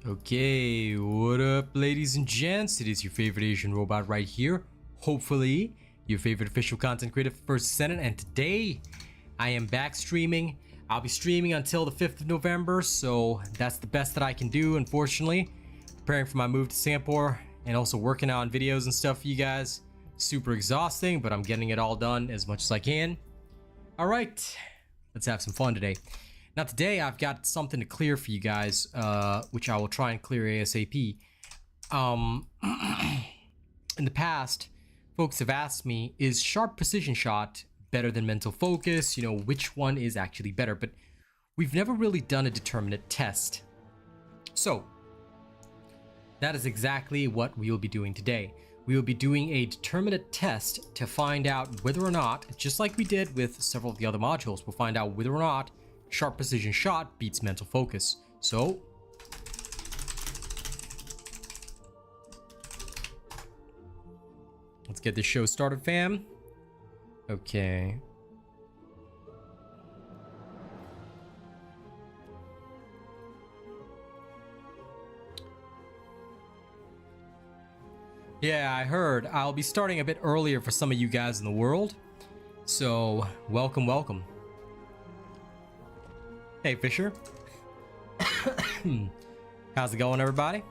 Okay, what up, ladies and gents? It is your favorite Asian robot right here. Hopefully, your favorite official content creator, First Descendant, and today I am back streaming. I'll be streaming until the 5th of November, so that's the best that I can do, unfortunately. Preparing for my move to Singapore and also working on videos and stuff for you guys. Super exhausting, but I'm getting it all done as much as I can. All right, let's have some fun today. Now today I've got something to clear for you guys, which I will try and clear ASAP. In the past, folks have asked me, is sharp precision shot better than mental focus? You know, which one is actually better? But we've never really done a determinate test. So that is exactly what we will be doing today. We will be doing a determinate test to find out whether or not, just like we did with several of the other modules, we'll find out whether or not sharp precision shot beats mental focus. So let's get this show started, fam. Okay. Yeah, I heard I'll be starting a bit earlier for some of you guys in the world. So welcome, welcome. Hey, Fisher. How's it going, everybody?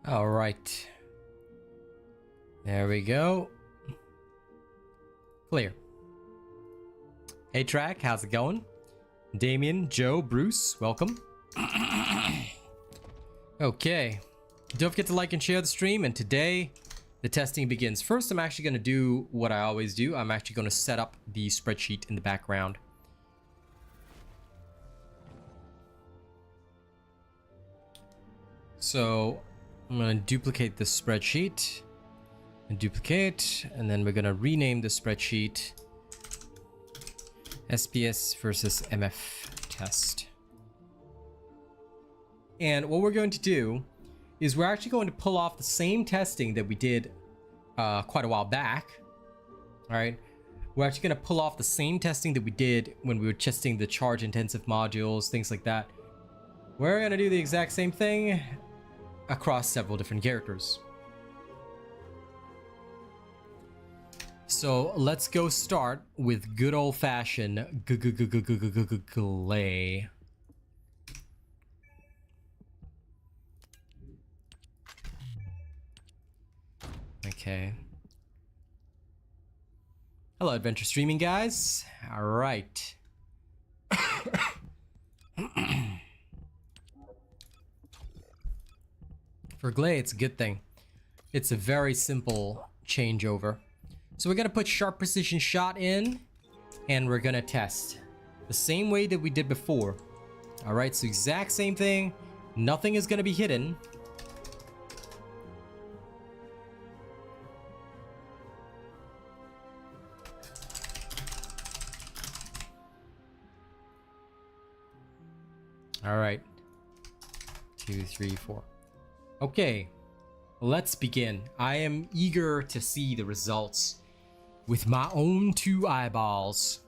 All right. There we go. Clear. Hey, Track, how's it going? Damien, Joe, Bruce, welcome. Okay. Don't forget to like and share the stream, and today the testing begins. First, I'm actually going to do what I always do. I'm actually going to set up the spreadsheet in the background. So I'm going to duplicate this spreadsheet and duplicate, and then we're going to rename the spreadsheet SPS versus MF test. And what we're going to do is we're actually going to pull off the same testing that we did quite a while back. All right. We're actually going to pull off the same testing that we did when we were testing the charge intensive modules, things like that. We're going to do the exact same thing across several different characters. So let's go start with good old-fashioned Glay. Okay. Hello, Adventure Streaming guys. All right. For Glay, it's a good thing. It's a very simple changeover. So we're gonna put sharp precision shot in, and we're gonna test the same way that we did before. All right, so exact same thing. Nothing is gonna be hidden. All right, 2, 3, 4. Okay, let's begin. I am eager to see the results with my own two eyeballs.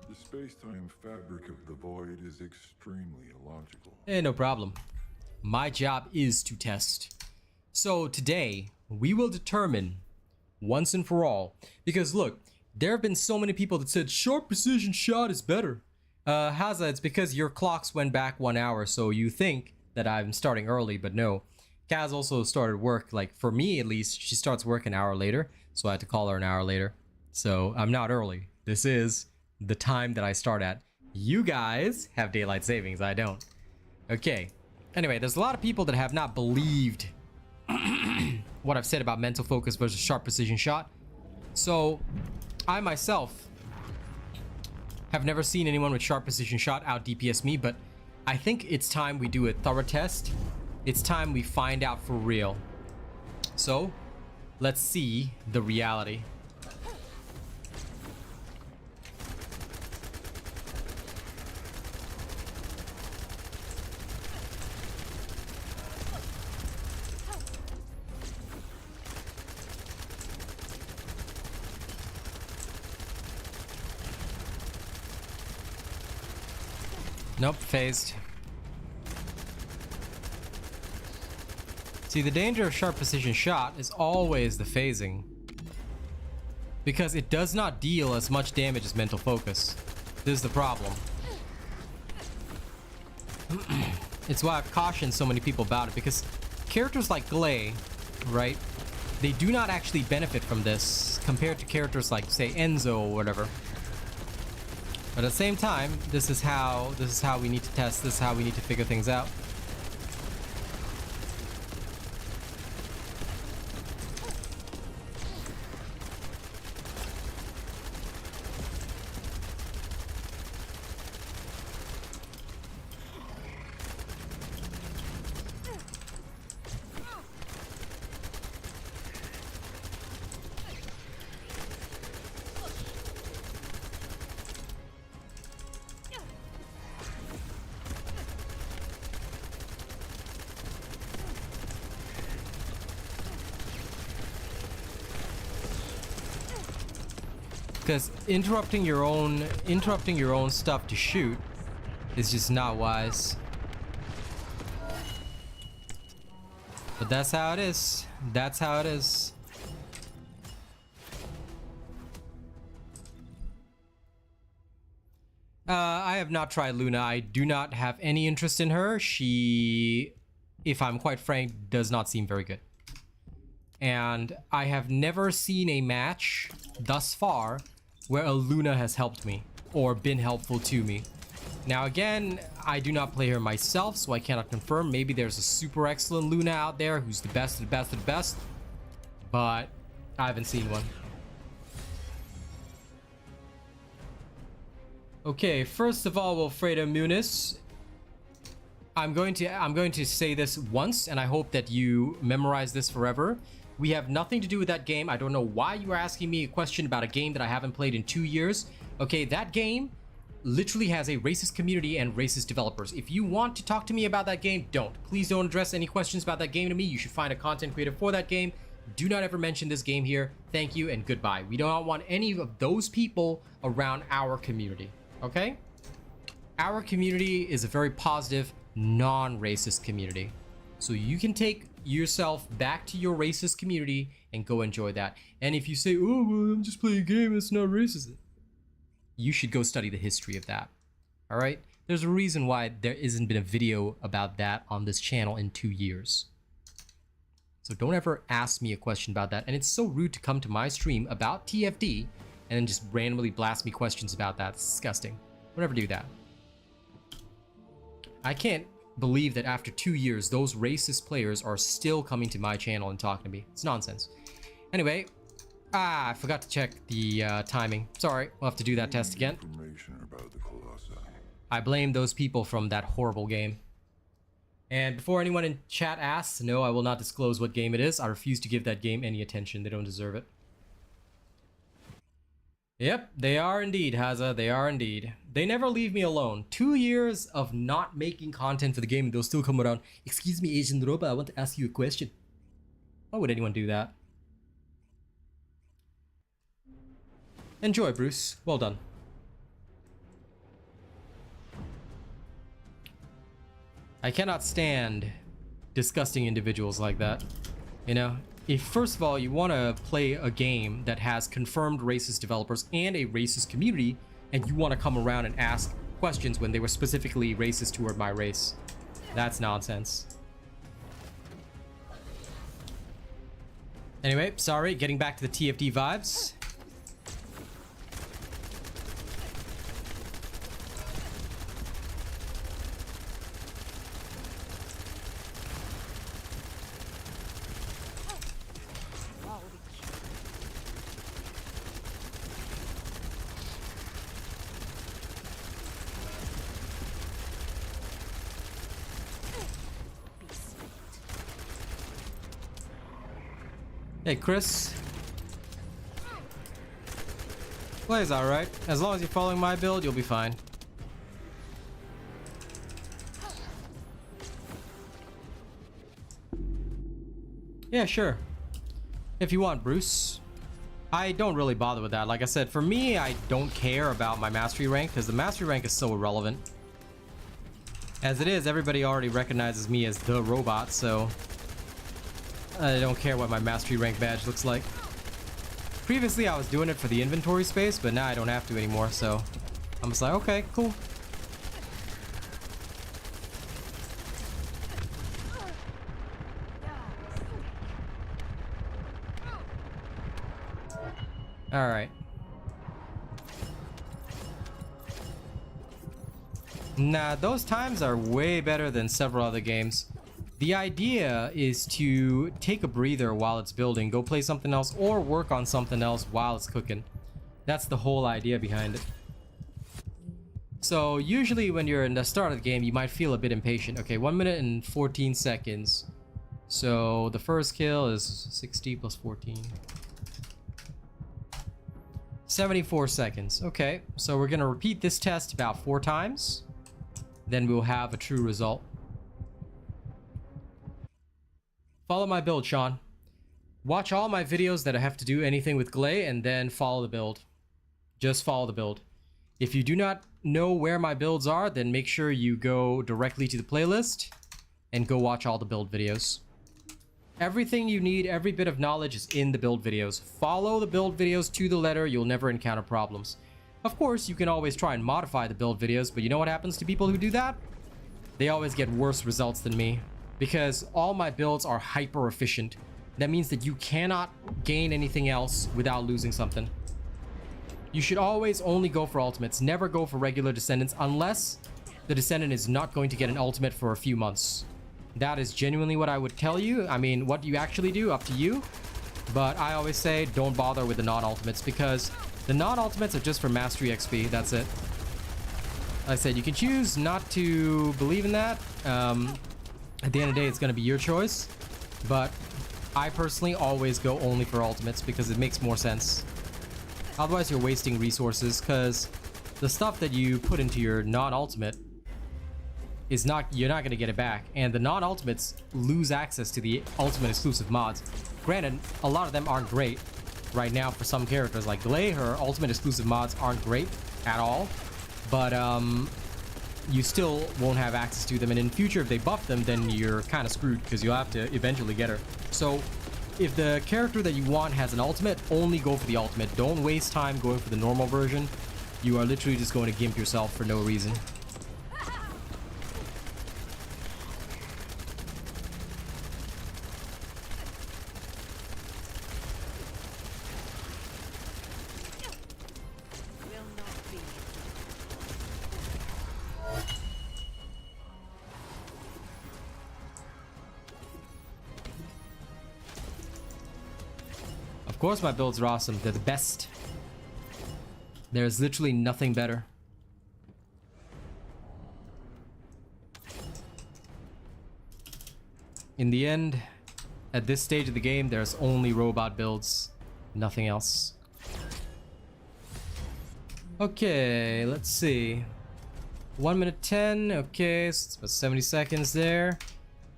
The space-time fabric of the void is extremely illogical. No problem. My job is to test. So today, we will determine once and for all, because look, there have been so many people that said sharp precision shot is better. Haza, it's because your clocks went back 1 hour, so you think that I'm starting early, but no. Kaz also started work, like for me at least, she starts work an hour later, so I had to call her an hour later. So I'm not early. This is the time that I start at. You guys have daylight savings, I don't. Okay, Anyway, there's a lot of people that have not believed what I've said about mental focus versus sharp precision shot. So I myself have never seen anyone with sharp precision shot out DPS me, but I think it's time we do a thorough test. It's time we find out for real. So let's see the reality. Nope, phased. See, the danger of sharp precision shot is always the phasing, because it does not deal as much damage as mental focus. This is the problem. It's why I've cautioned so many people about it, because characters like Glay, right, they do not actually benefit from this compared to characters like, say, Enzo or whatever. But at the same time, this is how we need to test, this is how we need to figure things out. Because interrupting your own stuff to shoot is just not wise. But that's how it is. That's how it is. I have not tried Luna. I do not have any interest in her. She, if I'm quite frank, does not seem very good. And I have never seen a match thus far where a Luna has helped me or been helpful to me. Now again, I do not play her myself, so I cannot confirm. Maybe there's a super excellent Luna out there who's the best of the best of the best, but I haven't seen one. Okay, first of all, Wilfredo Muniz, I'm going to say this once, and I hope that you memorize this forever. We have nothing to do with that game. I don't know why you are asking me a question about a game that I haven't played in 2 years. Okay, that game literally has a racist community and racist developers. If you want to talk to me about that game, don't. Please don't address any questions about that game to me. You should find a content creator for that game. Do not ever mention this game here. Thank you and goodbye. We do not want any of those people around our community, okay? Our community is a very positive, non-racist community. So you can take yourself back to your racist community and go enjoy that. And if you say, oh, well, I'm just playing a game, it's not racist, you should go study the history of that. All right? There's a reason why there isn't been a video about that on this channel in 2 years. So don't ever ask me a question about that. And it's so rude to come to my stream about TFD and then just randomly blast me questions about that. It's disgusting. Don't ever do that. I can't believe that after 2 years, those racist players are still coming to my channel and talking to me. It's nonsense. Anyway, I forgot to check the timing. Sorry, we'll have to do that test again. Information about the Colossi. I blame those people from that horrible game. And before anyone in chat asks, no, I will not disclose what game it is. I refuse to give that game any attention. They don't deserve it. Yep, they are indeed, Haza. They are indeed. They never leave me alone. 2 years of not making content for the game, and they'll still come around. Excuse me, Asian Robot, I want to ask you a question. Why would anyone do that? Enjoy, Bruce. Well done. I cannot stand disgusting individuals like that. You know? If, first of all, you want to play a game that has confirmed racist developers and a racist community, and you want to come around and ask questions when they were specifically racist toward my race, that's nonsense. Anyway, sorry, getting back to the TFD vibes. Hey, Chris. Plays alright. As long as you're following my build, you'll be fine. Yeah, sure. If you want, Bruce. I don't really bother with that. Like I said, for me, I don't care about my mastery rank because the mastery rank is so irrelevant. As it is, everybody already recognizes me as the robot, so I don't care what my mastery rank badge looks like. Previously, I was doing it for the inventory space, but now I don't have to anymore, so I'm just like, okay, cool. All right. Nah, those times are way better than several other games. The idea is to take a breather while it's building, go play something else, or work on something else while it's cooking. That's the whole idea behind it. So usually when you're in the start of the game, you might feel a bit impatient. Okay, 1 minute and 14 seconds. So the first kill is 60 plus 14. 74 seconds. Okay, so we're gonna repeat this test about 4 times. Then we'll have a true result. Follow my build, Sean. Watch all my videos that have to do anything with Glay and then follow the build. Just follow the build. If you do not know where my builds are, then make sure you go directly to the playlist and go watch all the build videos. Everything you need, every bit of knowledge is in the build videos. Follow the build videos to the letter, you'll never encounter problems. Of course, you can always try and modify the build videos, but you know what happens to people who do that? They always get worse results than me, because all my builds are hyper efficient. That means that you cannot gain anything else without losing something. You should always only go for ultimates, never go for regular descendants unless the descendant is not going to get an ultimate for a few months. That is genuinely what I would tell you. I mean, what you actually do, up to you. But I always say don't bother with the non-ultimates because the non-ultimates are just for mastery XP. That's it. Like I said, you can choose not to believe in that. At the end of the day, it's going to be your choice. But I personally always go only for ultimates because it makes more sense. Otherwise, you're wasting resources because the stuff that you put into your non-ultimate is you're not going to get it back. And the non-ultimates lose access to the ultimate exclusive mods. Granted, a lot of them aren't great right now for some characters. Like Glay, her ultimate exclusive mods aren't great at all. But you still won't have access to them. And in future, if they buff them, then you're kind of screwed because you'll have to eventually get her. So if the character that you want has an ultimate, only go for the ultimate. Don't waste time going for the normal version. You are literally just going to gimp yourself for no reason. Of course my builds are awesome. They're the best. There's literally nothing better. In the end, at this stage of the game, there's only robot builds. Nothing else. Okay, let's see. 1 minute 10. Okay, so it's about 70 seconds there.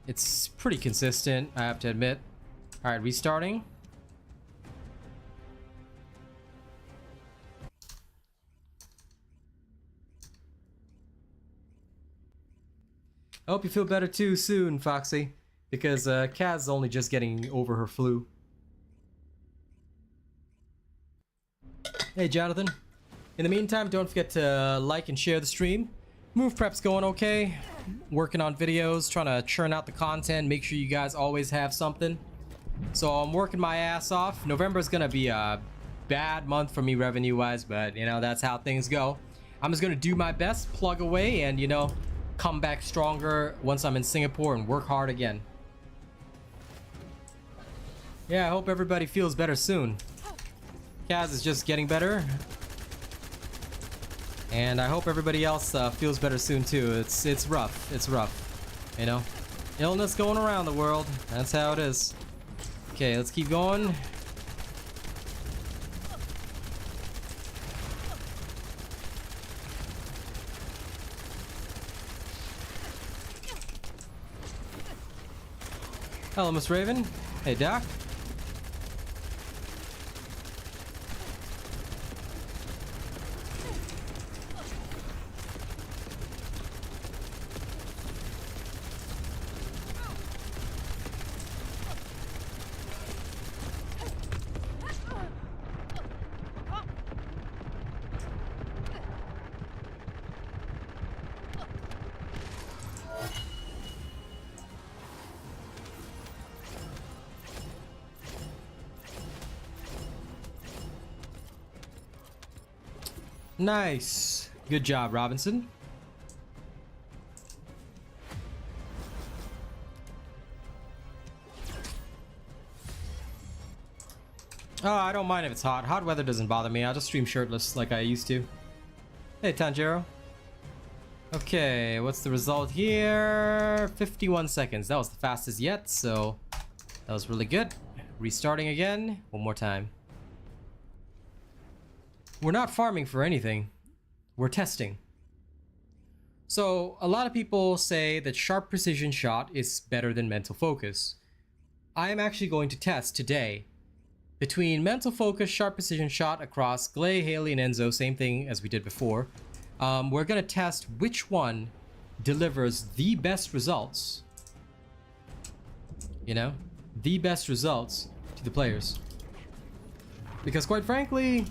It's pretty consistent, I have to admit. Alright, restarting. I hope you feel better too soon, Foxy, because Kaz is only just getting over her flu. Hey, Jonathan. In the meantime, don't forget to like and share the stream. Move prep's going okay. Working on videos, trying to churn out the content, make sure you guys always have something. So I'm working my ass off. November's gonna be a bad month for me revenue-wise, but you know, that's how things go. I'm just gonna do my best, plug away, and you know, come back stronger once I'm in Singapore and work hard again. Yeah, I hope everybody feels better soon. Kaz is just getting better. And I hope everybody else feels better soon too. It's rough. It's rough. You know? Illness going around the world. That's how it is. Okay, let's keep going. Hello, Miss Raven. Hey, Doc. Nice. Good job, Robinson. Oh, I don't mind if it's hot. Hot weather doesn't bother me. I'll just stream shirtless like I used to. Hey, Tanjiro. Okay, what's the result here? 51 seconds. That was the fastest yet, so that was really good. Restarting again. One more time. We're not farming for anything. We're testing. So, a lot of people say that sharp precision shot is better than mental focus. I am actually going to test today between mental focus, sharp precision shot across Glay, Haley, and Enzo, same thing as we did before. We're going to test which one delivers the best results. You know? The best results to the players. Because quite frankly,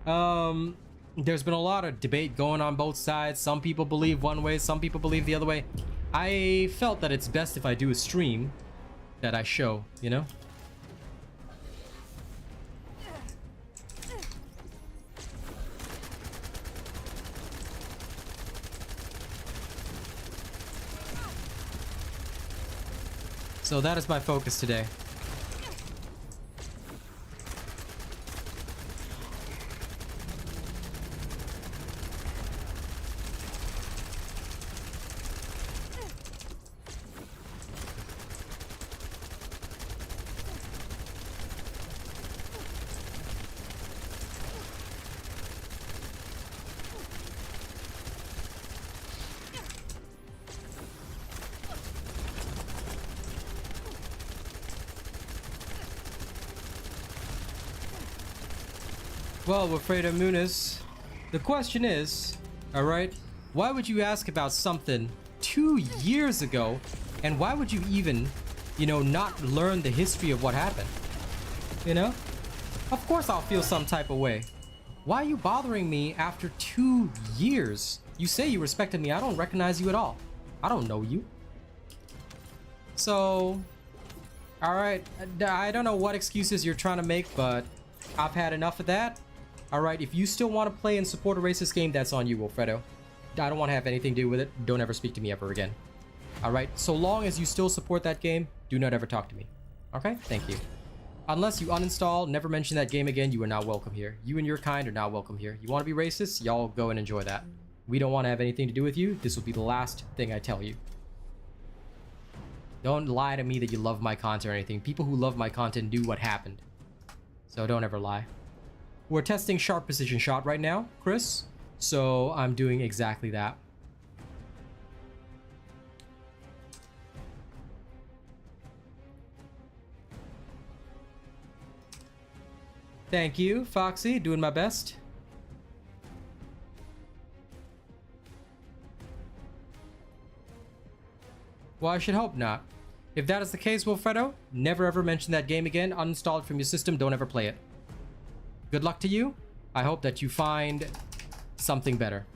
there's been a lot of debate going on both sides. Some people believe one way, some people believe the other way. I felt that it's best if I do a stream that I show, you know? So that is my focus today. Well, Wilfredo Muniz, the question is, alright, why would you ask about something 2 years ago, and why would you even, you know, not learn the history of what happened? You know? Of course I'll feel some type of way. Why are you bothering me after 2 years? You say you respected me, I don't recognize you at all. I don't know you. So, alright, I don't know what excuses you're trying to make, but I've had enough of that. Alright, if you still want to play and support a racist game, that's on you, Wilfredo. I don't want to have anything to do with it. Don't ever speak to me ever again. Alright, so long as you still support that game, do not ever talk to me. Okay? Thank you. Unless you uninstall, never mention that game again, you are not welcome here. You and your kind are not welcome here. You want to be racist? Y'all go and enjoy that. We don't want to have anything to do with you. This will be the last thing I tell you. Don't lie to me that you love my content or anything. People who love my content knew what happened. So don't ever lie. We're testing sharp precision shot right now, Chris. So I'm doing exactly that. Thank you, Foxy. Doing my best. Well, I should hope not. If that is the case, Wilfredo, never ever mention that game again. Uninstall it from your system. Don't ever play it. Good luck to you. I hope that you find something better.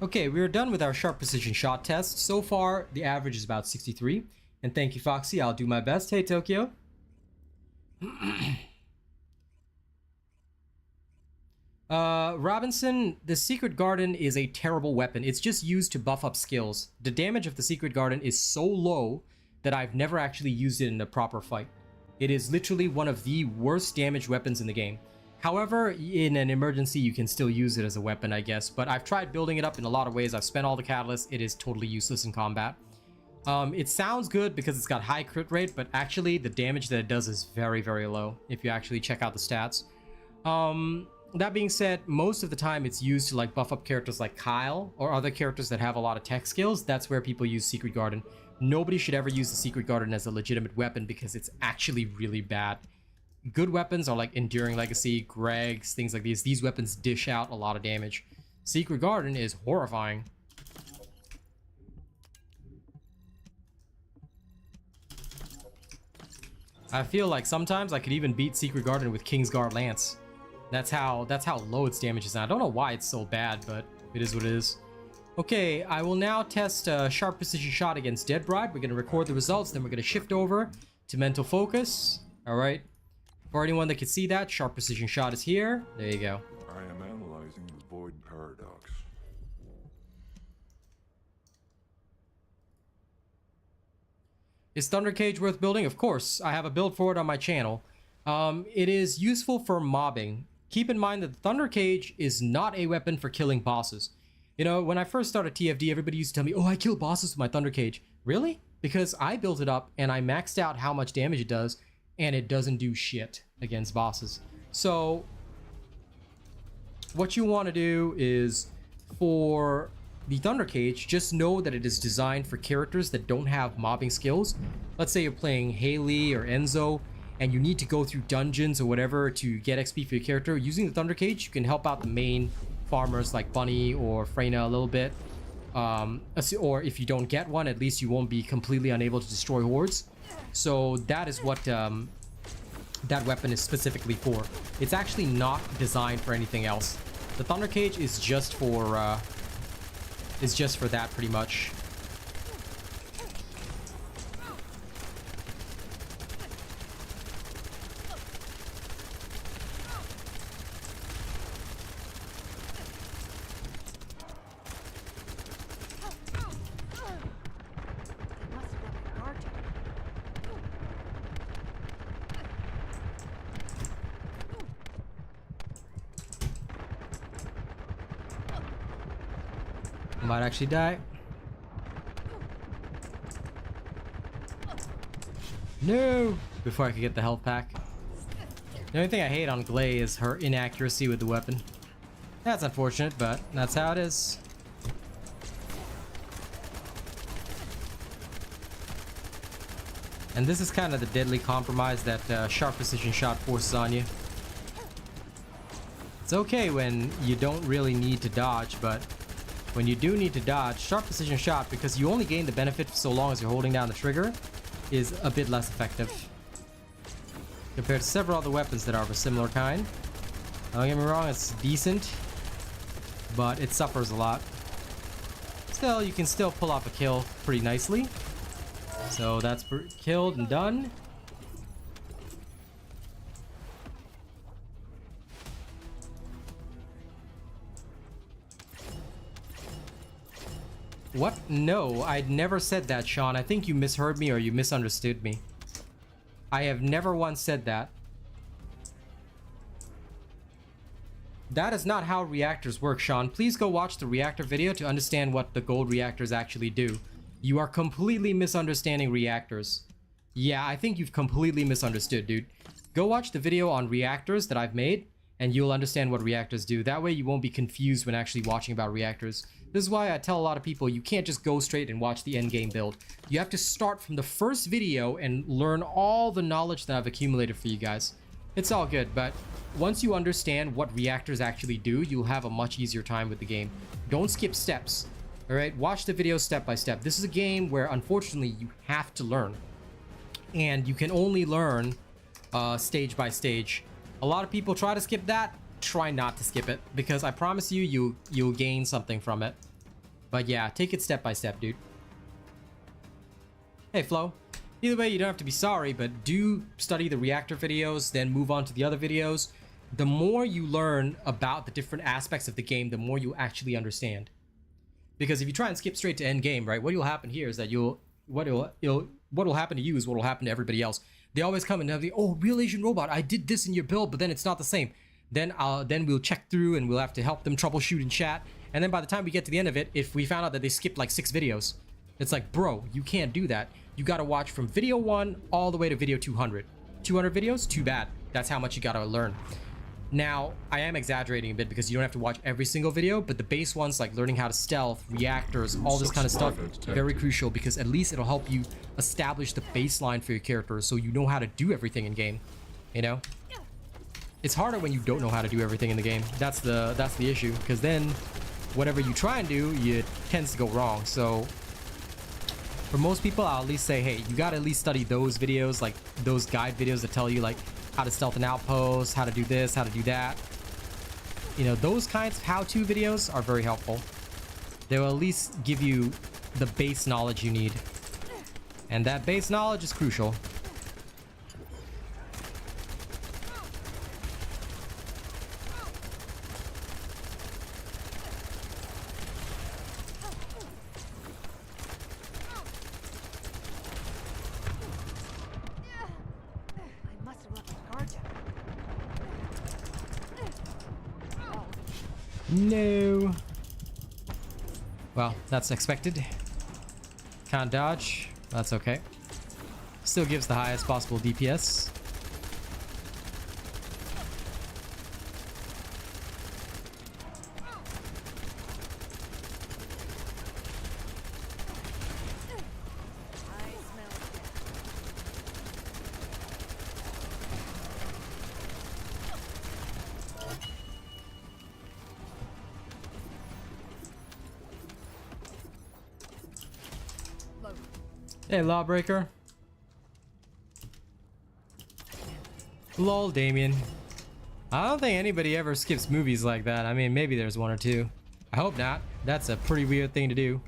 Okay, we're done with our sharp precision shot test. So far, the average is about 63. And thank you, Foxy. I'll do my best. Hey, Tokyo. Robinson, the Secret Garden is a terrible weapon. It's just used to buff up skills. The damage of the Secret Garden is so low that I've never actually used it in a proper fight. It is literally one of the worst damage weapons in the game. However, in an emergency, you can still use it as a weapon, I guess. But I've tried building it up in a lot of ways. I've spent all the catalysts. It is totally useless in combat. It sounds good because it's got high crit rate, but actually the damage that it does is very, very low if you actually check out the stats. That being said, most of the time it's used to like buff up characters like Kyle or other characters that have a lot of tech skills. That's where people use Secret Garden. Nobody should ever use the Secret Garden as a legitimate weapon because it's actually really bad. Good weapons are like Enduring Legacy, Greg's, things like these. These weapons dish out a lot of damage. Secret Garden is horrifying. I feel like sometimes I could even beat Secret Garden with Kingsguard Lance. That's how low its damage is. And I don't know why it's so bad, but it is what it is. Okay, I will now test Sharp Precision Shot against Dead Bride. We're going to record the results, then we're going to shift over to Mental Focus. Alright. For anyone that can see that, Sharp Precision Shot is here. There you go. I am analyzing the Void Paradox. Is Thunder Cage worth building? Of course. I have a build for it on my channel. It is useful for mobbing. Keep in mind that the Thunder Cage is not a weapon for killing bosses. You know, when I first started TFD, everybody used to tell me, oh, I kill bosses with my Thunder Cage. Really? Because I built it up and I maxed out how much damage it does, and it doesn't do shit against bosses. So what you want to do is, for the Thunder Cage, just know that it is designed for characters that don't have mobbing skills. Let's say you're playing Haley or Enzo and you need to go through dungeons or whatever to get XP for your character. Using the Thunder Cage, you can help out the main farmers like Bunny or Freyna a little bit. Or if you don't get one, at least you won't be completely unable to destroy hordes. So that is what that weapon is specifically for. It's actually not designed for anything else. The Thunder Cage is just for that pretty much. Might actually die. No! Before I could get the health pack. The only thing I hate on Glay is her inaccuracy with the weapon. That's unfortunate, but that's how it is. And this is kind of the deadly compromise that Sharp Precision Shot forces on you. It's okay when you don't really need to dodge, but when you do need to dodge, Sharp Precision Shot, because you only gain the benefit so long as you're holding down the trigger, is a bit less effective compared to several other weapons that are of a similar kind. Don't get me wrong, it's decent, but it suffers a lot. Still, you can still pull off a kill pretty nicely. So that's killed and done. What? No, I'd never said that, Sean. I think you misheard me or you misunderstood me. I have never once said that. That is not how reactors work, Sean. Please go watch the reactor video to understand what the gold reactors actually do. You are completely misunderstanding reactors. Yeah, I think you've completely misunderstood, dude. Go watch the video on reactors that I've made, and you'll understand what reactors do. That way you won't be confused when actually watching about reactors. This is why I tell a lot of people you can't just go straight and watch the endgame build. You have to start from the first video and learn all the knowledge that I've accumulated for you guys. It's all good, but once you understand what reactors actually do, you'll have a much easier time with the game. Don't skip steps. Alright, watch the video step by step. This is a game where, unfortunately, you have to learn. And you can only learn stage by stage. A lot of people try to skip that. Try not to skip it, because I promise you, you'll gain something from it. But yeah, take it step by step, dude. Hey, Flo. Either way, you don't have to be sorry, but do study the reactor videos, then move on to the other videos. The more you learn about the different aspects of the game, the more you actually understand. Because if you try and skip straight to end game, right, what will happen here is that what will happen to you is what will happen to everybody else. They always come and have the, oh, RealAsianRobot, I did this in your build, but then it's not the same. then we'll check through and we'll have to help them troubleshoot in chat. And then by the time we get to the end of it, if we found out that they skipped like 6 videos, it's like, bro, you can't do that. You gotta watch from video 1 all the way to video 200. 200 videos? Too bad. That's how much you gotta learn. Now, I am exaggerating a bit because you don't have to watch every single video, but the base ones like learning how to stealth, reactors, all this kind of stuff, very crucial because at least it'll help you establish the baseline for your character so you know how to do everything in game, you know? It's harder when you don't know how to do everything in the game. That's the issue, because then whatever you try and do, it tends to go wrong. So for most people, I'll at least say, hey, you gotta at least study those videos, like those guide videos that tell you like how to stealth an outpost, how to do this, how to do that. You know, those kinds of how-to videos are very helpful. They will at least give you the base knowledge you need. And that base knowledge is crucial. No. Well, that's expected. Can't dodge. That's okay. Still gives the highest possible DPS. Hey, Lawbreaker. Lol, Damien. I don't think anybody ever skips movies like that. I mean, maybe there's one or two. I hope not. That's a pretty weird thing to do.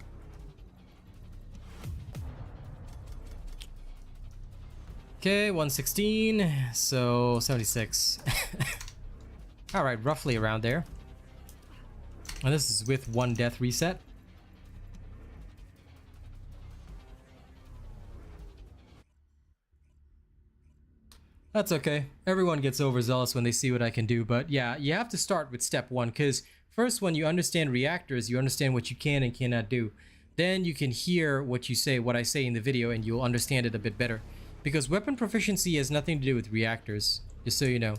Okay, 116. So, 76. Alright, roughly around there. And this is with 1 death reset. That's okay. Everyone gets overzealous when they see what I can do, but yeah, you have to start with step 1, because first when you understand reactors, you understand what you can and cannot do. Then you can hear what I say in the video, and you'll understand it a bit better. Because weapon proficiency has nothing to do with reactors, just so you know.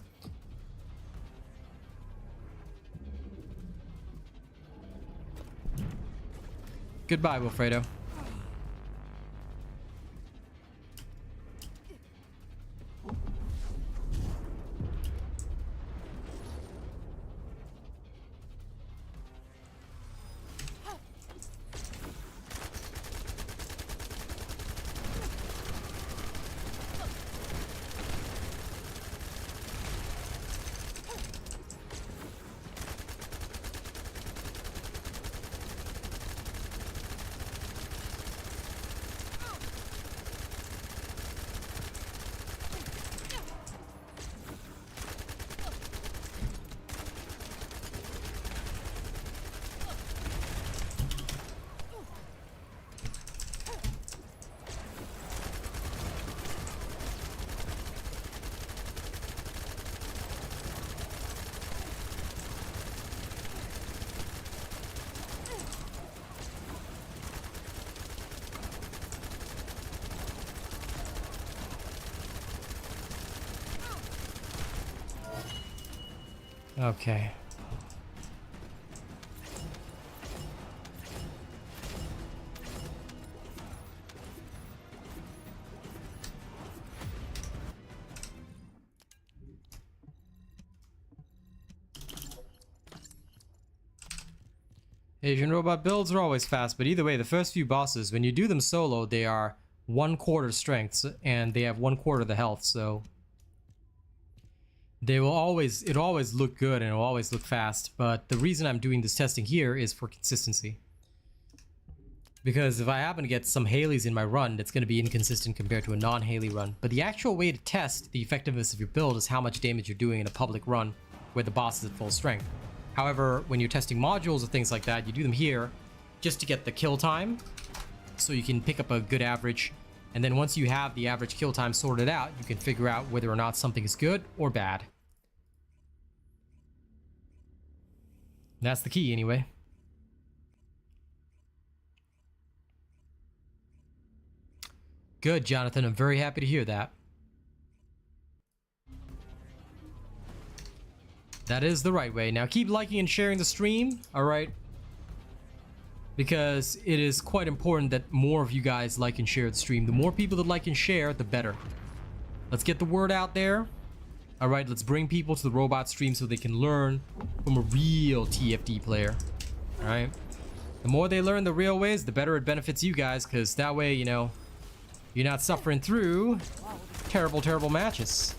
Goodbye, Wilfredo. Okay. Asian robot builds are always fast, but either way, the first few bosses, when you do them solo, they are 1/4 strengths, and they have 1/4 the health, so it'll always look good and it'll always look fast. But the reason I'm doing this testing here is for consistency. Because if I happen to get some Haleys in my run, it's going to be inconsistent compared to a non-Haley run. But the actual way to test the effectiveness of your build is how much damage you're doing in a public run where the boss is at full strength. However, when you're testing modules or things like that, you do them here just to get the kill time, so you can pick up a good average. And then once you have the average kill time sorted out, you can figure out whether or not something is good or bad. That's the key anyway. Good, Jonathan. I'm very happy to hear that. That is the right way. Now keep liking and sharing the stream, alright? Because it is quite important that more of you guys like and share the stream. The more people that like and share, the better. Let's get the word out there. Alright, let's bring people to the robot stream so they can learn from a real TFD player. Alright? The more they learn the real ways, the better it benefits you guys, because that way, you know, you're not suffering through terrible, terrible matches.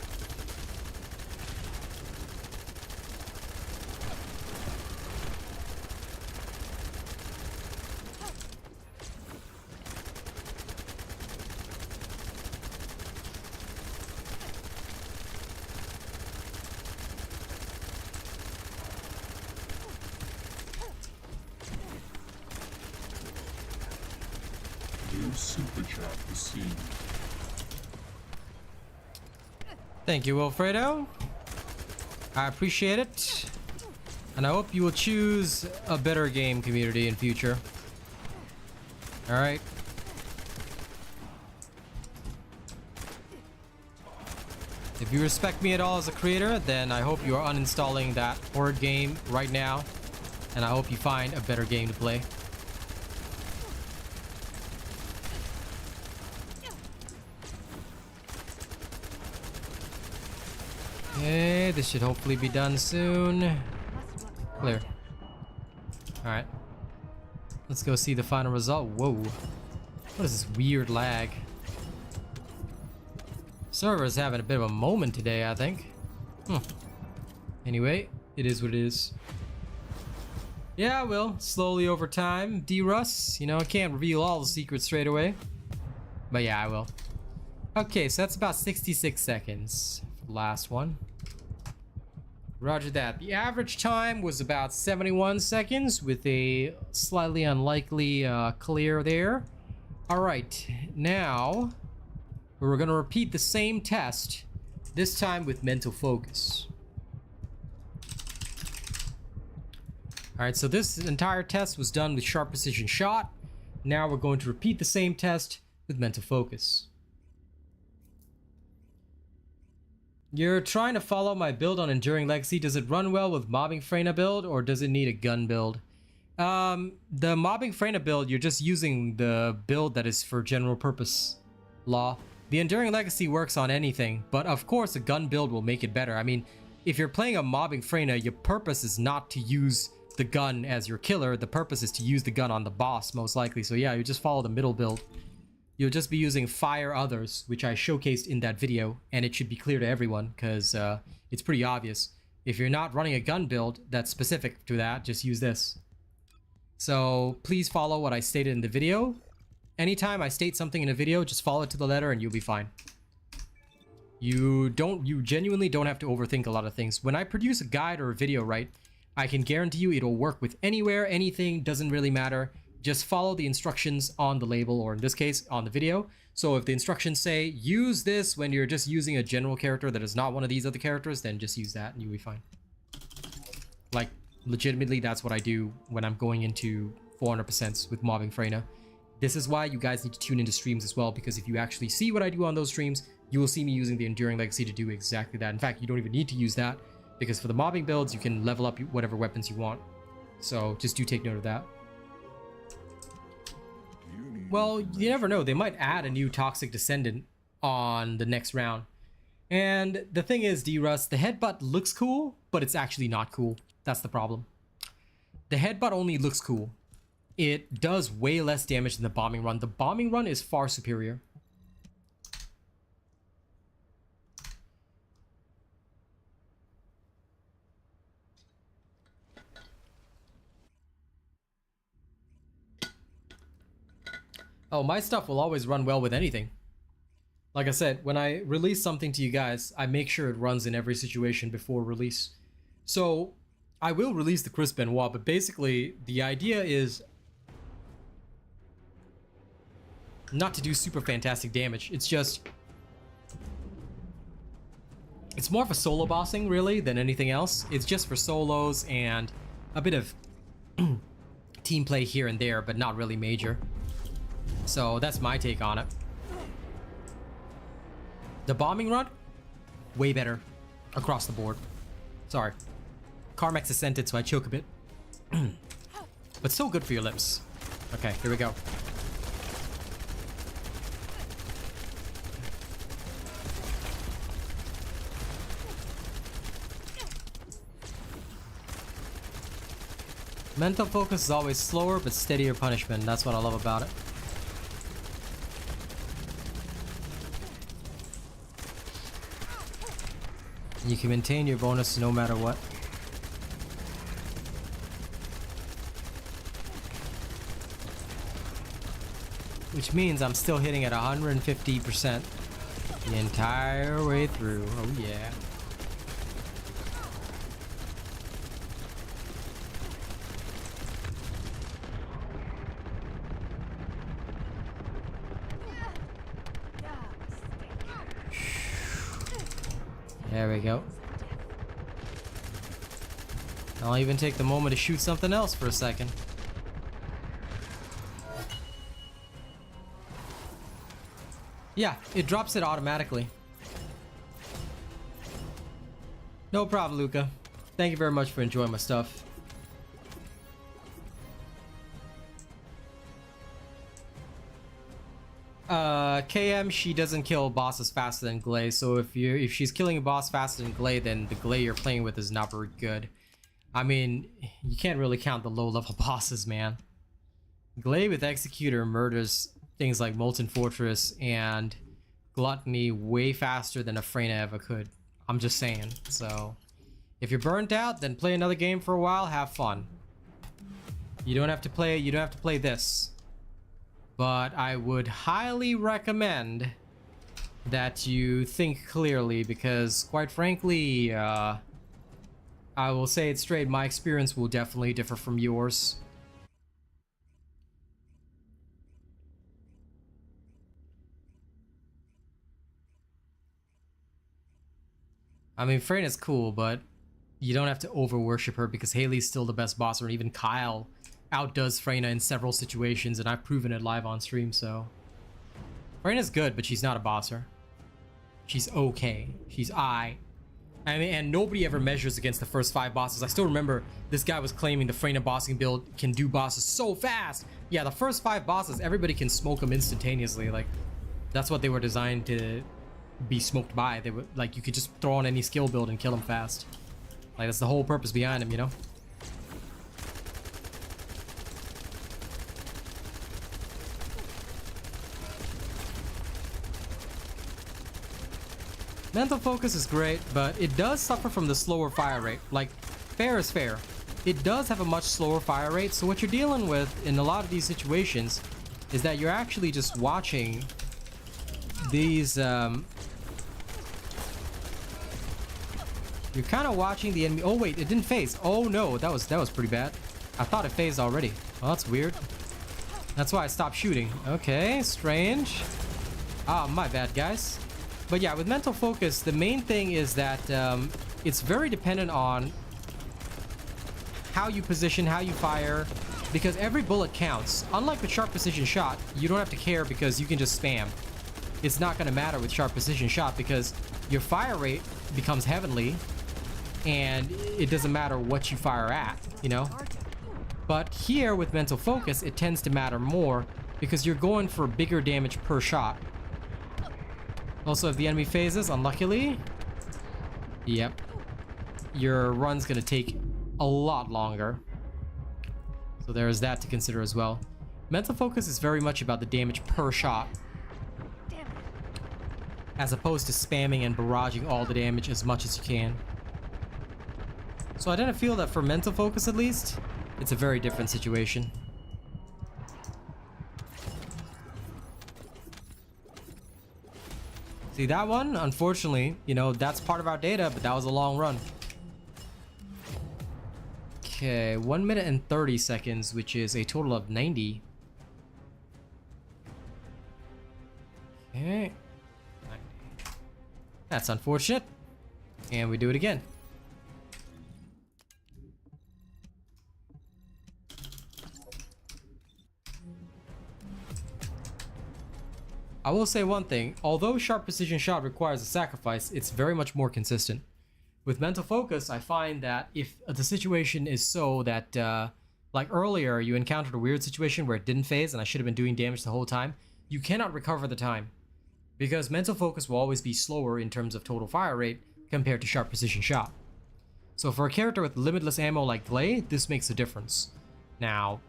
Super chat received. Thank you, Wilfredo. I appreciate it. And I hope you will choose a better game community in future. Alright. If you respect me at all as a creator, then I hope you are uninstalling that horrid game right now. And I hope you find a better game to play. Okay, this should hopefully be done soon. Clear. Alright. Let's go see the final result. Whoa. What is this weird lag? Server's having a bit of a moment today, I think. Anyway, it is what it is. Yeah, I will. Slowly over time. D-Russ. You know, I can't reveal all the secrets straight away. But yeah, I will. Okay, so that's about 66 seconds for the last one. Roger that. The average time was about 71 seconds with a slightly unlikely clear there. Alright, now we're going to repeat the same test, this time with mental focus. Alright, so this entire test was done with sharp precision shot. Now we're going to repeat the same test with mental focus. You're trying to follow my build on Enduring Legacy. Does it run well with Mobbing Freyna build, or does it need a gun build? The Mobbing Freyna build, you're just using the build that is for general purpose law. The Enduring Legacy works on anything, but of course a gun build will make it better. I mean, if you're playing a Mobbing Freyna, your purpose is not to use the gun as your killer. The purpose is to use the gun on the boss, most likely. So yeah, you just follow the middle build. You'll just be using Fire Others, which I showcased in that video, and it should be clear to everyone, because it's pretty obvious. If you're not running a gun build that's specific to that, just use this. So please follow what I stated in the video. Anytime I state something in a video, just follow it to the letter and you'll be fine. You genuinely don't have to overthink a lot of things. When I produce a guide or a video, right, I can guarantee you it'll work with anywhere, anything, doesn't really matter. Just follow the instructions on the label, or in this case, on the video. So if the instructions say, use this when you're just using a general character that is not one of these other characters, then just use that and you'll be fine. Like, legitimately, that's what I do when I'm going into 400% with Mobbing Freyna. This is why you guys need to tune into streams as well, because if you actually see what I do on those streams, you will see me using the Enduring Legacy to do exactly that. In fact, you don't even need to use that, because for the mobbing builds, you can level up whatever weapons you want. So just do take note of that. Well, you never know. They might add a new Toxic Descendant on the next round. And the thing is, D-Russ, the headbutt looks cool, but it's actually not cool. That's the problem. The headbutt only looks cool. It does way less damage than the bombing run. The bombing run is far superior. Oh, my stuff will always run well with anything. Like I said, when I release something to you guys, I make sure it runs in every situation before release. So, I will release the Chris Benoit, but basically, the idea is not to do super fantastic damage. It's just... it's more of a solo bossing, really, than anything else. It's just for solos, and a bit of team play here and there, but not really major. So that's my take on it. The bombing run, way better across the board. Sorry. Carmax is scented, so I choke a bit. But so good for your lips. Okay, here we go. Mental focus is always slower, but steadier punishment. That's what I love about it. You can maintain your bonus no matter what. Which means I'm still hitting at 150% the entire way through. Oh yeah. There we go. I'll even take the moment to shoot something else for a second. Yeah, it drops it automatically. No problem, Luca. Thank you very much for enjoying my stuff. KM, she doesn't kill bosses faster than Glay, so if she's killing a boss faster than Glay, then the Glay you're playing with is not very good. I mean, you can't really count the low-level bosses, man. Glay with Executor murders things like Molten Fortress and Gluttony way faster than a Freyna ever could. I'm just saying. So, if you're burnt out, then play another game for a while, have fun. You don't have to play this. But I would highly recommend that you think clearly, because quite frankly, I will say it straight, my experience will definitely differ from yours. I mean, Freyna's cool, but you don't have to over-worship her, because Haley's still the best boss, or even Kyle outdoes Freyna in several situations, and I've proven it live on stream, so... Freyna's good, but she's not a bosser. She's okay. She's I mean, and nobody ever measures against the first 5 bosses. I still remember this guy was claiming the Freyna bossing build can do bosses so fast. Yeah, the first 5 bosses, everybody can smoke them instantaneously. Like, that's what they were designed to be smoked by. They were like, you could just throw on any skill build and kill them fast. Like, that's the whole purpose behind them, you know? Mental focus is great, but it does suffer from the slower fire rate. Like, fair is fair. It does have a much slower fire rate, so what you're dealing with in a lot of these situations is that you're actually just watching these, you're kind of watching the enemy. Oh wait, it didn't phase. Oh no, that was pretty bad. I thought it phased already. Well, that's weird. That's why I stopped shooting. Okay, strange. Ah, my bad, guys. But yeah, with mental focus, the main thing is that it's very dependent on how you position, how you fire, because every bullet counts. Unlike with sharp precision shot, you don't have to care because you can just spam. It's not going to matter with sharp precision shot because your fire rate becomes heavenly, and it doesn't matter what you fire at, you know? But here with mental focus, it tends to matter more because you're going for bigger damage per shot. Also, if the enemy phases, unluckily, yep, your run's gonna take a lot longer. So there's that to consider as well. Mental focus is very much about the damage per shot, as opposed to spamming and barraging all the damage as much as you can. So I didn't feel that for mental focus, at least, it's a very different situation. See, that one, unfortunately, you know, that's part of our data, but that was a long run. Okay, 1 minute and 30 seconds, which is a total of 90. Okay. 90. That's unfortunate. And we do it again. I will say one thing, although sharp precision shot requires a sacrifice, it's very much more consistent. With mental focus, I find that if the situation is so that, like earlier, you encountered a weird situation where it didn't phase and I should have been doing damage the whole time, you cannot recover the time. Because mental focus will always be slower in terms of total fire rate compared to sharp precision shot. So for a character with limitless ammo like Glay, this makes a difference. Now,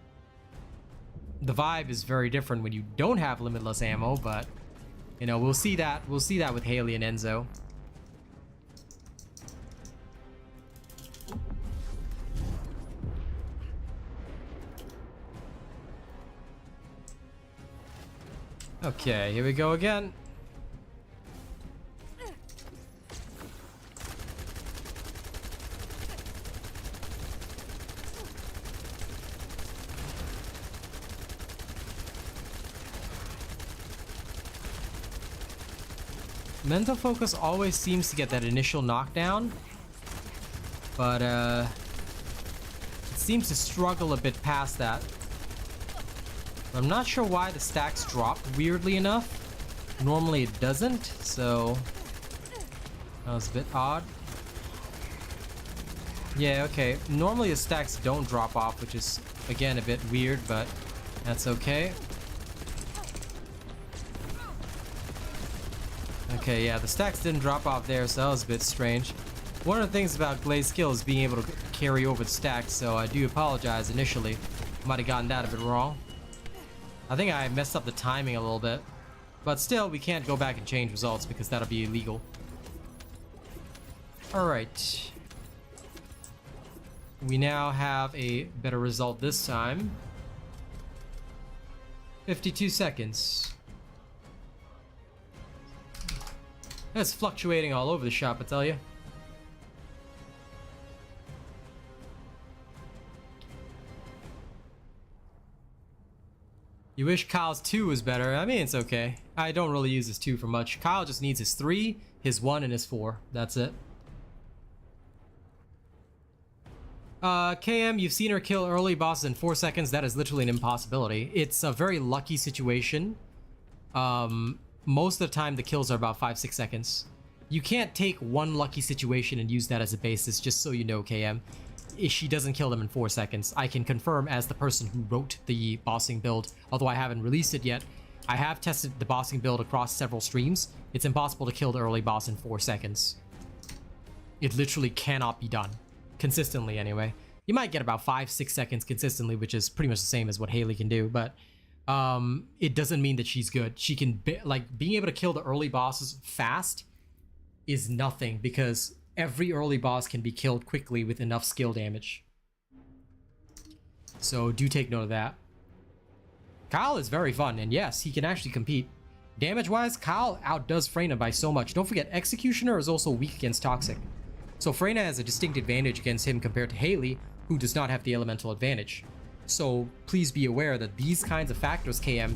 the vibe is very different when you don't have limitless ammo, but you know, we'll see that with Haley and Enzo. Okay, here we go again. Mental focus always seems to get that initial knockdown, but it seems to struggle a bit past that. I'm not sure why the stacks drop weirdly enough. Normally it doesn't, so that was a bit odd. Yeah, okay. Normally the stacks don't drop off, which is again a bit weird, but that's okay. Okay, yeah, the stacks didn't drop off there, so that was a bit strange. One of the things about Glay's skill is being able to carry over the stacks, so I do apologize initially. Might have gotten that a bit wrong. I think I messed up the timing a little bit. But still, we can't go back and change results because that'll be illegal. Alright. We now have a better result this time. 52 seconds. It's fluctuating all over the shop, I tell you. You wish Kyle's 2 was better. I mean, it's okay. I don't really use his 2 for much. Kyle just needs his 3, his 1, and his 4. That's it. KM, you've seen her kill early bosses in 4 seconds. That is literally an impossibility. It's a very lucky situation. Most of the time, the kills are about 5-6 seconds. You can't take one lucky situation and use that as a basis, just so you know, KM. If she doesn't kill them in 4 seconds. I can confirm as the person who wrote the bossing build, although I haven't released it yet. I have tested the bossing build across several streams. It's impossible to kill the early boss in 4 seconds. It literally cannot be done. Consistently, anyway. You might get about 5-6 seconds consistently, which is pretty much the same as what Haley can do, but it doesn't mean that she's good. She can, like, being able to kill the early bosses fast is nothing, because every early boss can be killed quickly with enough skill damage. So do take note of that. Kyle is very fun, and yes, he can actually compete. Damage-wise, Kyle outdoes Freyna by so much. Don't forget, Executioner is also weak against Toxic. So Freyna has a distinct advantage against him compared to Haley, who does not have the elemental advantage. So please be aware that these kinds of factors, KM,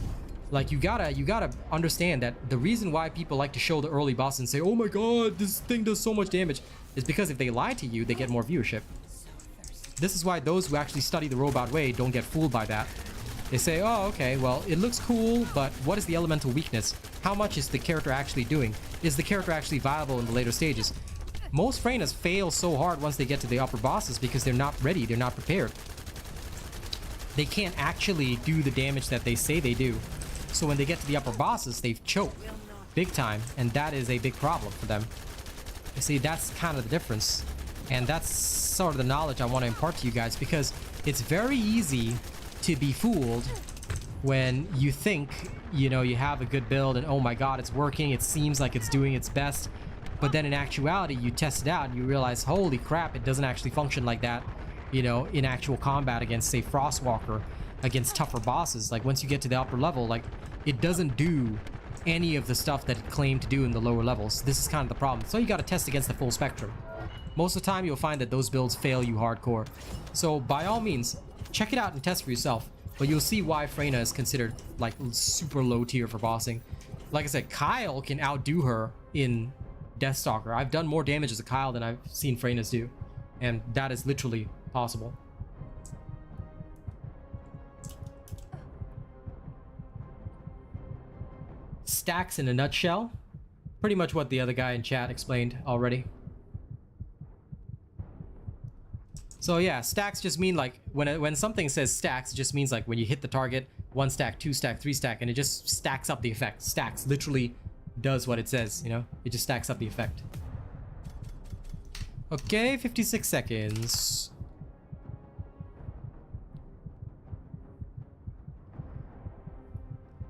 like you gotta understand that the reason why people like to show the early boss and say, oh my god, this thing does so much damage, is because if they lie to you, they get more viewership. This is why those who actually study the robot way don't get fooled by that. They say, oh, okay, well, it looks cool, but what is the elemental weakness? How much is the character actually doing? Is the character actually viable in the later stages? Most Freynas fail so hard once they get to the upper bosses because they're not ready, they're not prepared. They can't actually do the damage that they say they do. So when they get to the upper bosses, they've choked big time, and that is a big problem for them. You see, that's kind of the difference. And that's sort of the knowledge I want to impart to you guys, because it's very easy to be fooled when you think, you know, you have a good build and oh my god, it's working, it seems like it's doing its best. But then in actuality, you test it out and you realize, holy crap, it doesn't actually function like that, you know, in actual combat against, say, Frostwalker, against tougher bosses. Like, once you get to the upper level, like, it doesn't do any of the stuff that it claimed to do in the lower levels. This is kind of the problem. So you got to test against the full spectrum. Most of the time, you'll find that those builds fail you hardcore. So by all means, check it out and test for yourself. But you'll see why Freyna is considered, like, super low tier for bossing. Like I said, Kyle can outdo her in Deathstalker. I've done more damage as a Kyle than I've seen Freynas do. And that is literally possible. stacks in a nutshell. Pretty much what the other guy in chat explained already. So yeah, stacks just mean like when something says stacks, it just means like when you hit the target, 1 stack, 2 stack, 3 stack, and it just stacks up the effect. Stacks literally does what it says, you know? It just stacks up the effect. Okay, 56 seconds.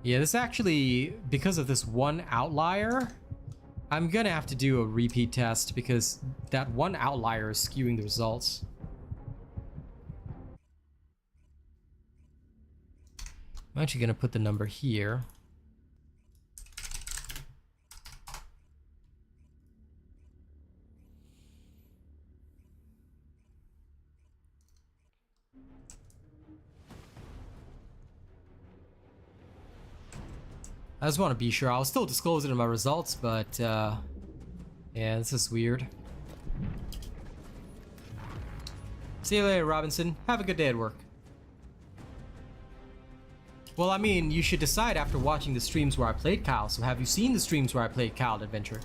Yeah, this actually, because of this one outlier, I'm gonna have to do a repeat test because that one outlier is skewing the results. I'm actually gonna put the number here. I just want to be sure. I'll still disclose it in my results, but yeah, this is weird. See you later, Robinson. Have a good day at work. Well, I mean, you should decide after watching the streams where I played Kyle. So have you seen the streams where I played Kyle Adventure?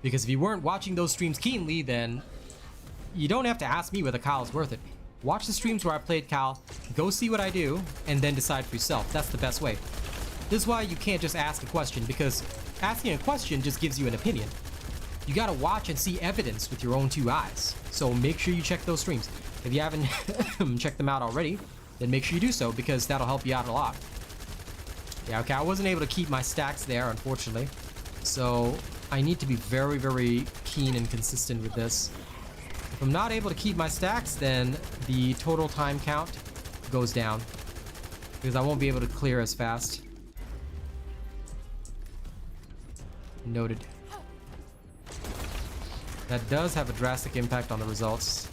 Because if you weren't watching those streams keenly, then you don't have to ask me whether Kyle is worth it. Watch the streams where I played Kyle, go see what I do, and then decide for yourself. That's the best way. This is why you can't just ask a question, because asking a question just gives you an opinion. You gotta watch and see evidence with your own 2 eyes. So make sure you check those streams. If you haven't checked them out already, then make sure you do so, because that'll help you out a lot. Yeah, okay, I wasn't able to keep my stacks there, unfortunately. So I need to be very, very keen and consistent with this. If I'm not able to keep my stacks, then the total time count goes down, because I won't be able to clear as fast. Noted. That does have a drastic impact on the results.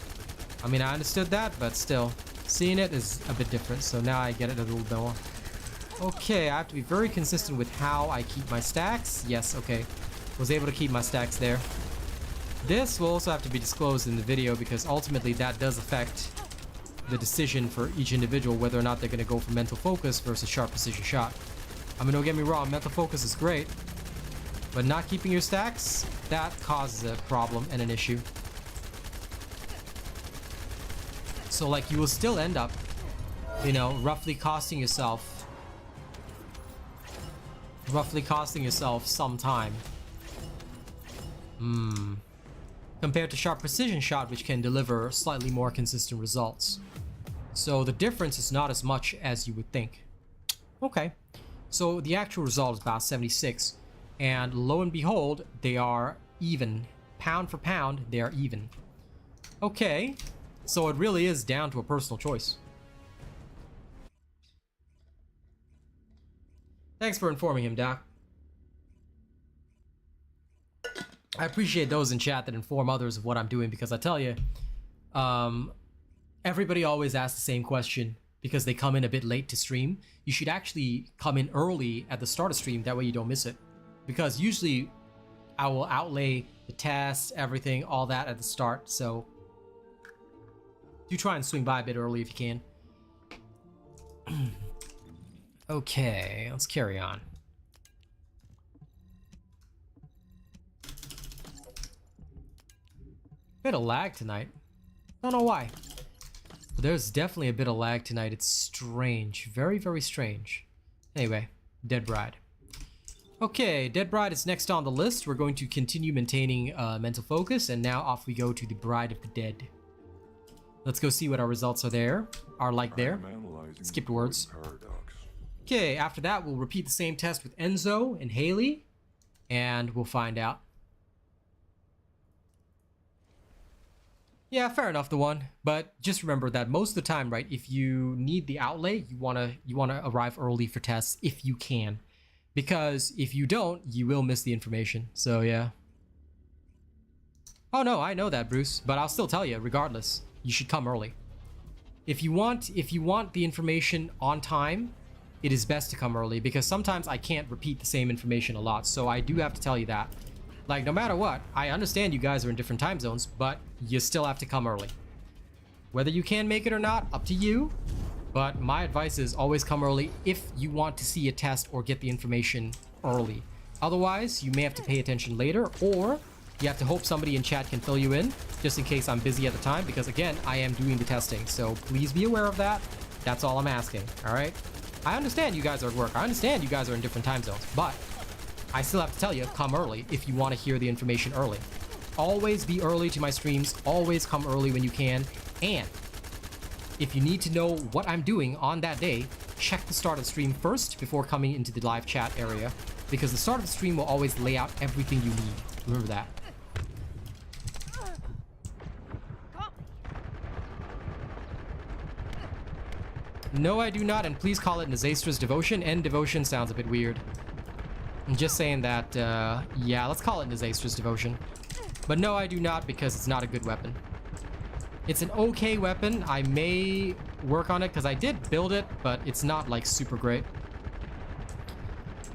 I mean, I understood that, but still, seeing it is a bit different, so now I get it a little more. Okay, I have to be very consistent with how I keep my stacks. Yes, okay. Was able to keep my stacks there. This will also have to be disclosed in the video, because ultimately that does affect the decision for each individual whether or not they're going to go for mental focus versus sharp precision shot. I mean, don't get me wrong, mental focus is great, but not keeping your stacks, that causes a problem and an issue. So like, you will still end up, you know, roughly costing yourself some time. Compared to sharp precision shot, which can deliver slightly more consistent results. So the difference is not as much as you would think. Okay, so the actual result is about 76. And lo and behold, they are even. Pound for pound, they are even. Okay, so it really is down to a personal choice. Thanks for informing him, Doc. I appreciate those in chat that inform others of what I'm doing, because I tell you, everybody always asks the same question because they come in a bit late to stream. You should actually come in early at the start of stream, that way you don't miss it. Because usually I will outlay the tests, everything, all that at the start. So do try and swing by a bit early if you can. Okay, let's carry on. Bit of lag tonight. Don't know why. But there's definitely a bit of lag tonight. It's strange. Very, very strange. Anyway, Dead Bride. Okay, Dead Bride is next on the list. We're going to continue maintaining mental focus, and now off we go to the Bride of the Dead. Let's go see what our results are there. Skipped words. Okay, after that, we'll repeat the same test with Enzo and Haley, and we'll find out. Yeah, fair enough, the one. But just remember that most of the time, right, if you need the outlay, you wanna arrive early for tests if you can. Because if you don't, you will miss the information. So yeah. Oh no, I know that, Bruce, but I'll still tell you, regardless, you should come early. If you want the information on time, it is best to come early, because sometimes I can't repeat the same information a lot, so I do have to tell you that. Like, no matter what, I understand you guys are in different time zones, but you still have to come early. Whether you can make it or not, up to you. But my advice is always come early if you want to see a test or get the information early. Otherwise, you may have to pay attention later, or you have to hope somebody in chat can fill you in, just in case I'm busy at the time, because again, I am doing the testing, so please be aware of that. That's all I'm asking, all right? I understand you guys are at work. I understand you guys are in different time zones, but I still have to tell you, come early if you want to hear the information early. Always be early to my streams. Always come early when you can. And if you need to know what I'm doing on that day, check the start of the stream first before coming into the live chat area, because the start of the stream will always lay out everything you need. Remember that. No, I do not, and please call it Nazastra's Devotion. And Devotion sounds a bit weird. I'm just saying that, yeah, let's call it Nazastra's Devotion. But no, I do not, because it's not a good weapon. It's an okay weapon. I may work on it, because I did build it, but it's not, like, super great.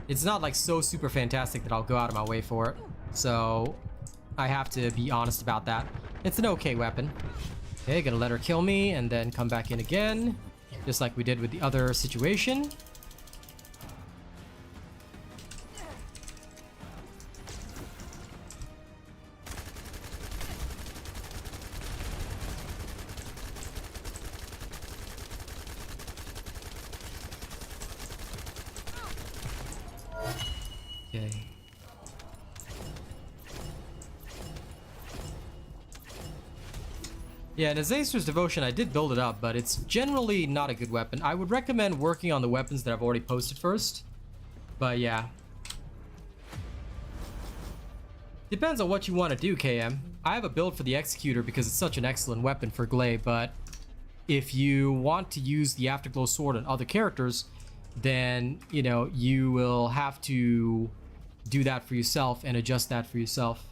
It's not, like, so super fantastic that I'll go out of my way for it. So, I have to be honest about that. It's an okay weapon. Okay, gonna let her kill me, and then come back in again. Just like we did with the other situation. Okay. Yeah, Nazastra's Devotion, I did build it up, but it's generally not a good weapon. I would recommend working on the weapons that I've already posted first. But yeah. Depends on what you want to do, KM. I have a build for the Executor because it's such an excellent weapon for Glay, but if you want to use the Afterglow Sword on other characters, then, you know, you will have to do that for yourself and adjust that for yourself.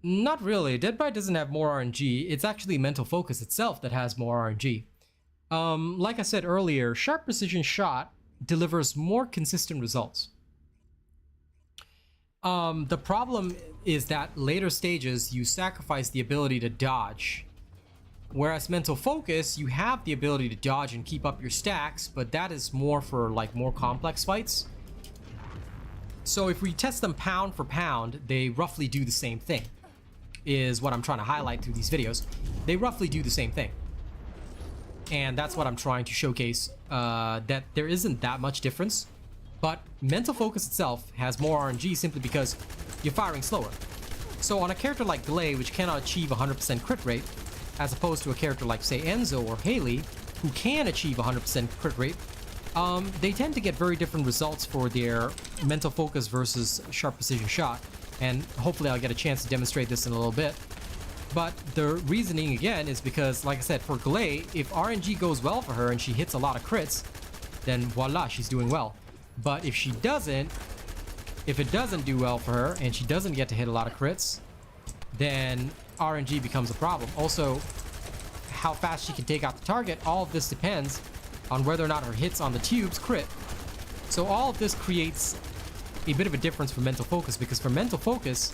Not really. Dead by doesn't have more RNG. It's actually Mental Focus itself that has more RNG. Like I said earlier, Sharp Precision Shot delivers more consistent results. The problem is that later stages, you sacrifice the ability to dodge. Whereas Mental Focus, you have the ability to dodge and keep up your stacks, but that is more for, like, more complex fights. So if we test them pound for pound, they roughly do the same thing, is what I'm trying to highlight through these videos. They roughly do the same thing. And that's what I'm trying to showcase, that there isn't that much difference. But Mental Focus itself has more RNG simply because you're firing slower. So on a character like Glay, which cannot achieve 100% crit rate, as opposed to a character like, say, Enzo or Haley, who can achieve 100% crit rate, they tend to get very different results for their Mental Focus versus Sharp Precision Shot. And hopefully I'll get a chance to demonstrate this in a little bit. But the reasoning, again, is because, like I said, for Glay, if RNG goes well for her and she hits a lot of crits, then voila, she's doing well. But if she doesn't, if it doesn't do well for her and she doesn't get to hit a lot of crits, then RNG becomes a problem. Also, how fast she can take out the target, all of this depends on whether or not her hits on the tubes crit. So all of this creates a bit of a difference for Mental Focus, because for Mental Focus,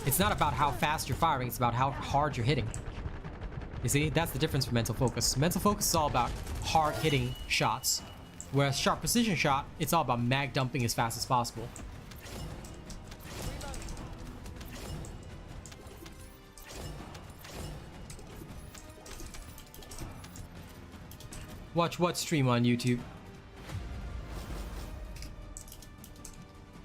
it's not about how fast you're firing, it's about how hard you're hitting. You see, that's the difference for Mental Focus. Mental Focus is all about hard hitting shots, whereas Sharp Precision Shot, it's all about mag dumping as fast as possible. Watch what stream on YouTube?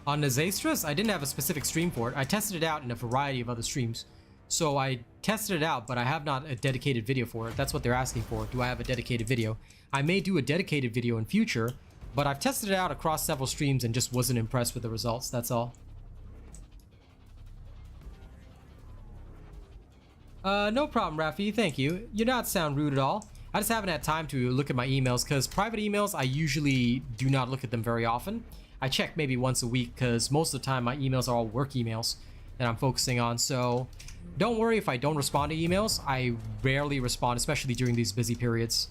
On Nazastra's, I didn't have a specific stream for it. I tested it out in a variety of other streams. So I tested it out, but I have not a dedicated video for it. That's what they're asking for. Do I have a dedicated video? I may do a dedicated video in future, but I've tested it out across several streams and just wasn't impressed with the results. That's all. No problem, Rafi. Thank you. You not sound rude at all. I just haven't had time to look at my emails, because private emails, I usually do not look at them very often. I check maybe once a week, because most of the time my emails are all work emails that I'm focusing on. So don't worry if I don't respond to emails. I rarely respond, especially during these busy periods.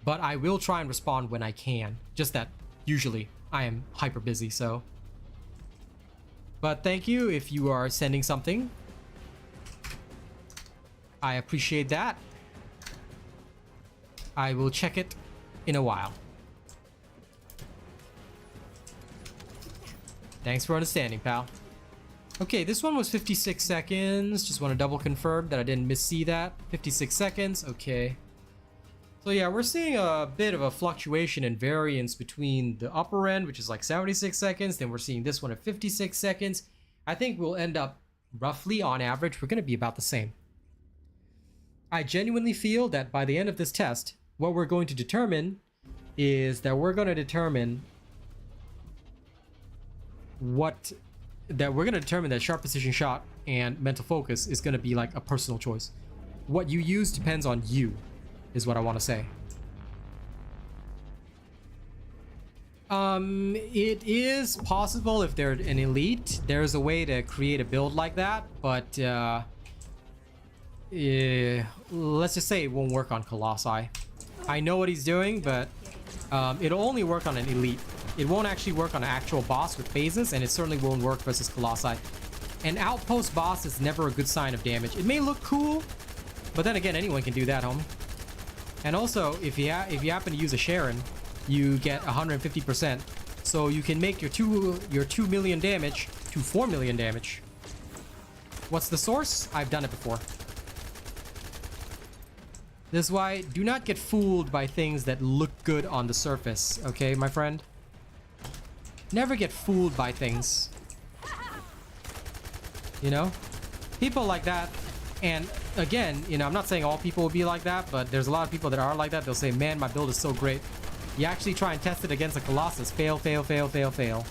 But I will try and respond when I can. Just that usually I am hyper busy, so. But thank you if you are sending something. I appreciate that. I will check it in a while. Thanks for understanding, pal. Okay, this one was 56 seconds. Just want to double confirm that I didn't missee that. 56 seconds, okay. So yeah, we're seeing a bit of a fluctuation in variance between the upper end, which is like 76 seconds. Then we're seeing this one at 56 seconds. I think we'll end up roughly on average, we're going to be about the same. I genuinely feel that by the end of this test, what we're going to determine is that we're going to determine that sharp precision shot and mental focus is going to be like a personal choice. What you use depends on you, is what I want to say. It is possible if they're an elite, there's a way to create a build like that, but let's just say it won't work on Colossi. I know what he's doing, but it'll only work on an elite. It won't actually work on an actual boss with phases, and it certainly won't work versus Colossi. An outpost boss is never a good sign of damage. It may look cool, but then again, anyone can do that, homie. And also, if you happen to use a Sharon, you get 150%, so you can make your 2 million damage to 4 million damage. What's the source? I've done it before. This is why do not get fooled by things that look good on the surface, okay, my friend? Never get fooled by things. You know? People like that, and again, you know, I'm not saying all people will be like that, but there's a lot of people that are like that. They'll say, man, my build is so great. You actually try and test it against a Colossus. Fail, fail, fail, fail, fail.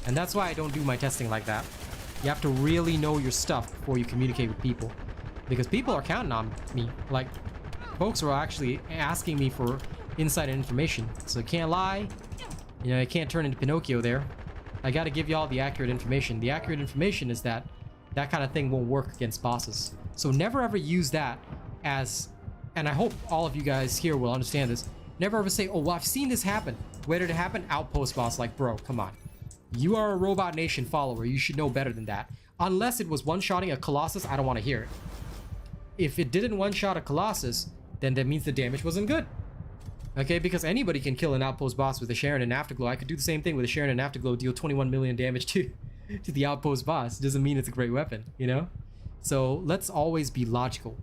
And that's why I don't do my testing like that. You have to really know your stuff before you communicate with people. Because people are counting on me. Like, folks are actually asking me for insight and information. So I can't lie. You know, I can't turn into Pinocchio there. I gotta give y'all the accurate information. The accurate information is that that kind of thing won't work against bosses. So never ever use that as, and I hope all of you guys here will understand this, never ever say, oh, well, I've seen this happen. Where did it happen? Outpost boss. Like, bro, come on. You are a Robot Nation follower. You should know better than that. Unless it was one-shotting a Colossus, I don't want to hear it. If it didn't one-shot a Colossus, then that means the damage wasn't good. Okay, because anybody can kill an outpost boss with a Sharon and Afterglow. I could do the same thing with a Sharon and Afterglow, deal 21 million damage to the outpost boss. It doesn't mean it's a great weapon, you know? So let's always be logical.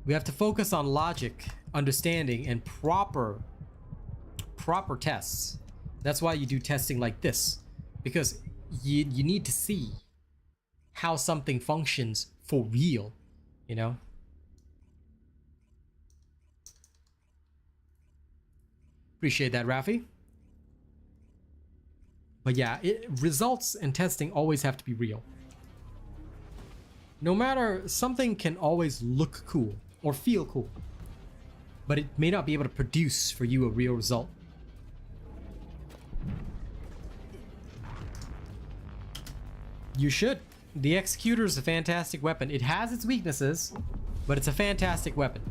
We have to focus on logic, understanding, and proper tests. That's why you do testing like this, because you need to see how something functions for real, you know? Appreciate that, Rafi. But yeah, results and testing always have to be real. No matter, something can always look cool or feel cool, but it may not be able to produce for you a real result. You should. The Executor is a fantastic weapon. It has its weaknesses, but it's a fantastic weapon.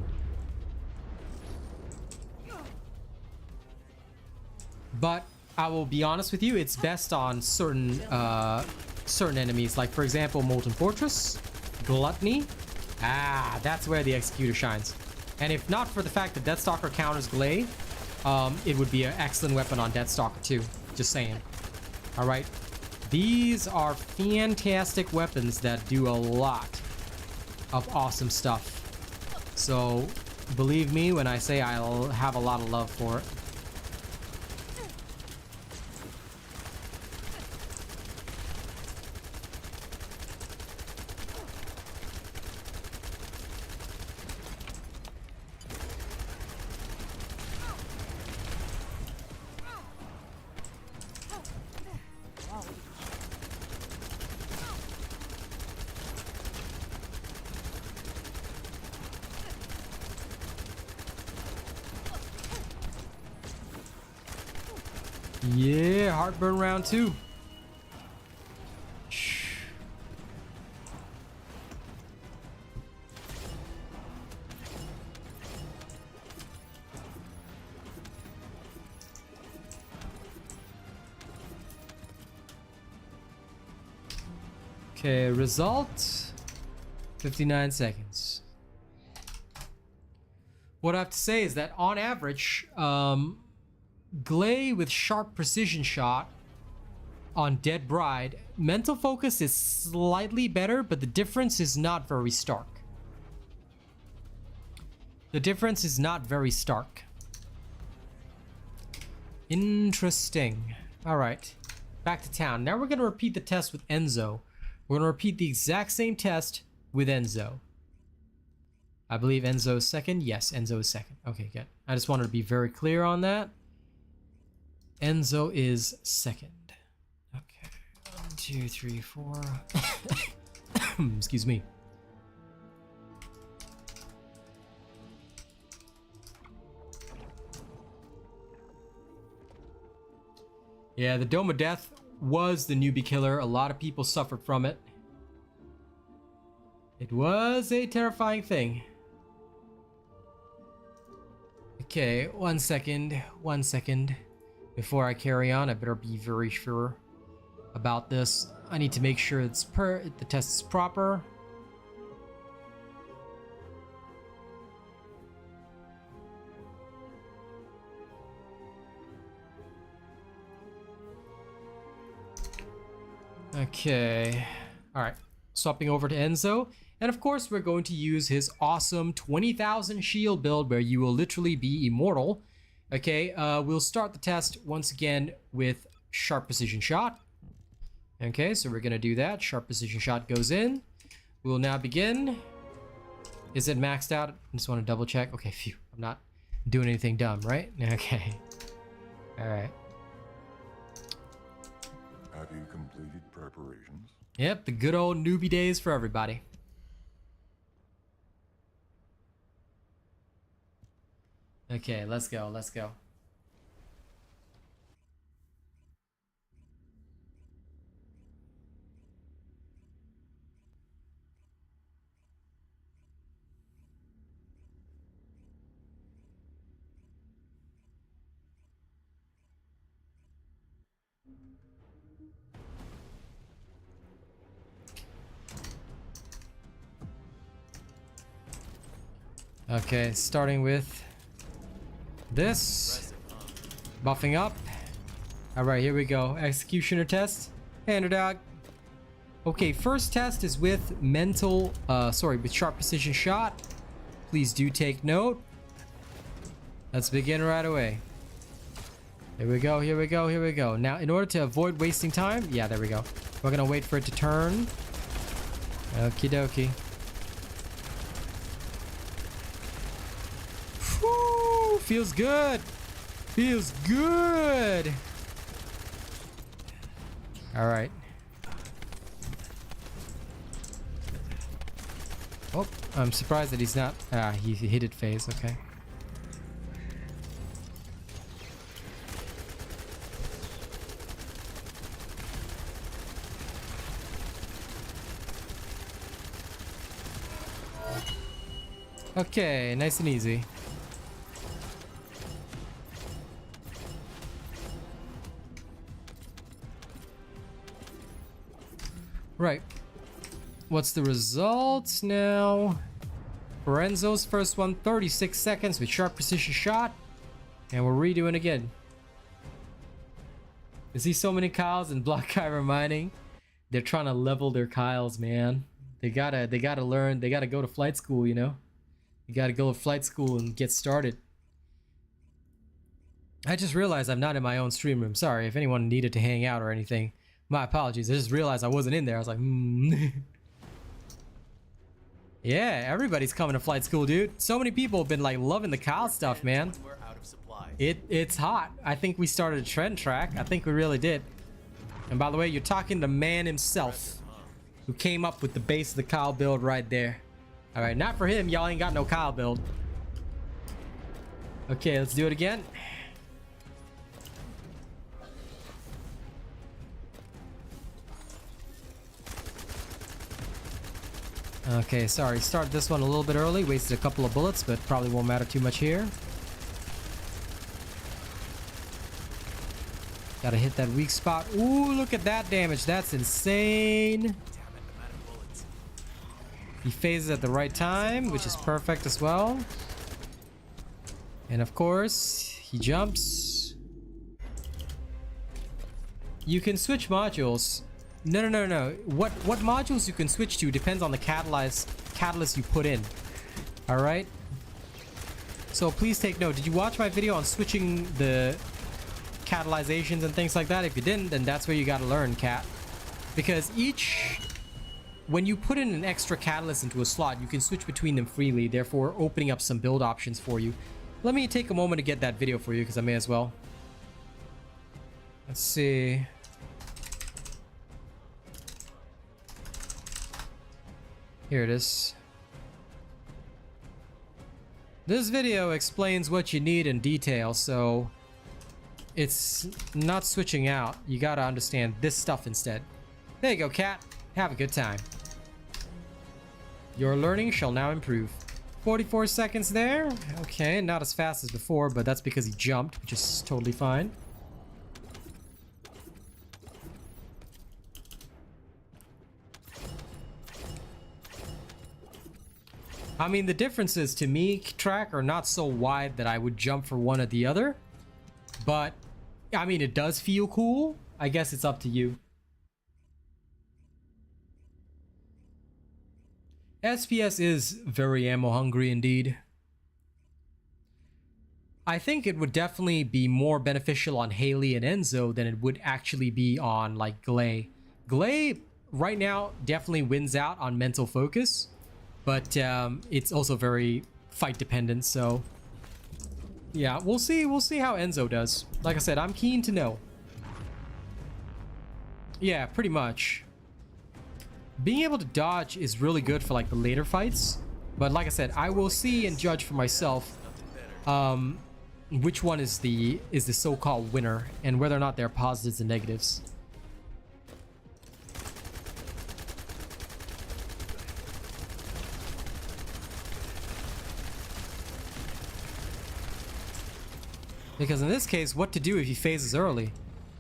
But I will be honest with you, it's best on certain enemies, like for example, Molten Fortress, Gluttony. Ah, that's where the Executor shines. And if not for the fact that Deathstalker counters Glaive, it would be an excellent weapon on Deathstalker too. Just saying. All right. These are fantastic weapons that do a lot of awesome stuff. So believe me when I say I'll have a lot of love for it. Yeah, Heartburn round 2. Okay, result 59 seconds. what I have to say is that on average, Glay with sharp precision shot on Dead Bride, mental focus is slightly better, but the difference is not very stark. The difference is not very stark. Interesting. All right, back to town. Now we're gonna repeat the test with Enzo. We're gonna repeat the exact same test with Enzo. I believe Enzo is second. Yes, Enzo is second. Okay, good. I just wanted to be very clear on that. Enzo is second. Okay, 1, 2, 3, 4. Excuse me. Yeah, the Dome of Death was the newbie killer. A lot of people suffered from it. It was a terrifying thing. Okay, 1 second. 1 second. Before I carry on, I better be very sure about this. I need to make sure the test is proper. Okay. Alright. Swapping over to Enzo. And of course, we're going to use his awesome 20,000 shield build where you will literally be immortal. Okay, we'll start the test once again with sharp precision shot. Okay, so we're gonna do that. Sharp precision shot goes in. We'll now begin. Is it maxed out? I just want to double check. Okay, phew. I'm not doing anything dumb, right? Okay. Alright. Have you completed preparations? Yep, the good old newbie days for everybody. Okay, let's go, let's go. Okay, starting with this. Buffing up. Alright, here we go. Executioner test. Hand it out. Okay, first test is with with sharp precision shot. Please do take note. Let's begin right away. Here we go, here we go, here we go. Now, in order to avoid wasting time, yeah, there we go. We're gonna wait for it to turn. Okie dokie. Woo! Feels good. Feels good. All right. Oh, I'm surprised that he's not. He hit it phase. Okay. Okay, nice and easy. Right. What's the results now? Lorenzo's first one, 36 seconds with sharp precision shot. And we're redoing again. I see so many Kyles in Block Kyber mining. They're trying to level their Kyles, man. They gotta learn, they gotta go to flight school, you know? You gotta go to flight school and get started. I just realized I'm not in my own stream room. Sorry if anyone needed to hang out or anything. My apologies. I just realized I wasn't in there. I was like, Yeah, everybody's coming to flight school, dude. So many people have been like loving the Kyle stuff, man. It's hot. I think we started a trend track. I think we really did. And by the way, you're talking to man himself who came up with the base of the Kyle build right there. All right, not for him. Y'all ain't got no Kyle build. Okay, let's do it again. Okay, sorry. Start this one a little bit early. Wasted a couple of bullets, but probably won't matter too much here. Gotta hit that weak spot. Ooh, look at that damage. That's insane. He phases at the right time, which is perfect as well. And of course, he jumps. You can switch modules. No. What modules you can switch to depends on the catalyst you put in. All right. So please take note. Did you watch my video on switching the catalyzations and things like that? If you didn't, then that's where you got to learn, cat. Because when you put in an extra catalyst into a slot, you can switch between them freely, therefore opening up some build options for you. Let me take a moment to get that video for you, because I may as well. Let's see. Here it is. This video explains what you need in detail, so it's not switching out. You gotta understand this stuff instead. There you go, cat. Have a good time. Your learning shall now improve. 44 seconds there. Okay, not as fast as before, but that's because he jumped, which is totally fine. I mean, the differences to me, track, are not so wide that I would jump for one or the other. But, I mean, it does feel cool. I guess it's up to you. SPS is very ammo hungry indeed. I think it would definitely be more beneficial on Haley and Enzo than it would actually be on, like, Glay. Glay, right now, definitely wins out on mental focus. But it's also very fight dependent, so yeah, we'll see how Enzo does. Like I said, I'm keen to know. Yeah, pretty much. Being able to dodge is really good for like the later fights, but like I said, I will see and judge for myself which one is the so-called winner and whether or not there are positives and negatives. Because in this case, what to do if he phases early?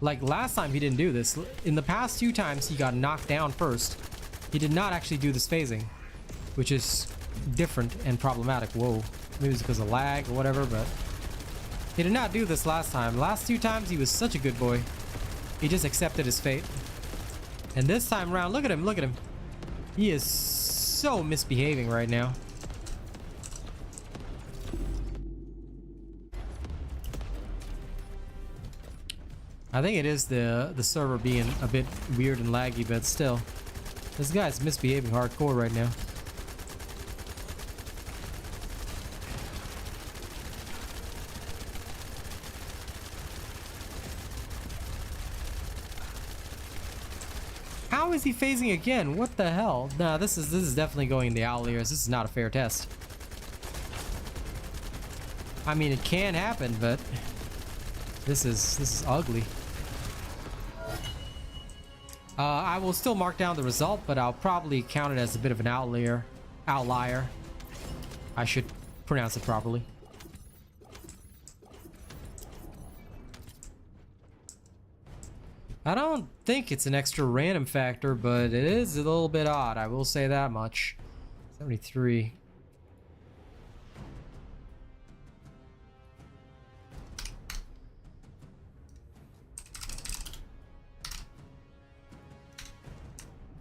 Like last time he didn't do this. In the past 2 times he got knocked down first. He did not actually do this phasing, which is different and problematic. Whoa, maybe it's because of lag or whatever, but he did not do this last time. Last 2 times he was such a good boy. He just accepted his fate. And this time around, look at him, look at him. He is so misbehaving right now. I think it is the server being a bit weird and laggy, but still. This guy's misbehaving hardcore right now. How is he phasing again? What the hell? Nah, this is definitely going in the owl ears. This is not a fair test. I mean, it can happen, but this is ugly. I will still mark down the result, but I'll probably count it as a bit of an outlier. I should pronounce it properly. I don't think it's an extra random factor, but it is a little bit odd. I will say that much. 73.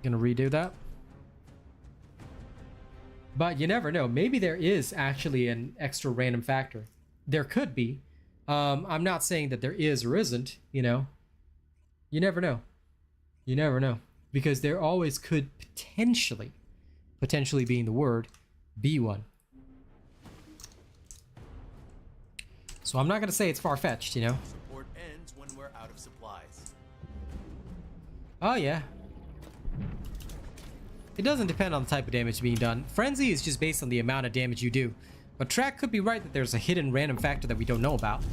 Gonna redo that. But you never know. Maybe there is actually an extra random factor. There could be. I'm not saying that there is or isn't, you know. You never know. You never know. Because there always could potentially being the word, be one. So I'm not gonna say it's far-fetched, you know. Support ends when we're out of supplies. Oh yeah. It doesn't depend on the type of damage being done. Frenzy is just based on the amount of damage you do. But Track could be right that there's a hidden random factor that we don't know about.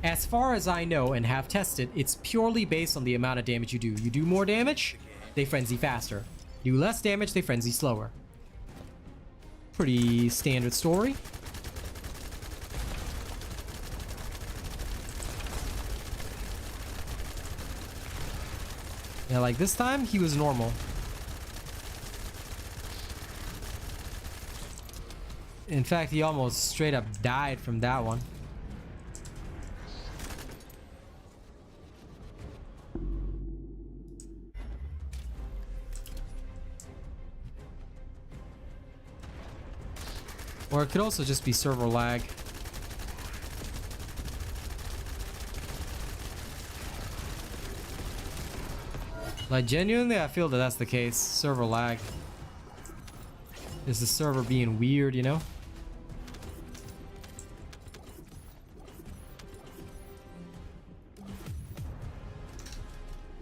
As far as I know and have tested, it's purely based on the amount of damage you do. You do more damage, they frenzy faster. Do less damage, they frenzy slower. Pretty standard story. Yeah, like this time, he was normal. In fact, he almost straight up died from that one. Or it could also just be server lag. Like, genuinely, I feel that that's the case. Server lag. Is the server being weird, you know?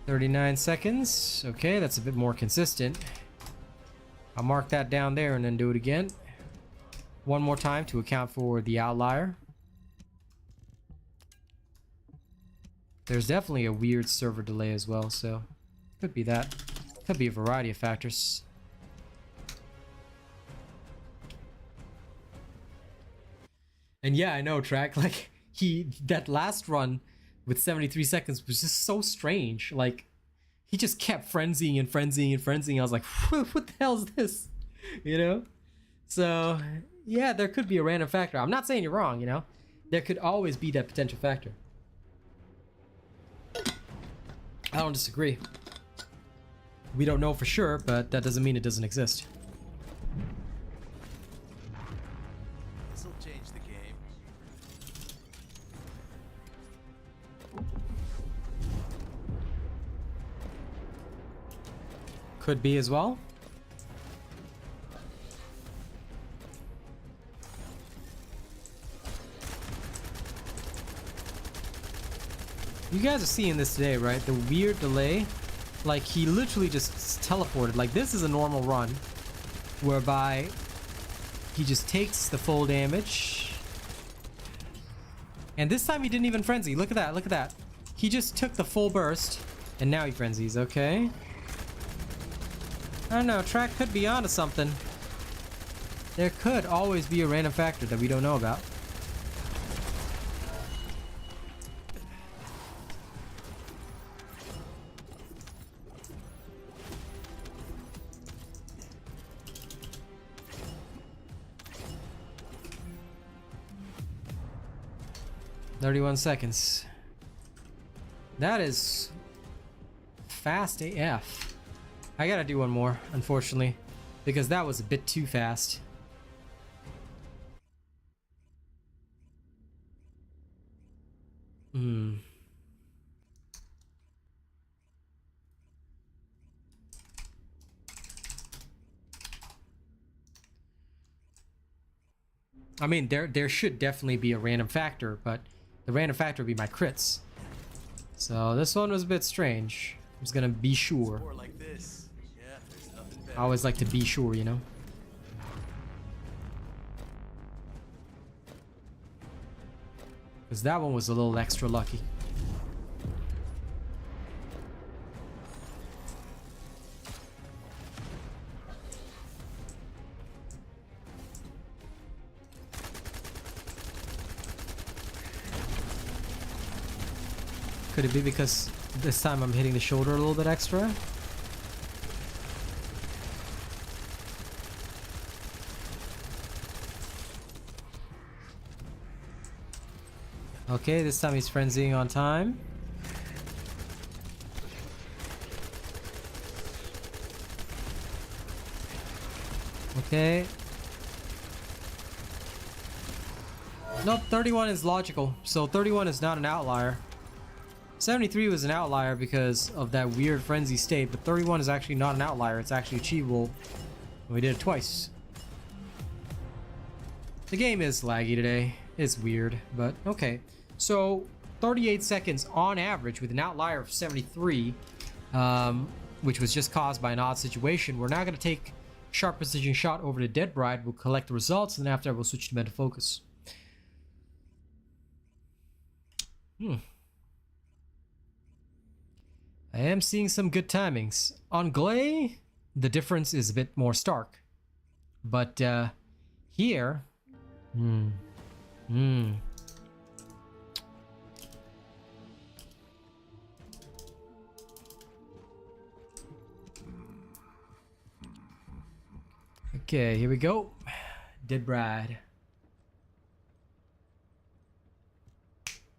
"39 seconds. Okay, that's a bit more consistent. I'll mark that down there and then do it again. One more time to account for the outlier. There's definitely a weird server delay as well, so could be that. Could be a variety of factors. And yeah, I know, Track. Like, that last run with 73 seconds was just so strange. Like, he just kept frenzying and frenzying and frenzying. I was like, what the hell is this? You know? So, yeah, there could be a random factor. I'm not saying you're wrong, you know? There could always be that potential factor. I don't disagree. We don't know for sure, but that doesn't mean it doesn't exist. This'll change the game. Could be as well. You guys are seeing this today, right? The weird delay. Like, he literally just teleported. Like, this is a normal run whereby he just takes the full damage. And this time he didn't even frenzy. Look at that. Look at that. He just took the full burst and now he frenzies. Okay. I don't know. Track could be onto something. There could always be a random factor that we don't know about. "31 seconds. That is fast AF. I gotta do one more, unfortunately, because that was a bit too fast. I mean, there should definitely be a random factor, but the random factor would be my crits. So this one was a bit strange. I was gonna be sure. More like this. Yeah, there's nothing better. I always like to be sure, you know? Because that one was a little extra lucky. Could it be because this time I'm hitting the shoulder a little bit extra? Okay, this time he's frenzying on time. Okay. Nope, 31 is logical. So 31 is not an outlier. 73 was an outlier because of that weird frenzy state, but 31 is actually not an outlier. It's actually achievable. We did it twice. The game is laggy today. It's weird, but okay. So 38 seconds on average with an outlier of 73, which was just caused by an odd situation. We're now going to take sharp precision shot over to Dead Bride. We'll collect the results, and then after we'll switch to meta focus. I am seeing some good timings. On Glay, the difference is a bit more stark. But here... Okay, here we go. Did Brad.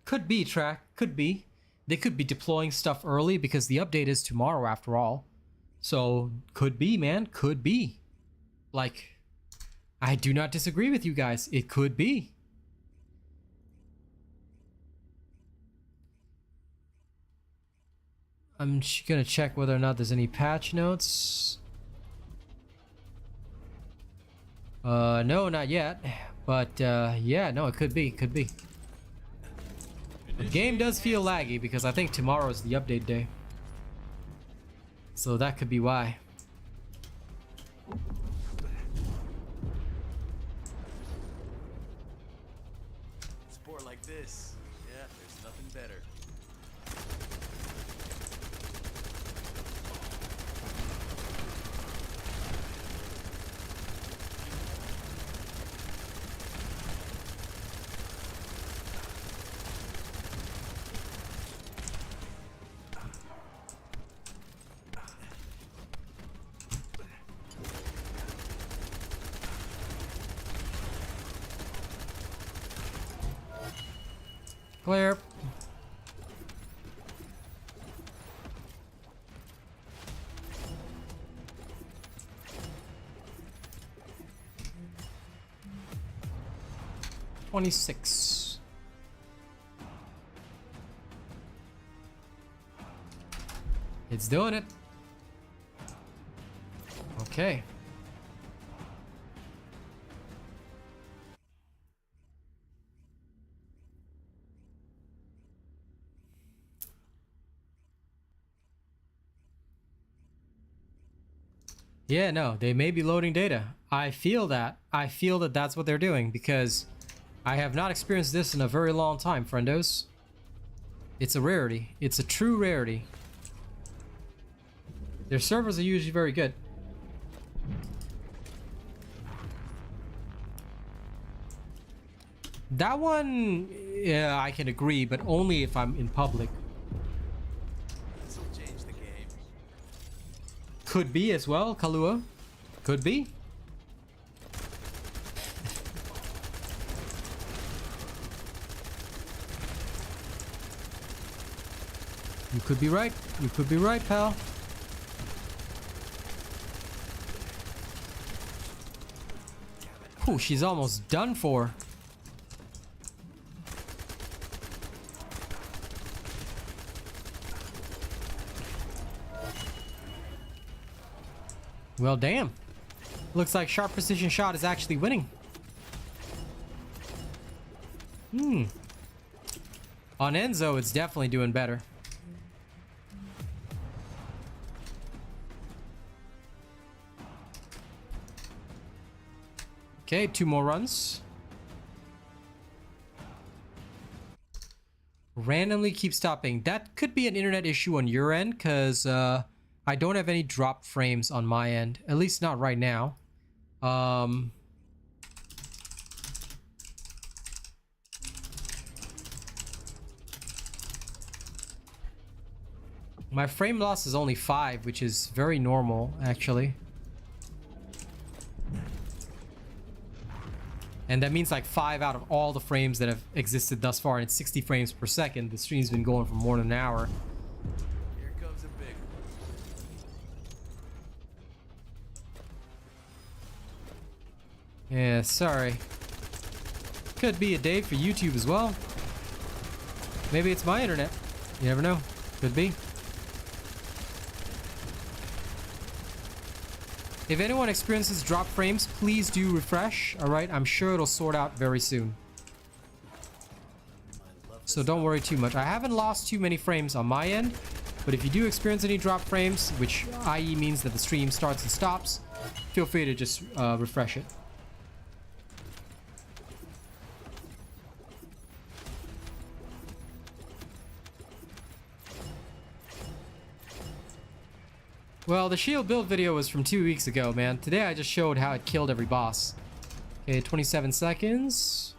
Could be, Track. Could be. They could be deploying stuff early because the update is tomorrow after all. So, could be, man. Could be. Like, I do not disagree with you guys. It could be. I'm gonna check whether or not there's any patch notes. No, not yet. But, yeah, no, it could be. Could be. The game does feel laggy because I think tomorrow is the update day. So that could be why. Sport like this. Yeah, there's nothing better. Clear. $26. It's doing it. Okay. Yeah, no, they may be loading data. I feel that. I feel that that's what they're doing because I have not experienced this in a very long time, friendos. It's a rarity. It's a true rarity. Their servers are usually very good. That one, yeah, I can agree, but only if I'm in public. This'll change the game. Could be as well, Kalua. Could be. You could be right. You could be right, pal. Ooh, she's almost done for. Well, damn. Looks like Sharp Precision Shot is actually winning. On Enzo, it's definitely doing better. Okay, 2 more runs. Randomly keep stopping. That could be an internet issue on your end, because I don't have any drop frames on my end. At least not right now. My frame loss is only 5, which is very normal, actually. And that means like 5 out of all the frames that have existed thus far, and it's 60 frames per second. The stream's been going for more than an hour. Here comes a big one. Yeah, sorry. Could be a day for YouTube as well. Maybe it's my internet. You never know. Could be. If anyone experiences drop frames, please do refresh. Alright, I'm sure it'll sort out very soon. So don't worry too much. I haven't lost too many frames on my end, but if you do experience any drop frames, which i.e. means that the stream starts and stops, feel free to just refresh it. Well, the shield build video was from 2 weeks ago, man. Today I just showed how it killed every boss. Okay, 27 seconds.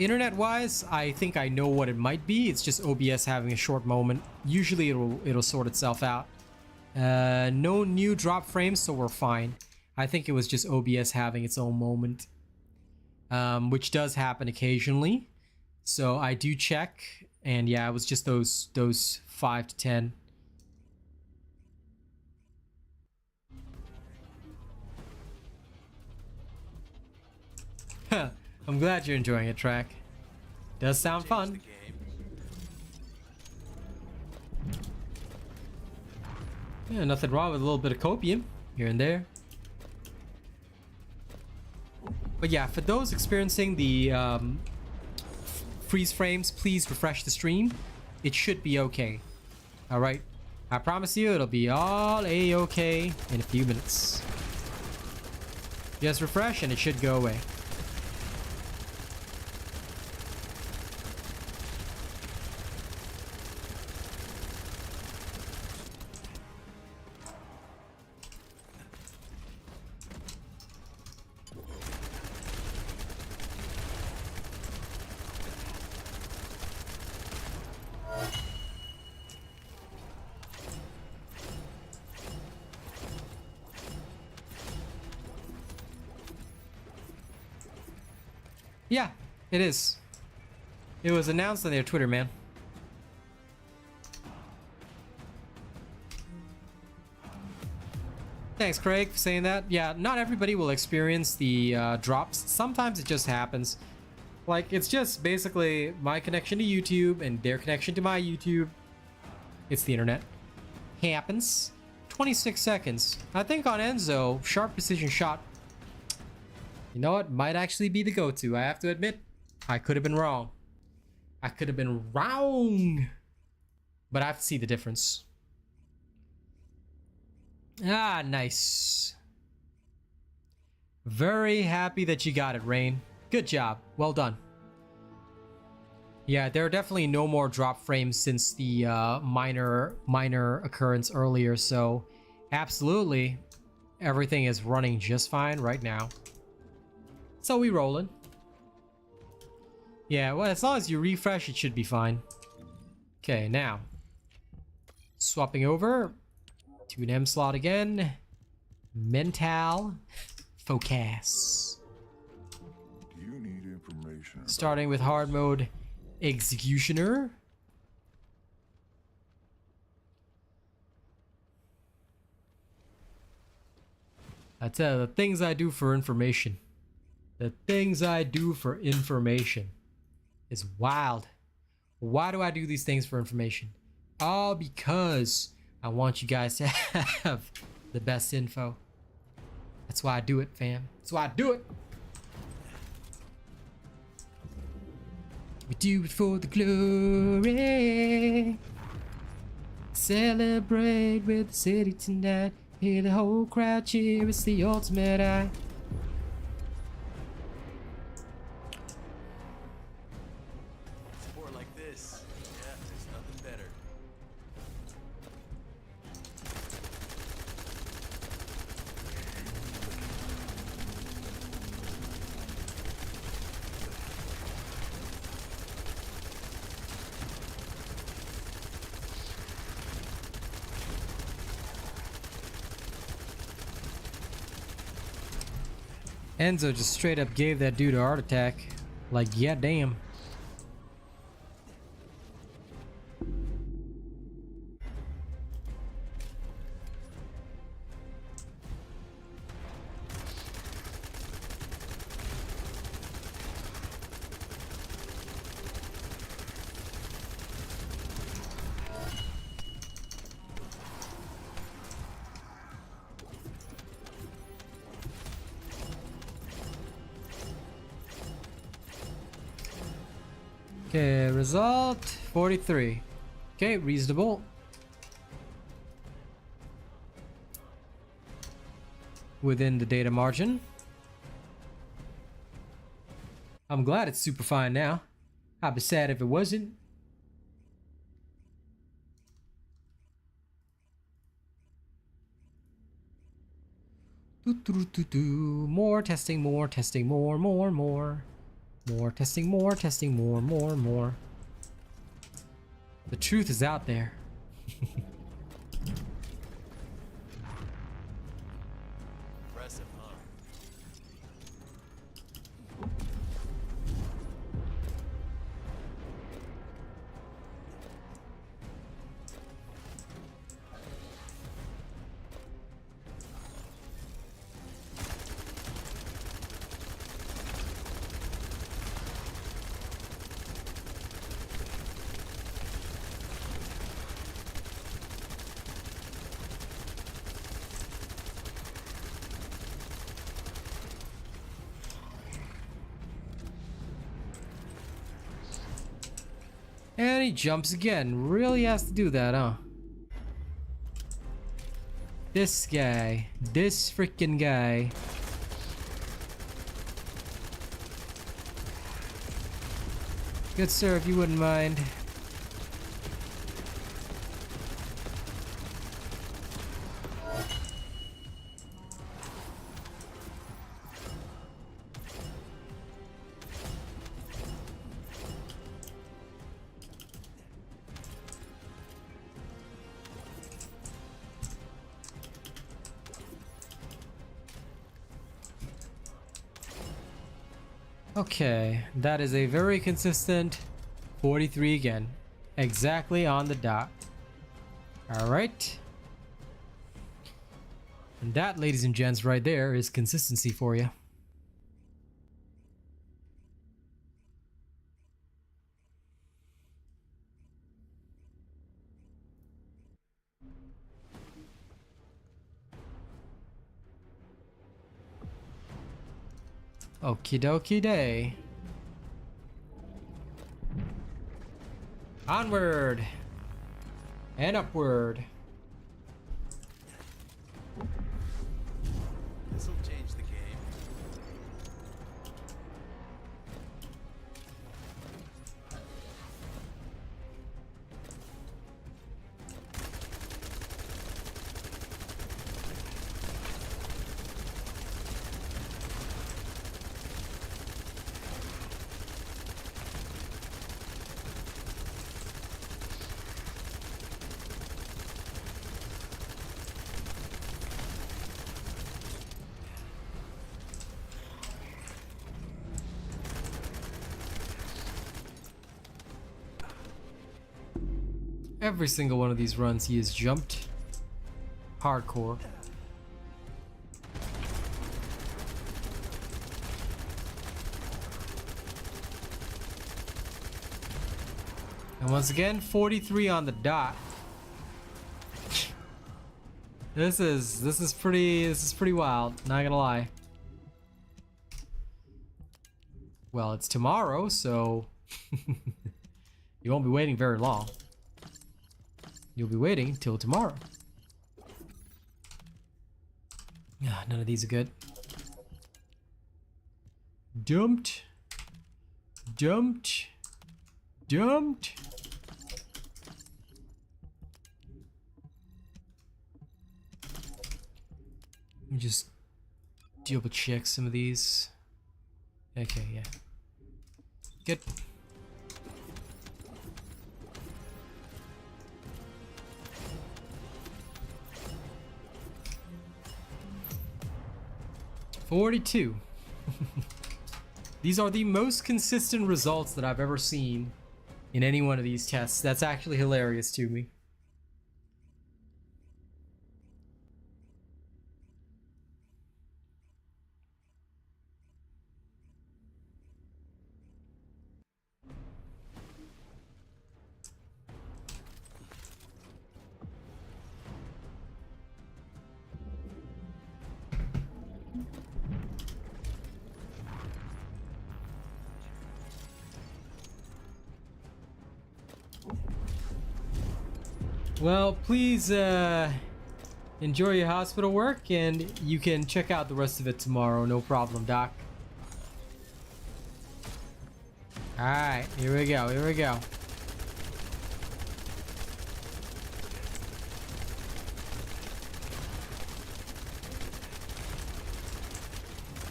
Internet-wise, I think I know what it might be. It's just OBS having a short moment. Usually it'll sort itself out. No new drop frames, so we're fine. I think it was just OBS having its own moment, which does happen occasionally. So I do check, and yeah, it was just those 5 to 10. I'm glad you're enjoying it, Track. Does sound Change fun. the game. Yeah, nothing wrong with a little bit of copium here and there. But yeah, for those experiencing the freeze frames, please refresh the stream. It should be okay. All right, I promise you it'll be all a-okay in a few minutes. Just refresh and it should go away. Yeah, it is. It was announced on their Twitter, man. Thanks, Craig, for saying that. Yeah, not everybody will experience the drops. Sometimes it just happens. Like, it's just basically my connection to YouTube and their connection to my YouTube. It's the internet. Happens. 26 seconds. I think on Enzo, sharp precision shot. You know what? Might actually be the go-to. I have to admit, I could have been wrong. I could have been wrong. But I have to see the difference. Ah, nice. Very happy that you got it, Rain. Good job. Well done. Yeah, there are definitely no more drop frames since the minor occurrence earlier, so absolutely everything is running just fine right now. So we rolling. Yeah, well, as long as you refresh, it should be fine. Okay, now swapping over to an M slot again. Mental focus. Do you need information about Starting with hard mode executioner. I tell you, the things I do for information. The things I do for information is wild. Why do I do these things for information? All because I want you guys to have the best info. That's why I do it, fam. That's why I do it. We do it for the glory. Celebrate with the city tonight. Hear the whole crowd cheer. It's the ultimate eye. Sport like this. Yeah, there's nothing better. Enzo just straight up gave that dude a heart attack. Like, yeah, damn. Okay, result 43. Okay, reasonable. Within the data margin. I'm glad it's super fine now. I'd be sad if it wasn't. More testing, more testing, more. More testing, more testing, more. The truth is out there. And he jumps again. Really has to do that, huh? This guy. This freaking guy. Good sir, if you wouldn't mind. Okay, that is a very consistent 43 again. Exactly on the dot. Alright. And that, ladies and gents, right there is consistency for you. Okie dokie day. Onward and upward. This'll change the game. Every single one of these runs he has jumped. Hardcore. And once again, 43 on the dot. This is pretty wild, not gonna lie. Well, it's tomorrow, so you won't be waiting very long. You'll be waiting till tomorrow. Yeah, none of these are good. Dumped. Dumped. Dumped. Let me just double check some of these. Okay, yeah. Good. $42. These are the most consistent results that I've ever seen in any one of these tests. That's actually hilarious to me. Well, please enjoy your hospital work, and you can check out the rest of it tomorrow. No problem, Doc. Alright, here we go, here we go.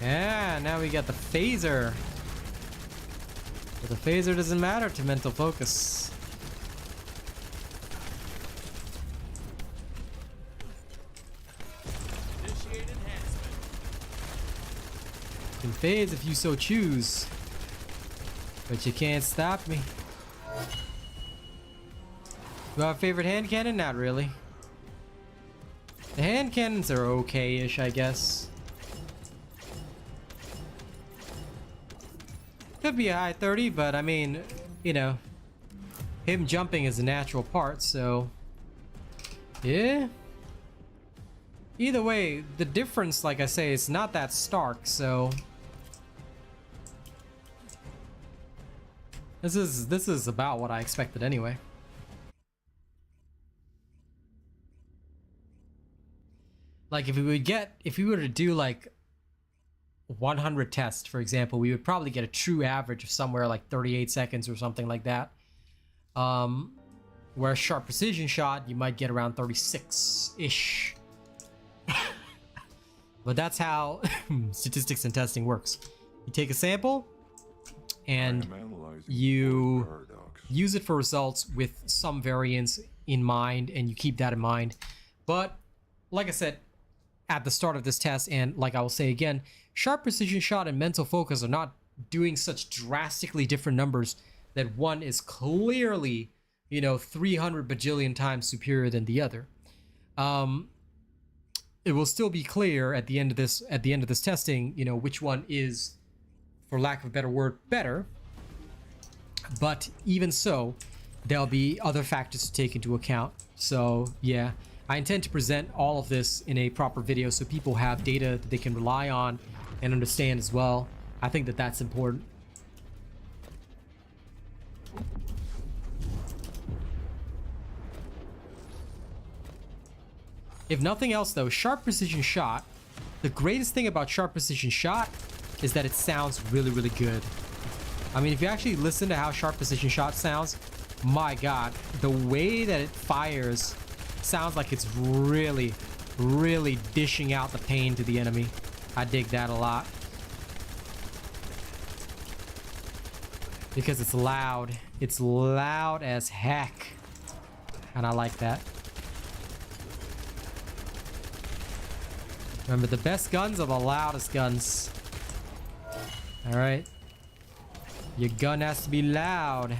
Yeah, now we got the phaser. But the phaser doesn't matter to mental focus. You can phase if you so choose, but you can't stop me. Do I have a favorite hand cannon? Not really. The hand cannons are okay-ish, I guess. Could be a high 30, but I mean, you know, him jumping is a natural part, so yeah. Either way, the difference, like I say, is not that stark, so This is about what I expected anyway. Like if we were to do like 100 tests, for example, we would probably get a true average of somewhere like 38 seconds or something like that. Whereas sharp precision shot, you might get around 36-ish. But that's how statistics and testing works. You take a sample and you use it for results with some variance in mind, and you keep that in mind. But like I said at the start of this test, and like I will say again, sharp precision shot and mental focus are not doing such drastically different numbers that one is clearly, you know, 300 bajillion times superior than the other. It will still be clear at the end of this testing, you know, which one is, for lack of a better word, better. But even so, there'll be other factors to take into account. So yeah, I intend to present all of this in a proper video so people have data that they can rely on and understand as well. I think that that's important. If nothing else though, sharp precision shot, the greatest thing about sharp precision shot is that it sounds really, really good. I mean, if you actually listen to how sharp precision shot sounds, my God, the way that it fires sounds like it's really, really dishing out the pain to the enemy. I dig that a lot. Because it's loud. It's loud as heck. And I like that. Remember, the best guns are the loudest guns. Alright. Your gun has to be loud.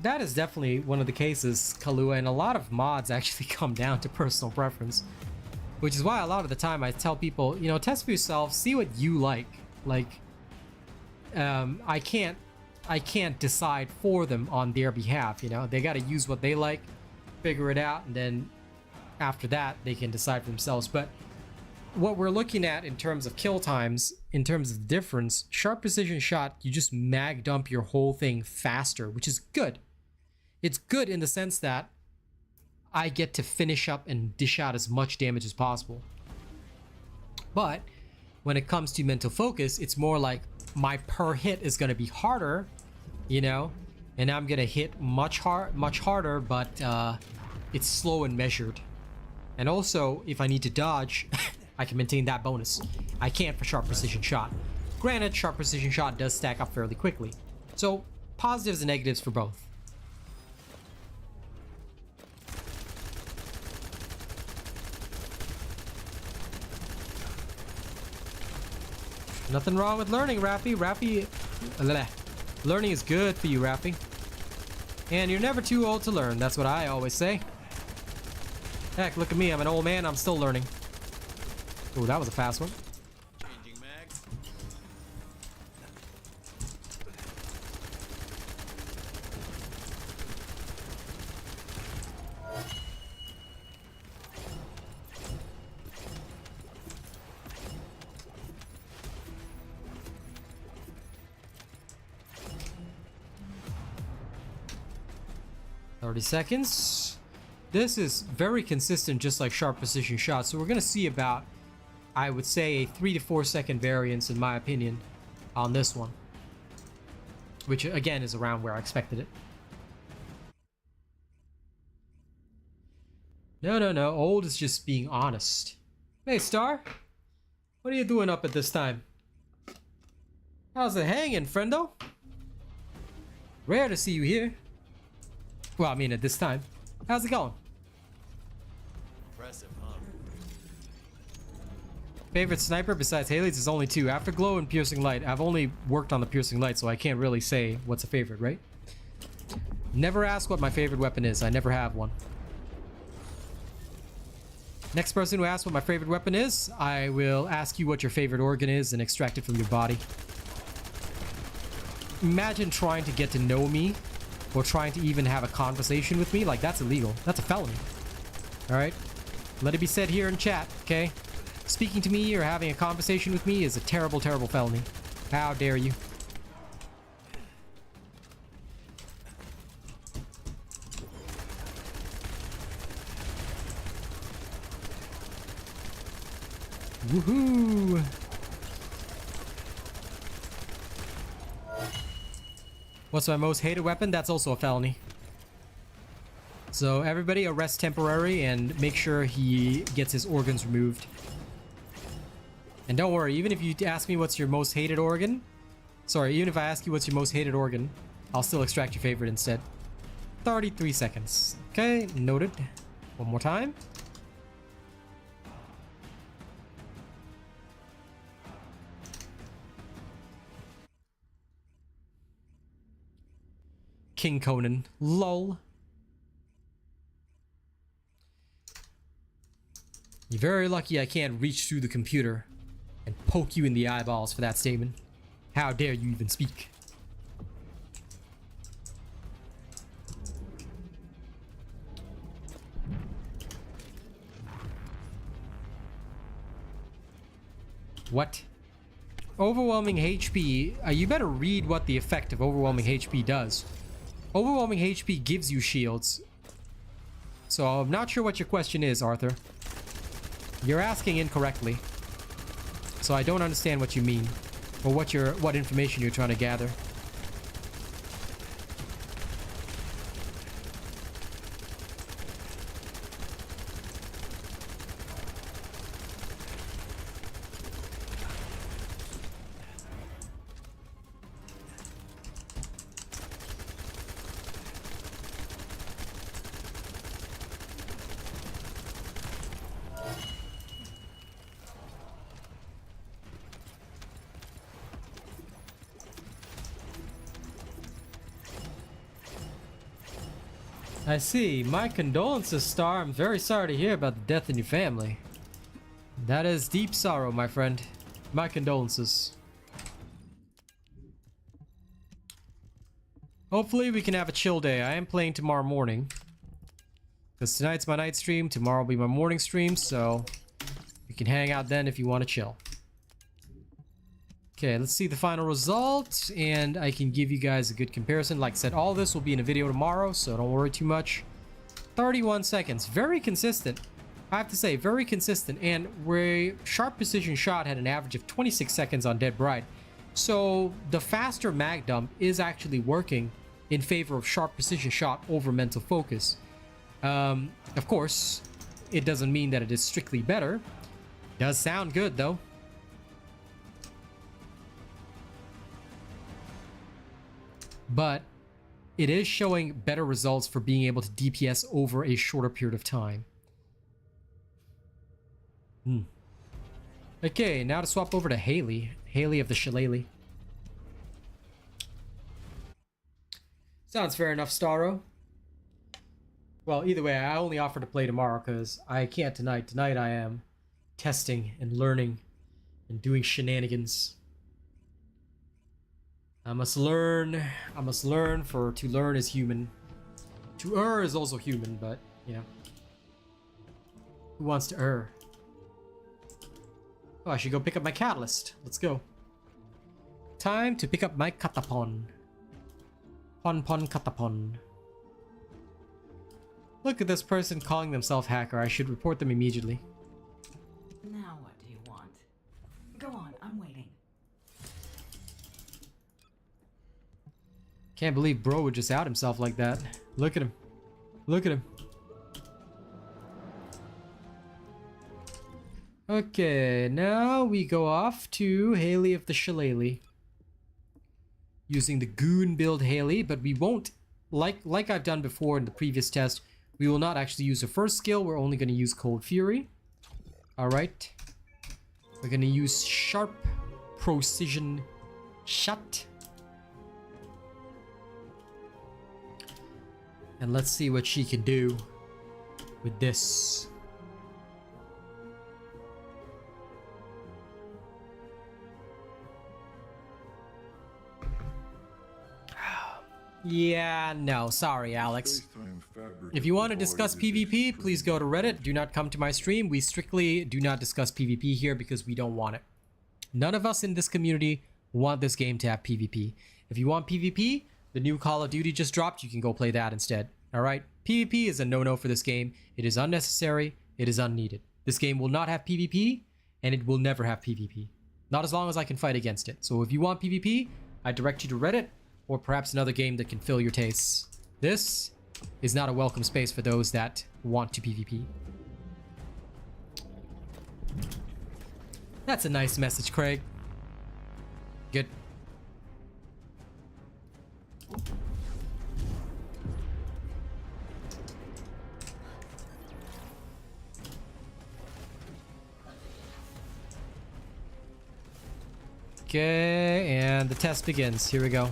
That is definitely one of the cases, Kalua, and a lot of mods actually come down to personal preference. Which is why a lot of the time I tell people, you know, test for yourself, see what you like. Like, I can't decide for them on their behalf, you know. They got to use what they like, figure it out, and then after that they can decide for themselves. But what we're looking at in terms of kill times, in terms of the difference, sharp precision shot, you just mag dump your whole thing faster, which is good. It's good in the sense that I get to finish up and dish out as much damage as possible. But when it comes to mental focus, it's more like my per hit is going to be harder, you know, and I'm going to hit much harder, but it's slow and measured. And also, if I need to dodge, I can maintain that bonus. I can't for sharp precision shot. Granted, sharp precision shot does stack up fairly quickly. So, positives and negatives for both. Nothing wrong with learning, Raffy. Learning is good for you, Raffy. And you're never too old to learn. That's what I always say. Heck, look at me. I'm an old man. I'm still learning. Oh, that was a fast one. Changing mag. Seconds. This is very consistent, just like sharp precision shots. So we're going to see about, I would say, a 3 to 4 second variance, in my opinion, on this one. Which, again, is around where I expected it. No. Old is just being honest. Hey, Star. What are you doing up at this time? How's it hanging, friendo? Rare to see you here. Well, I mean, at this time. How's it going? Impressive, huh? Favorite sniper besides Haley's is only 2. Afterglow and Piercing Light. I've only worked on the Piercing Light, so I can't really say what's a favorite, right? Never ask what my favorite weapon is. I never have one. Next person who asks what my favorite weapon is, I will ask you what your favorite organ is and extract it from your body. Imagine trying to get to know me or trying to even have a conversation with me. Like, that's illegal. That's a felony. Alright? Let it be said here in chat, okay? Speaking to me or having a conversation with me is a terrible, terrible felony. How dare you? Woohoo! What's my most hated weapon? That's also a felony. So everybody arrest temporary and make sure he gets his organs removed. And don't worry, even if you ask me what's your most hated organ, sorry, even if I ask you what's your most hated organ, I'll still extract your favorite instead. 33 seconds. Okay, noted. One more time. King Conan. Lol. You're very lucky I can't reach through the computer and poke you in the eyeballs for that statement. How dare you even speak? What? Overwhelming HP. You better read what the effect of overwhelming HP does. Overwhelming HP gives you shields. So I'm not sure what your question is, Arthur. You're asking incorrectly. So I don't understand what you mean, or what information you're trying to gather. I see. My condolences, Star. I'm very sorry to hear about the death in your family. That is deep sorrow, my friend. My condolences. Hopefully we can have a chill day. I am playing tomorrow morning, because tonight's my night stream. Tomorrow will be my morning stream, so we can hang out then if you want to chill. Okay, let's see the final result, and I can give you guys a good comparison. Like I said, all this will be in a video tomorrow, so don't worry too much. 31 seconds. Very consistent. I have to say, very consistent. And where Sharp Precision Shot had an average of 26 seconds on Dead Bride. So the faster mag dump is actually working in favor of Sharp Precision Shot over Mental Focus. Of course, it doesn't mean that it is strictly better. Does sound good, though. But it is showing better results for being able to DPS over a shorter period of time. Okay, now to swap over to Haley. Haley of the Shillelagh. Sounds fair enough, Starro. Well, either way, I only offer to play tomorrow because I can't tonight. Tonight I am testing and learning and doing shenanigans. I must learn, for to learn is human. To err is also human, but, you know. Who wants to err? Oh, I should go pick up my catalyst. Let's go. Time to pick up my katapon. Pon katapon. Look at this person calling themselves hacker. I should report them immediately. Now what do you want? Go on, I'm waiting. Can't believe bro would just out himself like that. Look at him. Look at him. Okay, now we go off to Haley of the Shillelagh. Using the Goon build Haley, but we won't, like I've done before in the previous test, we will not actually use the first skill. We're only going to use Cold Fury. Alright. We're going to use Sharp Precision Shot. And let's see what she can do with this. Yeah, no, sorry, Alex. If you want to the discuss void is PvP, please go to extreme. Reddit. Do not come to my stream. We strictly do not discuss PvP here because we don't want it. None of us in this community want this game to have PvP. If you want PvP, the new Call of Duty just dropped. You can go play that instead. All right? PvP is a no-no for this game. It is unnecessary. It is unneeded. This game will not have PvP, and it will never have PvP. Not as long as I can fight against it. So if you want PvP, I direct you to Reddit, or perhaps another game that can fill your tastes. This is not a welcome space for those that want to PvP. That's a nice message, Craig. Good. Okay, and the test begins. Here we go.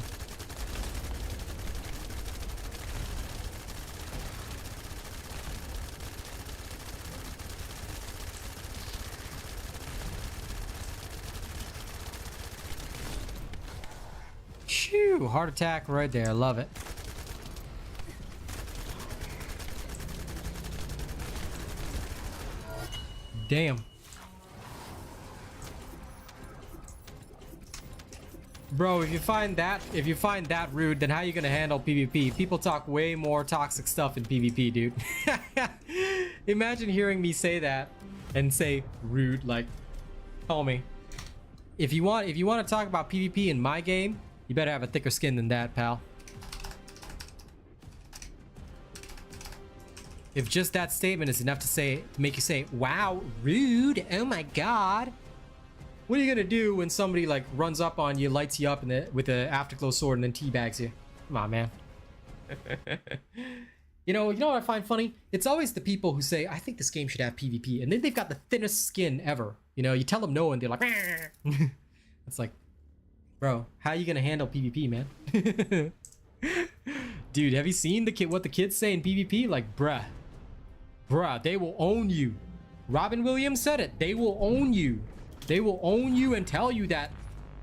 Shoo, heart attack right there. Love it. Damn. Bro, if you find that rude, then how are you gonna handle PvP? People talk way more toxic stuff in PvP, dude. Imagine hearing me say that and say rude, like, homie. If you want to talk about PvP in my game, you better have a thicker skin than that, pal. If just that statement is enough to make you say, wow, rude, oh my god. What are you gonna do when somebody like runs up on you, lights you up with an afterglow sword and then teabags you? Come on, man. You know what I find funny? It's always the people who say, I think this game should have PvP, and then they've got the thinnest skin ever. You know, you tell them no and they're like, it's like, bro, how are you gonna handle PvP, man? Dude, have you seen what the kids say in PvP? Like, bruh, they will own you. Robin Williams said it. They will own you. They will own you and tell you that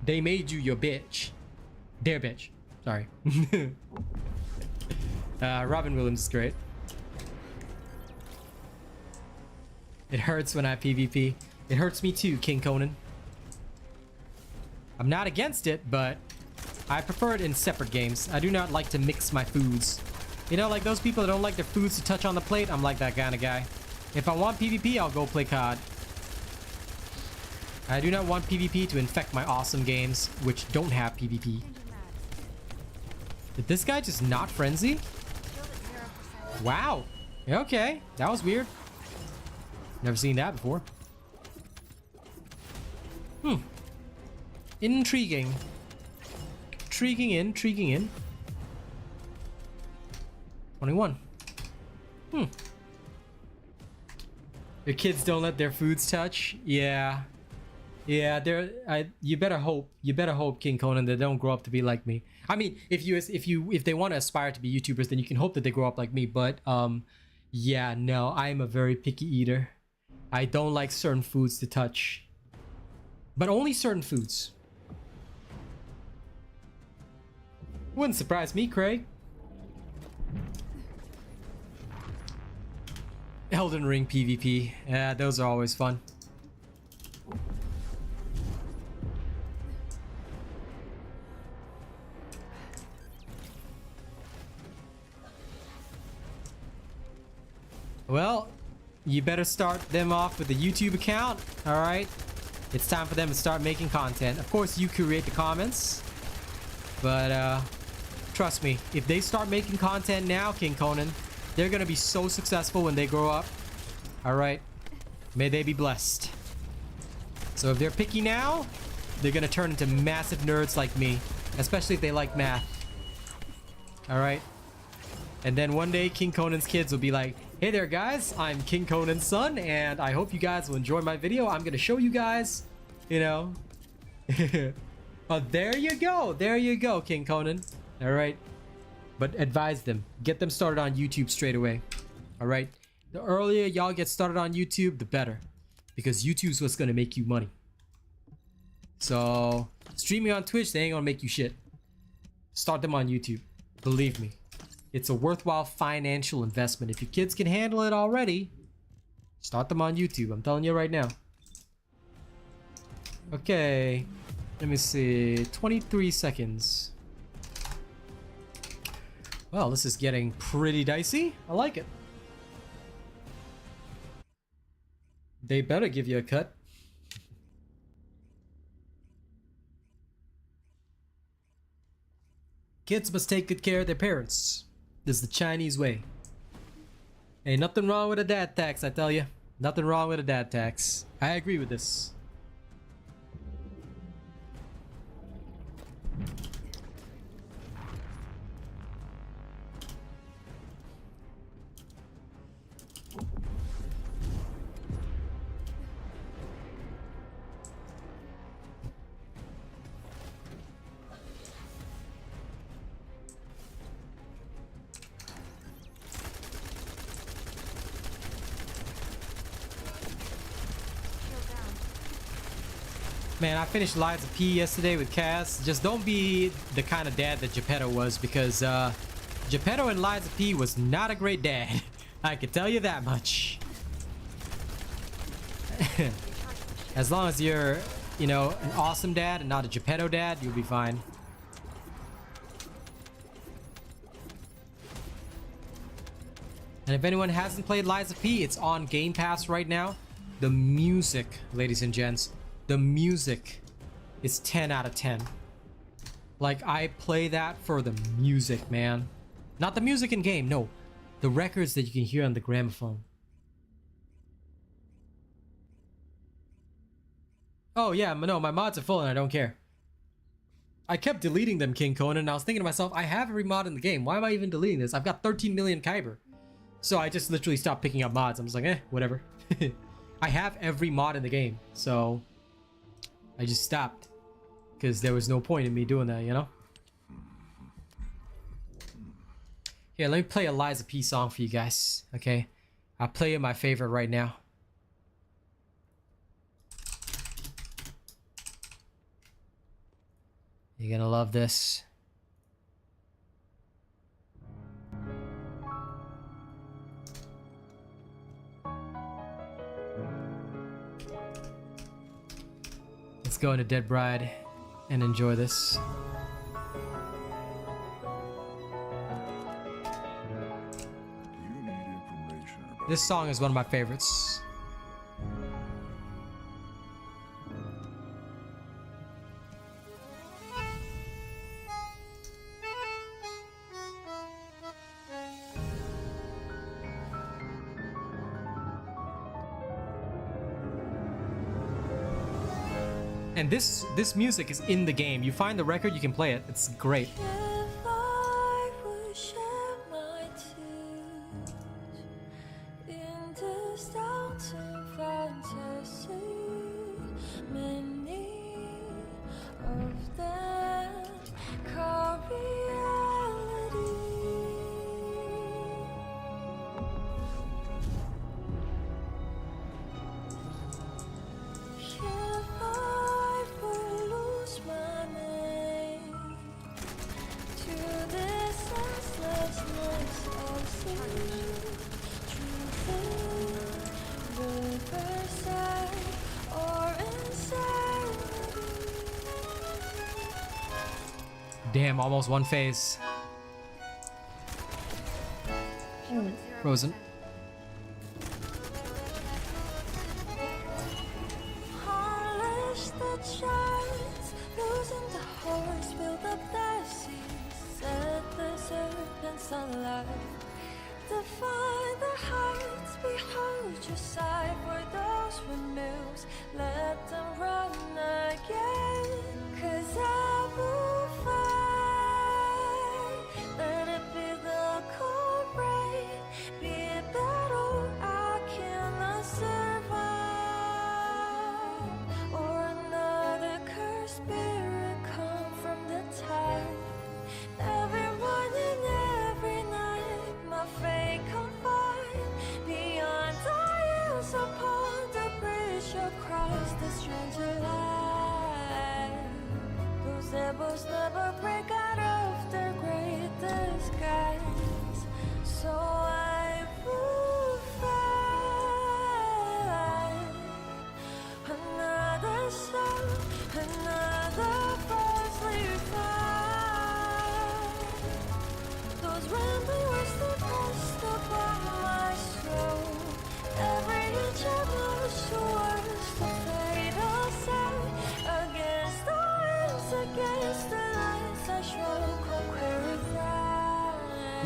they made you your bitch. Their bitch. Sorry. Robin Williams is great. It hurts when I PvP. It hurts me too, King Conan. I'm not against it, but I prefer it in separate games. I do not like to mix my foods. You know, like those people that don't like their foods to touch on the plate? I'm like that kind of guy. If I want PvP, I'll go play COD. I do not want PvP to infect my awesome games, which don't have PvP. Did this guy just not frenzy? Wow. Okay, that was weird. Never seen that before. Intriguing. Intriguing in. 21. Your kids don't let their foods touch? Yeah. Yeah, you better hope, King Conan, they don't grow up to be like me. I mean, if they want to aspire to be YouTubers, then you can hope that they grow up like me, but yeah, no, I am a very picky eater. I don't like certain foods to touch. But only certain foods. Wouldn't surprise me, Craig. Elden Ring PvP. Yeah, those are always fun. Well, you better start them off with a YouTube account, alright? It's time for them to start making content. Of course, you create the comments, but trust me, if they start making content now, King Conan, they're gonna be so successful when they grow up. Alright? May they be blessed. So if they're picky now, they're gonna turn into massive nerds like me, especially if they like math. Alright? And then one day, King Conan's kids will be like, hey there guys, I'm King Conan's son, and I hope you guys will enjoy my video. I'm gonna show you guys, you know. But there you go, King Conan. Alright. But advise them, get them started on YouTube straight away. Alright. The earlier y'all get started on YouTube, the better. Because YouTube's what's gonna make you money. So, streaming on Twitch, they ain't gonna make you shit. Start them on YouTube. Believe me. It's a worthwhile financial investment. If your kids can handle it already, start them on YouTube. I'm telling you right now. Okay. Let me see. 23 seconds. Well, this is getting pretty dicey. I like it. They better give you a cut. Kids must take good care of their parents. This is the Chinese way. Ain't nothing wrong with a dad tax, I tell you. Nothing wrong with a dad tax. I agree with this. Man, I finished Lies of P yesterday with Cass. Just don't be the kind of dad that Geppetto was, because Geppetto in Lies of P was not a great dad. I can tell you that much. As long as you're, you know, an awesome dad and not a Geppetto dad, you'll be fine. And if anyone hasn't played Lies of P, it's on Game Pass right now. The music, ladies and gents. The music is 10 out of 10. Like, I play that for the music, man. Not the music in game, no. The records that you can hear on the gramophone. Oh yeah, no, my mods are full and I don't care. I kept deleting them, King Conan, and I was thinking to myself, I have every mod in the game. Why am I even deleting this? I've got 13 million Kyber. So I just literally stopped picking up mods. I'm just like, whatever. I have every mod in the game, so I just stopped because there was no point in me doing that, you know? Here, let me play a Lies of P song for you guys, okay? I'll play you my favorite right now. You're gonna love this. Let's go into Dead Bride and enjoy this. You need information about This song is one of my favorites. And this music is in the game. You find the record, you can play it. It's great. If I would share my tears in this downtown fantasy, many of them call reality. If I would lose my name to this senselessness of sin, truth in riverside or insanity. Damn, almost one phase. Frozen. Polish the giants, losing the horse, build up their seas, set the serpents alive. Define the heights, behold your sight for those windmills, let them run again. 'Cause I will fight, let it be the cold rain, be it battle I cannot survive, or another cursed spirit come from the tide. Every morning, every night, my fate confide, beyond I use upon the bridge across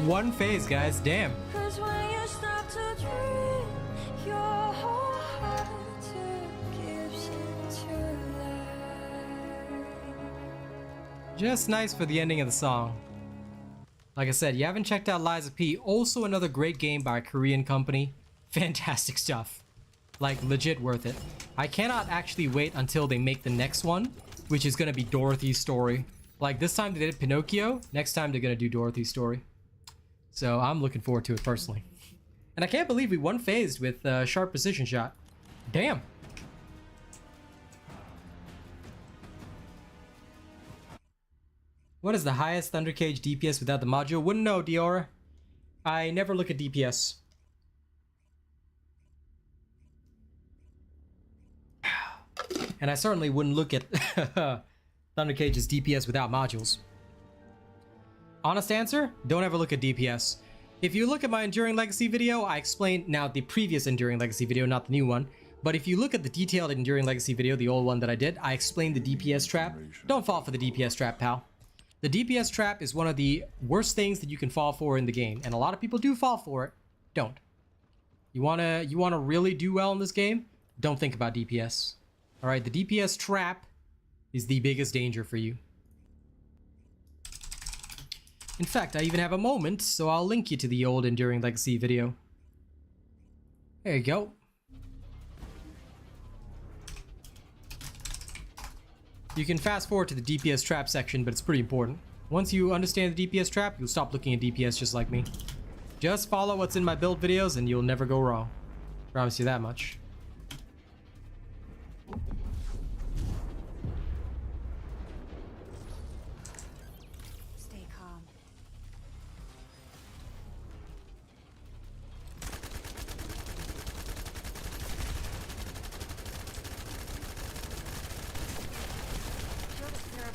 One phase, guys. Damn. 'Cause when you stop to dream, your whole heart gives into life. Just nice for the ending of the song. Like I said, you haven't checked out Lies of P. Also another great game by a Korean company. Fantastic stuff. Like, legit worth it. I cannot actually wait until they make the next one, which is gonna be Dorothy's story. Like, this time they did Pinocchio, next time they're gonna do Dorothy's story. So I'm looking forward to it personally. And I can't believe we one-phased with Sharp Precision Shot. Damn. What is the highest Thunder Cage DPS without the module? Wouldn't know, Diora. I never look at DPS. And I certainly wouldn't look at Thunder Cage's DPS without modules. Honest answer? Don't ever look at DPS. If you look at my Enduring Legacy video, I explained, now the previous Enduring Legacy video, not the new one, but if you look at the detailed Enduring Legacy video, the old one that I did, I explained the DPS trap. Don't fall for the DPS trap, pal. The DPS trap is one of the worst things that you can fall for in the game, and a lot of people do fall for it. Don't. You wanna really do well in this game? Don't think about DPS. Alright, the DPS trap is the biggest danger for you. In fact, I even have a moment, so I'll link you to the old Enduring Legacy video. There you go. You can fast forward to the DPS trap section, but it's pretty important. Once you understand the DPS trap, you'll stop looking at DPS just like me. Just follow what's in my build videos and you'll never go wrong. Promise you that much. Stay calm. Shield at 0%.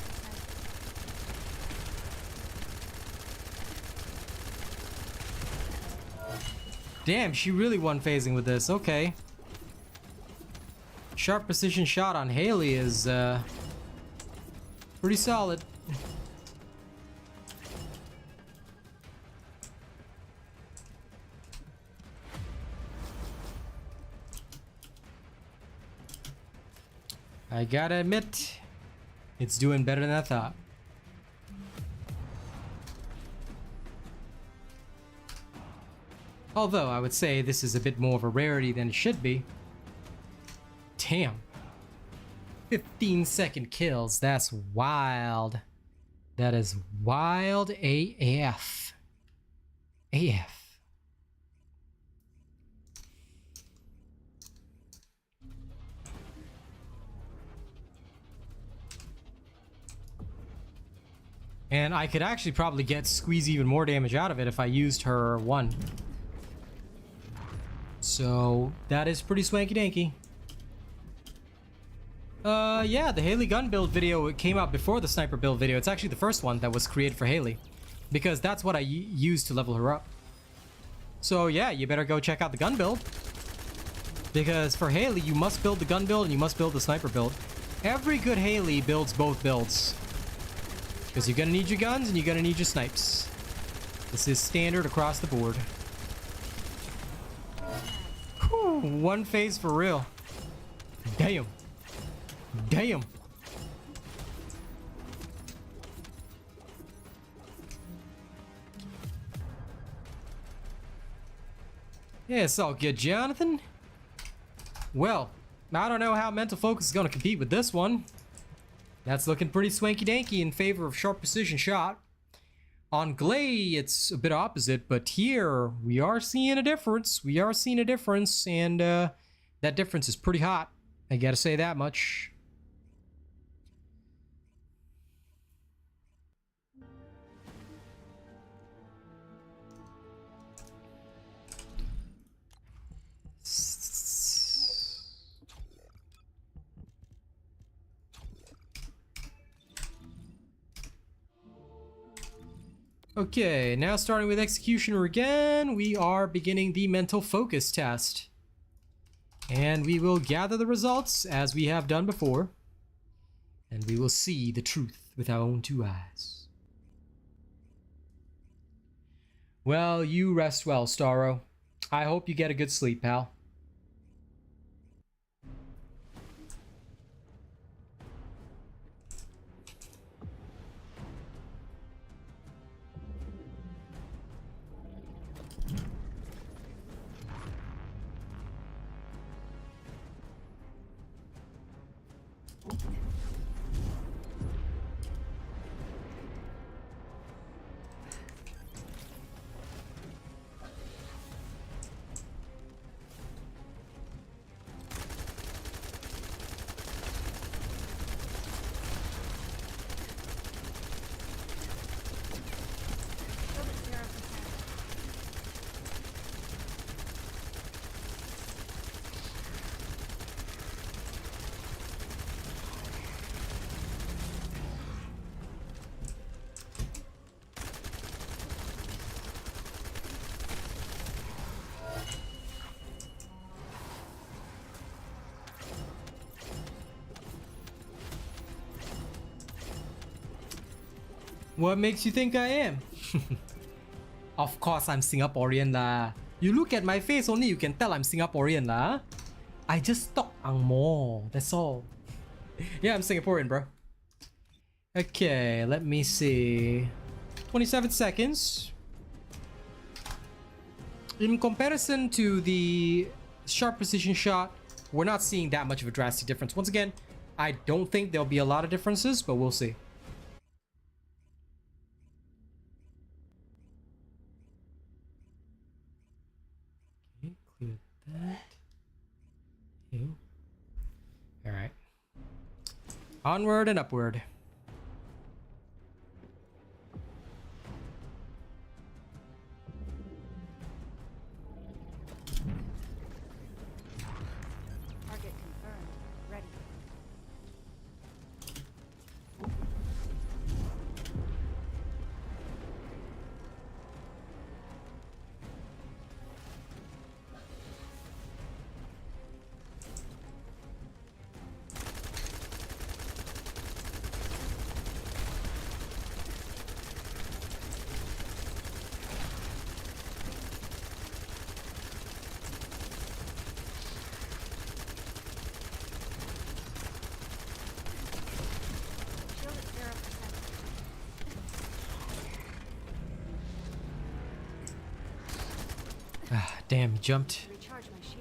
Damn, she really one-phasing with this. Okay. Sharp Precision Shot on Haley is pretty solid. I gotta admit, it's doing better than I thought. Although I would say this is a bit more of a rarity than it should be. Damn. 15-second kills. That's wild. That is wild AF. AF. And I could actually probably squeeze even more damage out of it if I used her one. So that is pretty swanky danky. Yeah, the Haley gun build video, it came out before the sniper build video. It's actually the first one that was created for Haley, because that's what I used to level her up. So yeah, you better go check out the gun build, because for Haley you must build the gun build and you must build the sniper build. Every good Haley builds both builds, because you're gonna need your guns and you're gonna need your snipes. This is standard across the board. Whew, one phase for real. Damn. Damn. Yeah, it's all good, Jonathan. Well, I don't know how Mental Focus is going to compete with this one. That's looking pretty swanky danky in favor of Sharp Precision Shot. On Glay, it's a bit opposite, but here we are seeing a difference. We are seeing a difference, and that difference is pretty hot. I gotta say that much. Okay, now starting with Executioner again, we are beginning the Mental Focus test. And we will gather the results as we have done before. And we will see the truth with our own two eyes. Well, you rest well, Starro. I hope you get a good sleep, pal. What makes you think I am? Of course I'm Singaporean lah. You look at my face only, you can tell I'm Singaporean lah. I just talk Angmo, that's all. Yeah, I'm Singaporean, bro. Okay, let me see. 27 seconds. In comparison to the sharp precision shot, we're not seeing that much of a drastic difference. Once again, I don't think there'll be a lot of differences, but we'll see. Okay, clear that. Ew. All right. Onward and upward. Target confirmed. Ready. Shield at 0%. Ah, damn, he jumped. Recharge my shield.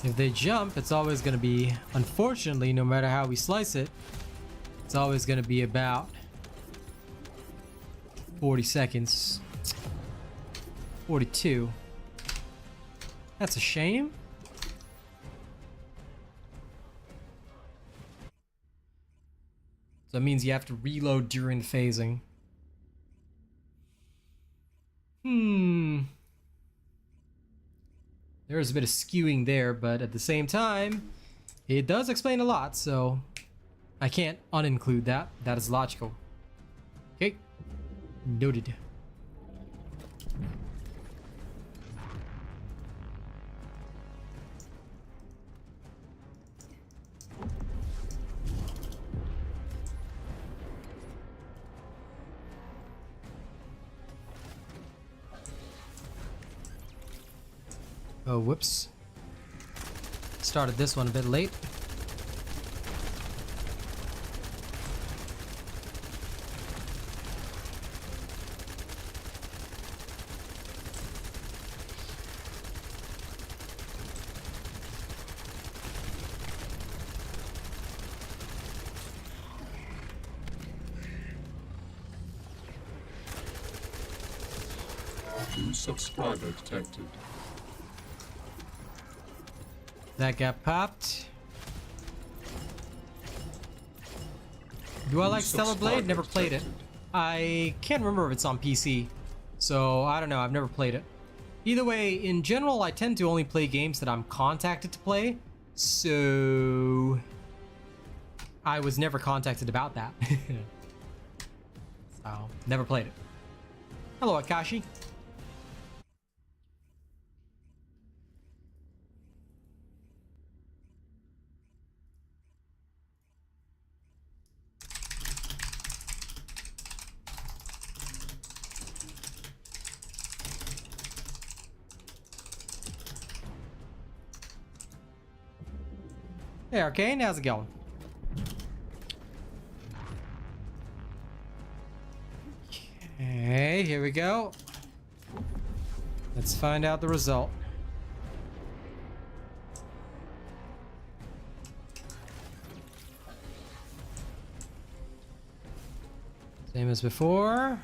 If they jump, it's always going to be, unfortunately, no matter how we slice it, it's always going to be about 40 seconds. 42. That's a shame. So it means you have to reload during the phasing. There's a bit of skewing there, but at the same time, it does explain a lot, so I can't uninclude that. That is logical. Okay. Noted. Oh, whoops. Started this one a bit late. New subscriber detected. That got popped. Do I like Stellar Blade? Never played it. I can't remember if it's on PC. So, I don't know. I've never played it. Either way, in general, I tend to only play games that I'm contacted to play. So, I was never contacted about that. So, never played it. Hello, Akashi. Hey, Arcane, how's it going? Okay, here we go. Let's find out the result. Same as before.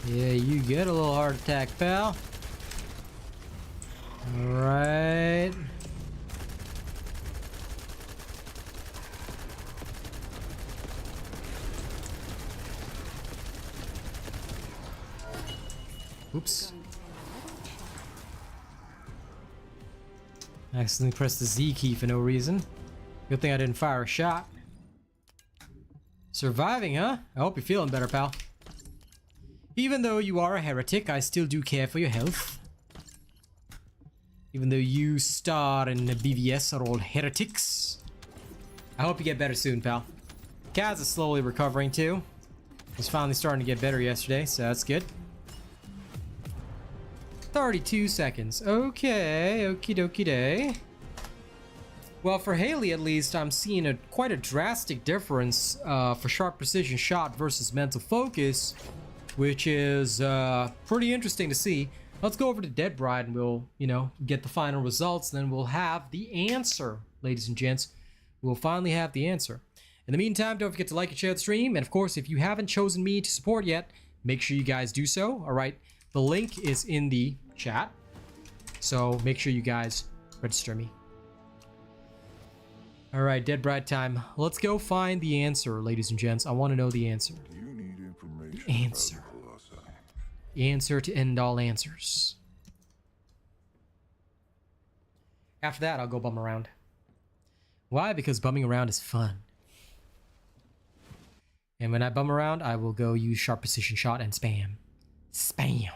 Yeah, you get a little heart attack, pal. Alright. Oops. I accidentally pressed the Z key for no reason. Good thing I didn't fire a shot. Surviving, huh? I hope you're feeling better, pal. Even though you are a heretic, I still do care for your health. Even though you star in the BVS are all heretics. I hope you get better soon, pal. Kaz is slowly recovering too. He's finally starting to get better yesterday, so that's good. 32 seconds. Okay, okie dokie day. Well, for Haley at least, I'm seeing quite a drastic difference for sharp precision shot versus mental focus, which is pretty interesting to see. Let's go over to Dead Bride and we'll, get the final results. Then we'll have the answer, ladies and gents. We'll finally have the answer. In the meantime, don't forget to like and share the stream. And of course, if you haven't chosen me to support yet, make sure you guys do so. All right. The link is in the chat. So make sure you guys register me. All right, Dead Bride time. Let's go find the answer, ladies and gents. I want to know the answer. You need information. Answer. About the Colossi. The answer to end all answers. After that, I'll go bum around. Why? Because bumming around is fun. And when I bum around, I will go use sharp precision shot and spam. Spam.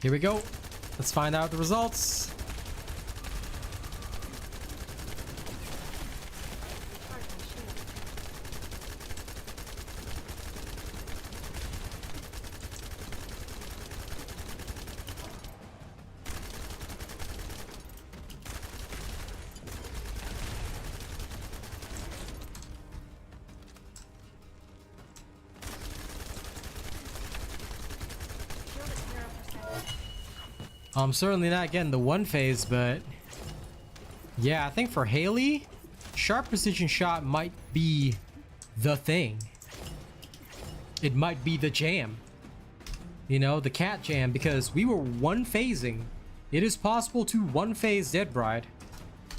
Here we go. Let's find out the results. I'm certainly not getting the one phase, but yeah, I think for Haley, sharp precision shot might be the thing. It might be the jam. The cat jam, because we were one phasing. It is possible to one phase Dead Bride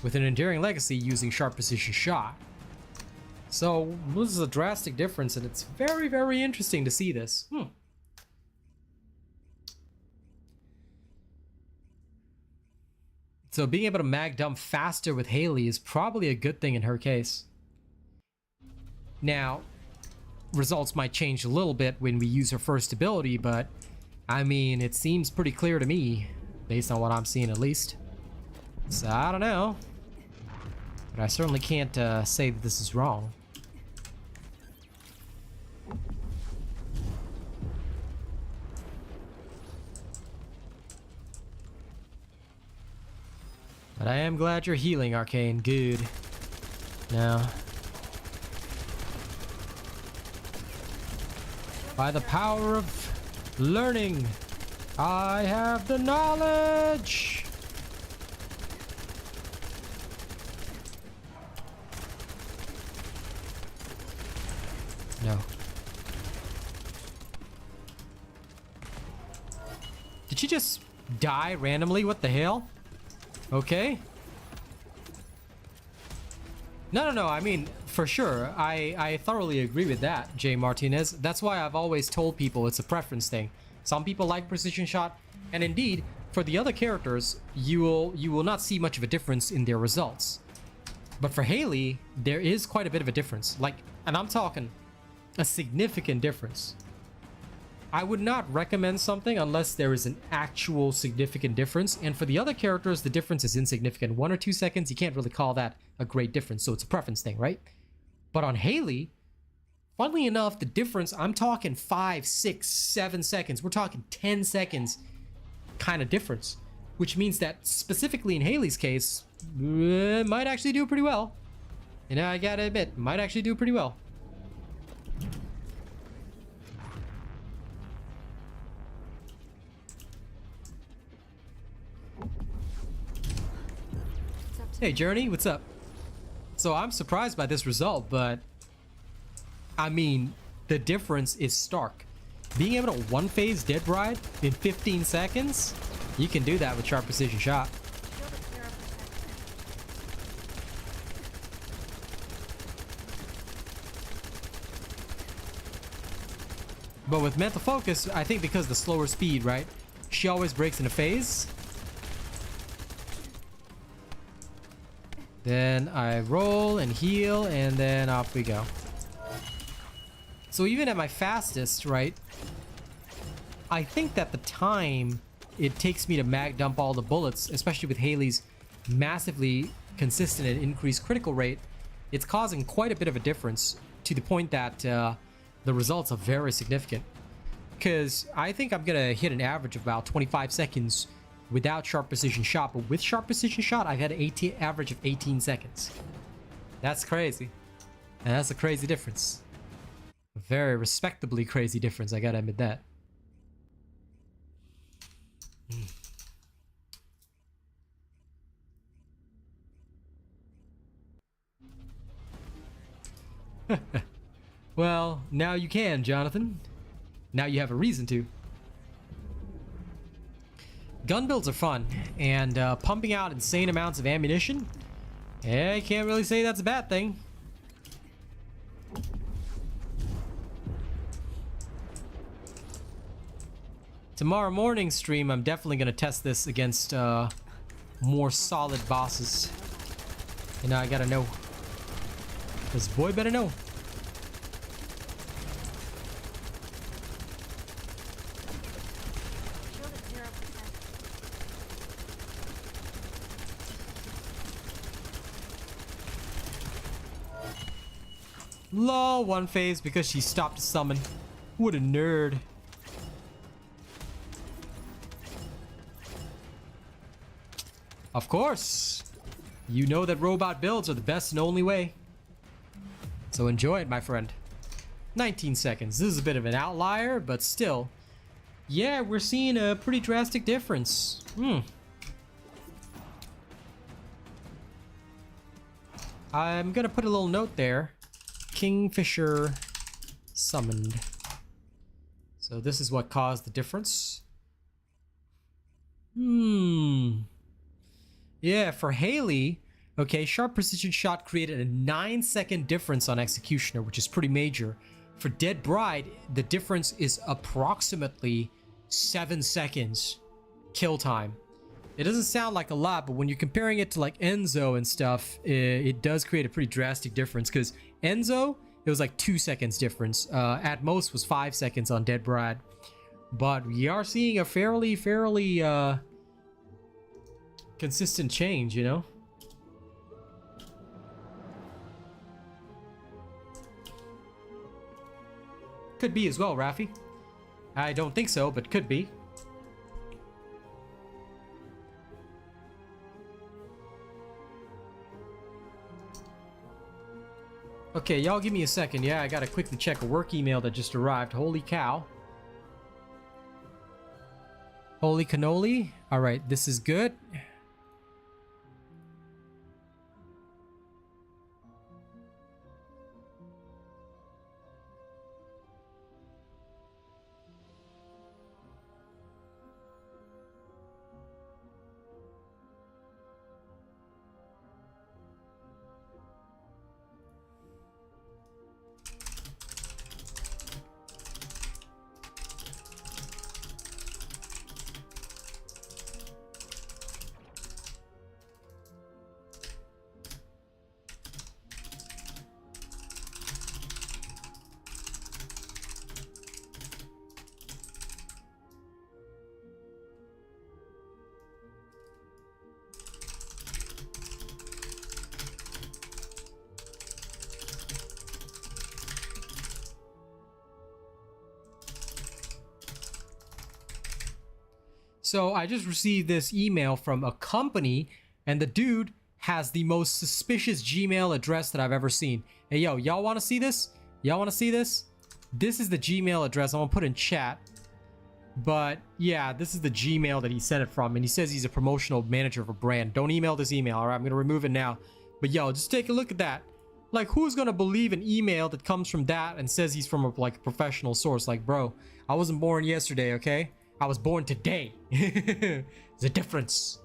with an enduring legacy using sharp precision shot. So this is a drastic difference, and it's very, very interesting to see this. So being able to mag dump faster with Haley is probably a good thing in her case. Now, results might change a little bit when we use her first ability, but I mean, it seems pretty clear to me, based on what I'm seeing at least. So I don't know, but I certainly can't say that this is wrong. But I am glad you're healing, Arcane. Good. Now, By the power of learning, I have the knowledge. No. Did she just die randomly? What the hell? Okay. No. I mean, for sure. I thoroughly agree with that, Jay Martinez. That's why I've always told people it's a preference thing. Some people like precision shot, and indeed, for the other characters, you will not see much of a difference in their results. But for Haley, there is quite a bit of a difference. Like, and I'm talking a significant difference. I would not recommend something unless there is an actual significant difference. And for the other characters, the difference is insignificant. 1 or 2 seconds, you can't really call that a great difference. So it's a preference thing, right? But on Haley, funnily enough, the difference, I'm talking 5, 6, 7 seconds. We're talking 10 seconds kind of difference. Which means that specifically in Haley's case, might actually do pretty well. And I gotta admit, might actually do pretty well. Hey Journey, what's up? So I'm surprised by this result, but I mean, the difference is stark. Being able to one-phase Dead Bride in 15 seconds, you can do that with sharp precision shot. But with mental focus, I think because the slower speed, right? She always breaks in a phase. Then I roll and heal, and then off we go. So even at my fastest, right? I think that the time it takes me to mag dump all the bullets, especially with Haley's massively consistent and increased critical rate, it's causing quite a bit of a difference to the point that the results are very significant. Because I think I'm gonna hit an average of about 25 seconds without sharp precision shot, but with sharp precision shot, I've had an average of 18 seconds. That's crazy. And that's a crazy difference. A very respectably crazy difference, I gotta admit that. Well, now you can, Jonathan. Now you have a reason to. Gun builds are fun, and pumping out insane amounts of ammunition, I can't really say that's a bad thing. Tomorrow morning stream, I'm definitely going to test this against more solid bosses. You know, I gotta know. This boy better know. Lol, one phase because she stopped to summon. What a nerd. Of course. You know that robot builds are the best and only way. So enjoy it, my friend. 19 seconds. This is a bit of an outlier, but still. Yeah, we're seeing a pretty drastic difference. I'm gonna put a little note there. Kingfisher summoned. So this is what caused the difference. Yeah, for Haley, okay, sharp precision shot created a 9-second difference on Executioner, which is pretty major. For Dead Bride, the difference is approximately 7 seconds kill time. It doesn't sound like a lot, but when you're comparing it to like Enzo and stuff, it does create a pretty drastic difference, because Enzo, it was like 2 seconds difference. At most was 5 seconds on Dead Bride. But we are seeing a fairly consistent change, you know? Could be as well, Rafi. I don't think so, but could be. Okay, y'all give me a second. Yeah, I gotta quickly check a work email that just arrived. Holy cow. Holy cannoli. All right, this is good. So I just received this email from a company, and the dude has the most suspicious Gmail address that I've ever seen. Hey, yo, y'all want to see this? Y'all want to see this? This is the Gmail address. I'm going to put in chat. But yeah, this is the Gmail that he sent it from. And he says he's a promotional manager of a brand. Don't email this email. All right, I'm going to remove it now. But yo, just take a look at that. Like, who's going to believe an email that comes from that and says he's from a professional source? Like, bro, I wasn't born yesterday, okay? I was born today. There's a difference.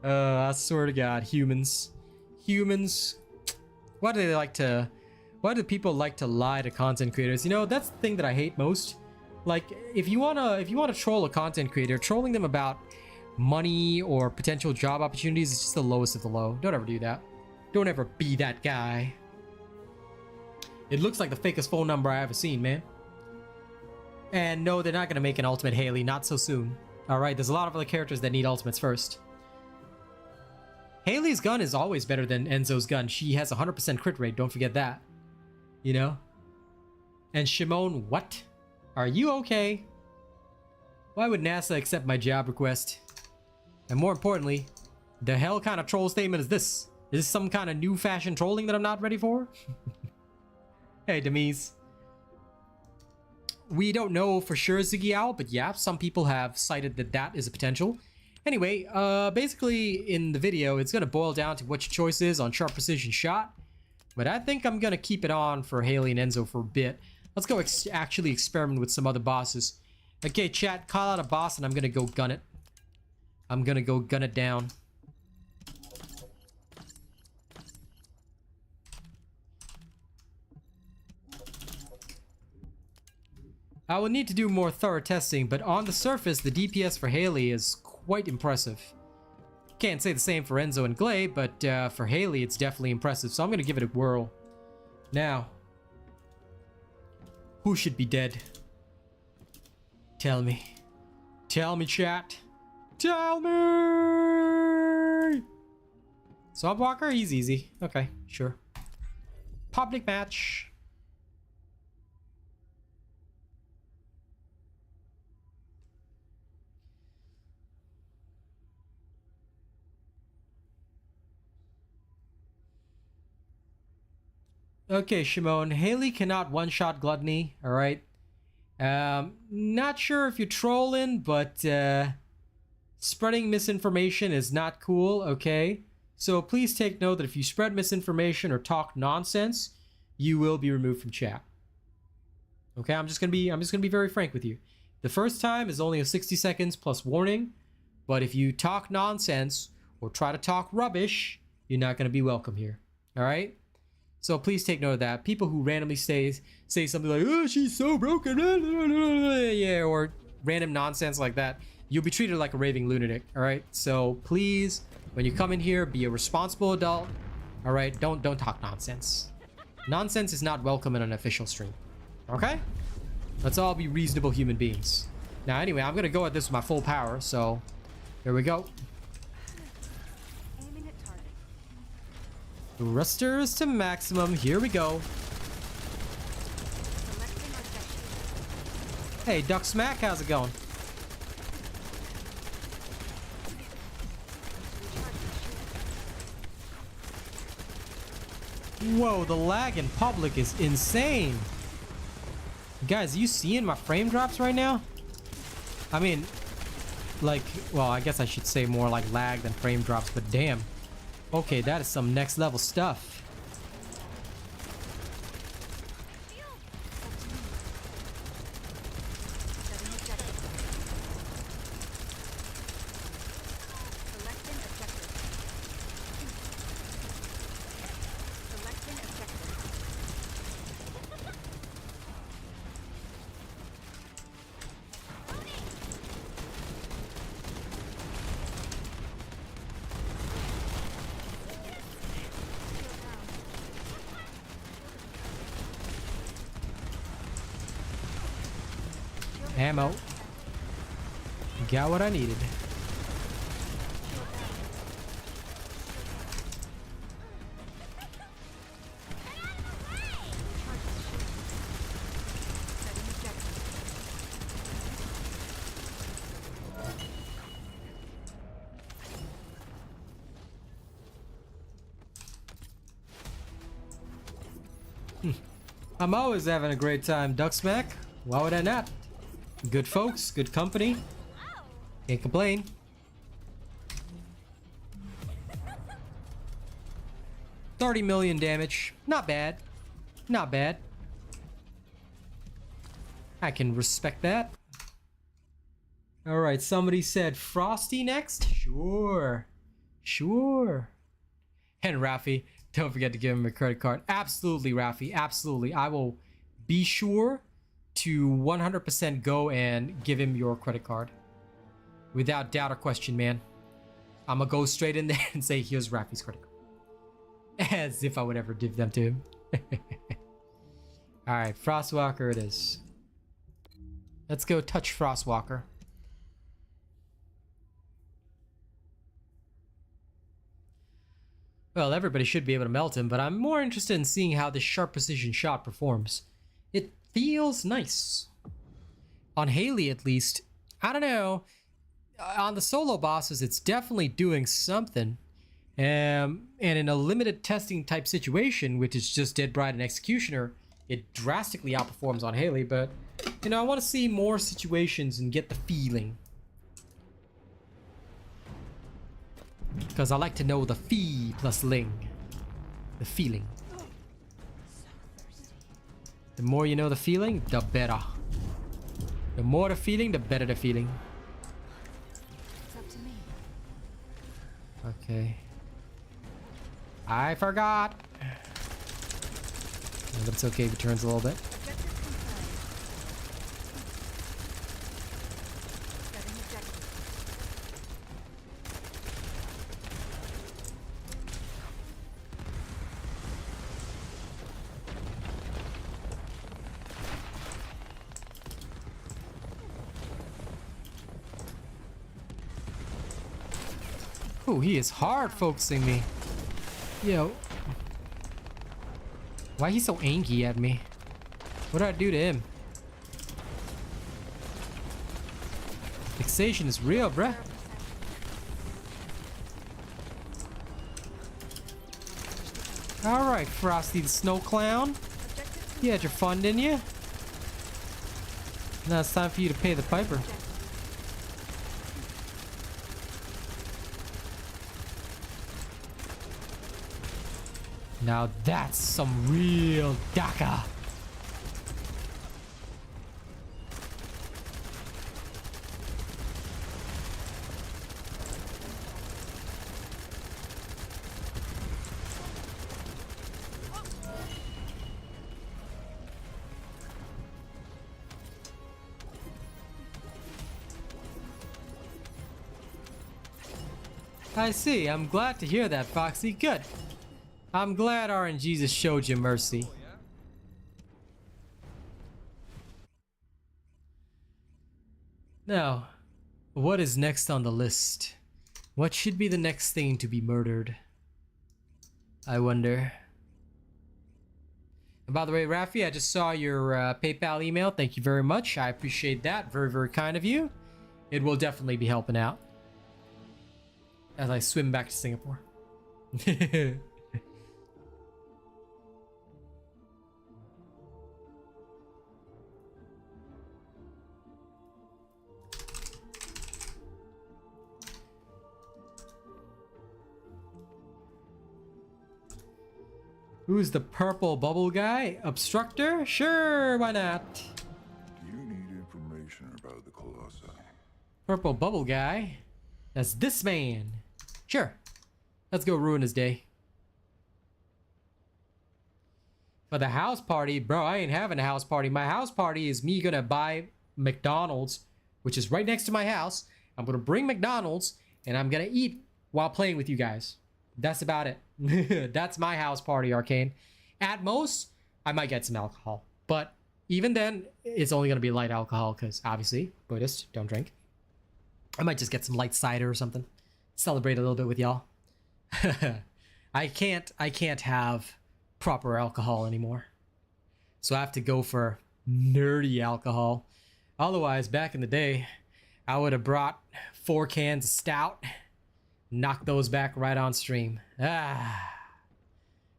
I swear to God, humans. Why do people like to lie to content creators? You know, that's the thing that I hate most. Like, if you wanna troll a content creator, trolling them about money or potential job opportunities is just the lowest of the low. Don't ever do that. Don't ever be that guy. It looks like the fakest phone number I ever seen, man. And no, they're not going to make an ultimate Haley. Not so soon. Alright, there's a lot of other characters that need ultimates first. Haley's gun is always better than Enzo's gun. She has 100% crit rate. Don't forget that. You know? And Shimon, what? Are you okay? Why would NASA accept my job request? And more importantly, the hell kind of troll statement is this? Is this some kind of new fashion trolling that I'm not ready for? Hey, Demise. We don't know for sure, Ziggy Owl, but yeah, some people have cited that that is a potential. Anyway, basically in the video, it's going to boil down to what your choice is on sharp precision shot. But I think I'm going to keep it on for Haley and Enzo for a bit. Let's go actually experiment with some other bosses. Okay, chat, call out a boss and I'm going to go gun it. I'm going to go gun it down. I will need to do more thorough testing, but on the surface, the DPS for Haley is quite impressive. Can't say the same for Enzo and Glay, but for Haley, it's definitely impressive, so I'm going to give it a whirl. Now, who should be dead? Tell me. Tell me, chat. Tell me! Swamp Walker, he's easy. Okay, sure. Public match. Okay, Shimon. Haley cannot one-shot Gluttony, alright? Not sure if you're trolling, but spreading misinformation is not cool, okay? So please take note that if you spread misinformation or talk nonsense, you will be removed from chat. Okay, I'm just gonna be very frank with you. The first time is only a 60 seconds plus warning, but if you talk nonsense or try to talk rubbish, you're not gonna be welcome here. Alright? So please take note of that. People who randomly say something like, oh, she's so broken, yeah, or random nonsense like that, you'll be treated like a raving lunatic, all right? So please, when you come in here, be a responsible adult, all right? Don't talk nonsense. Nonsense is not welcome in an official stream, okay? Let's all be reasonable human beings. Now, anyway, I'm gonna go at this with my full power, so here we go. Thrusters to maximum. Here we go. Hey, Duck Smack, how's it going? Whoa, the lag in public is insane. Guys, are you seeing my frame drops right now? I mean, like, well, I guess I should say more like lag than frame drops, but damn. Okay, that is some next level stuff. Ammo. Got what I needed. I'm always having a great time, Ducksmack. Why would I not? Good folks, good company. Can't complain. $30 million damage. Not bad. Not bad. I can respect that. Alright, somebody said Frosty next? Sure. Sure. And Rafi, don't forget to give him a credit card. Absolutely, Rafi. Absolutely. I will be sure to 100% go and give him your credit card. Without doubt or question, man. I'm gonna go straight in there and say, here's Rafi's credit card. As if I would ever give them to him. Alright, Frostwalker it is. Let's go touch Frostwalker. Well, everybody should be able to melt him, but I'm more interested in seeing how this sharp precision shot performs. It feels nice. On Haley, at least. I don't know. On the solo bosses, it's definitely doing something. And in a limited testing type situation, which is just Dead Bride and Executioner, it drastically outperforms on Haley. But, you know, I want to see more situations and get the feeling. Because I like to know the fee plus ling. The feeling. The more you know the feeling, the better. The more the feeling, the better the feeling. It's up to me. Okay. I forgot. No, but it's okay if it turns a little bit. Objective confirmed. Setting objective. Ooh, he is hard focusing me. Yo. Why he's so angry at me? What did I do to him? Fixation is real, bruh. Alright, Frosty the Snow Clown. You had your fun, didn't you? Now it's time for you to pay the piper. Now that's some real DACA. I see. I'm glad to hear that, Foxy. Good. I'm glad RNGesus showed you mercy. Now, what is next on the list? What should be the next thing to be murdered? I wonder. And by the way, Rafi, I just saw your PayPal email. Thank you very much. I appreciate that. Very, very kind of you. It will definitely be helping out as I swim back to Singapore. Who's the purple bubble guy? Obstructor? Sure, why not? You need information about the Colossi. Purple bubble guy? That's this man. Sure. Let's go ruin his day. For the house party, bro, I ain't having a house party. My house party is me gonna buy McDonald's, which is right next to my house. I'm gonna bring McDonald's and I'm gonna eat while playing with you guys. That's about it. That's my house party, Arcane. At most, I might get some alcohol. But even then, it's only gonna be light alcohol because obviously, Buddhists don't drink. I might just get some light cider or something. Celebrate a little bit with y'all. I can't have proper alcohol anymore. So I have to go for nerdy alcohol. Otherwise, back in the day, I would have brought 4 cans of stout, knocked those back right on stream. Ah,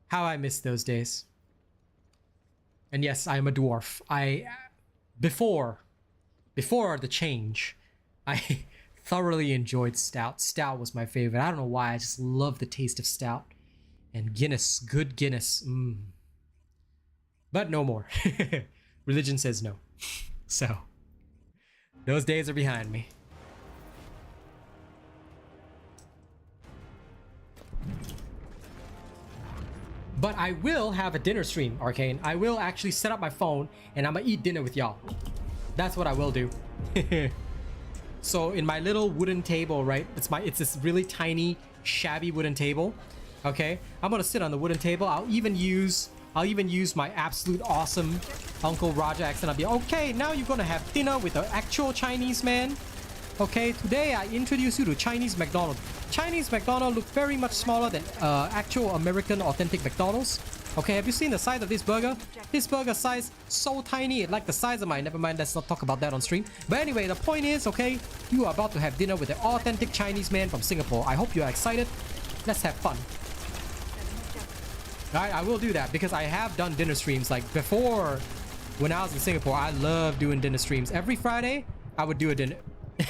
how I miss those days. And yes, I am a dwarf. Before the change, I thoroughly enjoyed stout. Stout was my favorite. I don't know why, I just love the taste of stout. And Guinness, good Guinness. But no more. Religion says no. So, those days are behind me. But I will have a dinner stream, Arcane. I will actually set up my phone and I'm gonna eat dinner with y'all. That's what I will do. So in my little wooden table, right? It's this really tiny, shabby wooden table. Okay, I'm gonna sit on the wooden table. I'll even use my absolute awesome Uncle Roger accent. I'll be okay. Now you're gonna have dinner with an actual Chinese man. Okay, today I introduce you to Chinese McDonald's. Chinese McDonald's look very much smaller than actual American authentic McDonald's. Okay, have you seen the size of this burger? This burger size so tiny, like the size of my. Never mind, let's not talk about that on stream. But anyway, the point is, okay, you are about to have dinner with an authentic Chinese man from Singapore. I hope you are excited. Let's have fun. Alright, I will do that because I have done dinner streams like before. When I was in Singapore, I love doing dinner streams. Every Friday, I would do a dinner.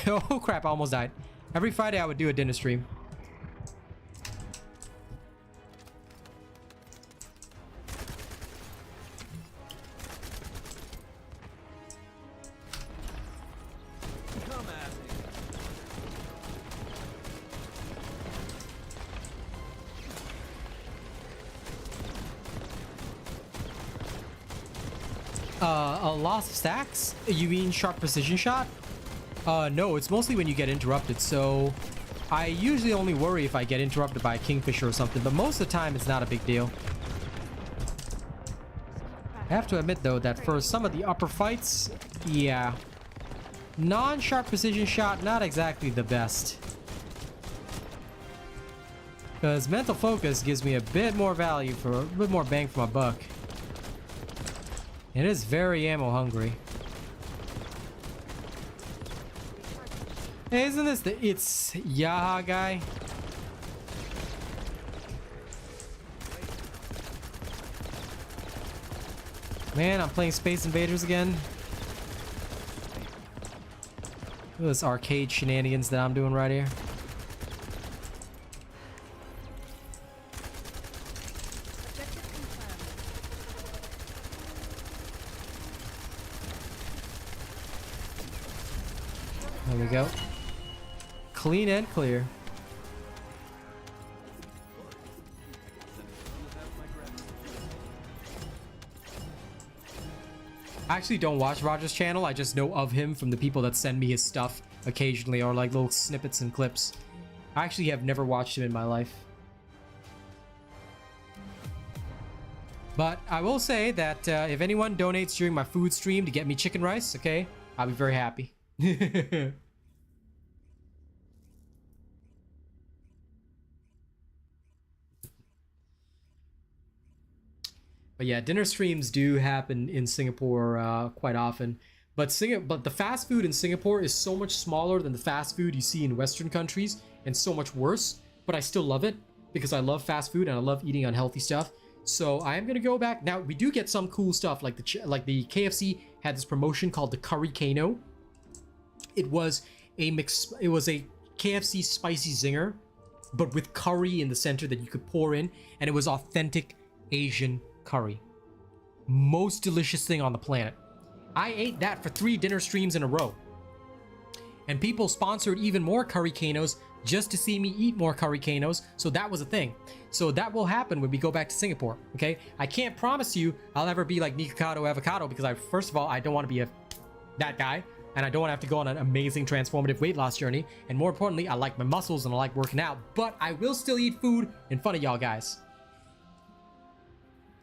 Oh crap, I almost died. Every Friday, I would do a dinner stream. Come at me. A loss of stacks? You mean sharp precision shot? No, it's mostly when you get interrupted, so I usually only worry if I get interrupted by a kingfisher or something, but most of the time it's not a big deal. I have to admit though that for some of the upper fights, yeah, non-sharp precision shot, not exactly the best. Because mental focus gives me a bit more value for a bit more bang for my buck. It is very ammo hungry. Hey, isn't this the It's Yaha guy? Man, I'm playing Space Invaders again. Look at this arcade shenanigans that I'm doing right here. There we go. Clean and clear. I actually don't watch Roger's channel. I just know of him from the people that send me his stuff occasionally, or like little snippets and clips. I actually have never watched him in my life. But I will say that if anyone donates during my food stream to get me chicken rice, okay, I'll be very happy. But yeah, dinner streams do happen in Singapore quite often. But the fast food in Singapore is so much smaller than the fast food you see in Western countries, and so much worse. But I still love it because I love fast food and I love eating unhealthy stuff. So I am gonna go back now. We do get some cool stuff like the KFC had this promotion called the Curry Kano. It was a KFC spicy zinger, but with curry in the center that you could pour in, and it was authentic Asian curry. Most delicious thing on the planet. I ate that for 3 dinner streams in a row. And people sponsored even more currycanos just to see me eat more currycanos, so that was a thing. So that will happen when we go back to Singapore, okay? I can't promise you I'll ever be like Nikocado Avocado because first of all, I don't want to be that guy, and I don't want to have to go on an amazing transformative weight loss journey, and more importantly, I like my muscles and I like working out, but I will still eat food in front of y'all guys.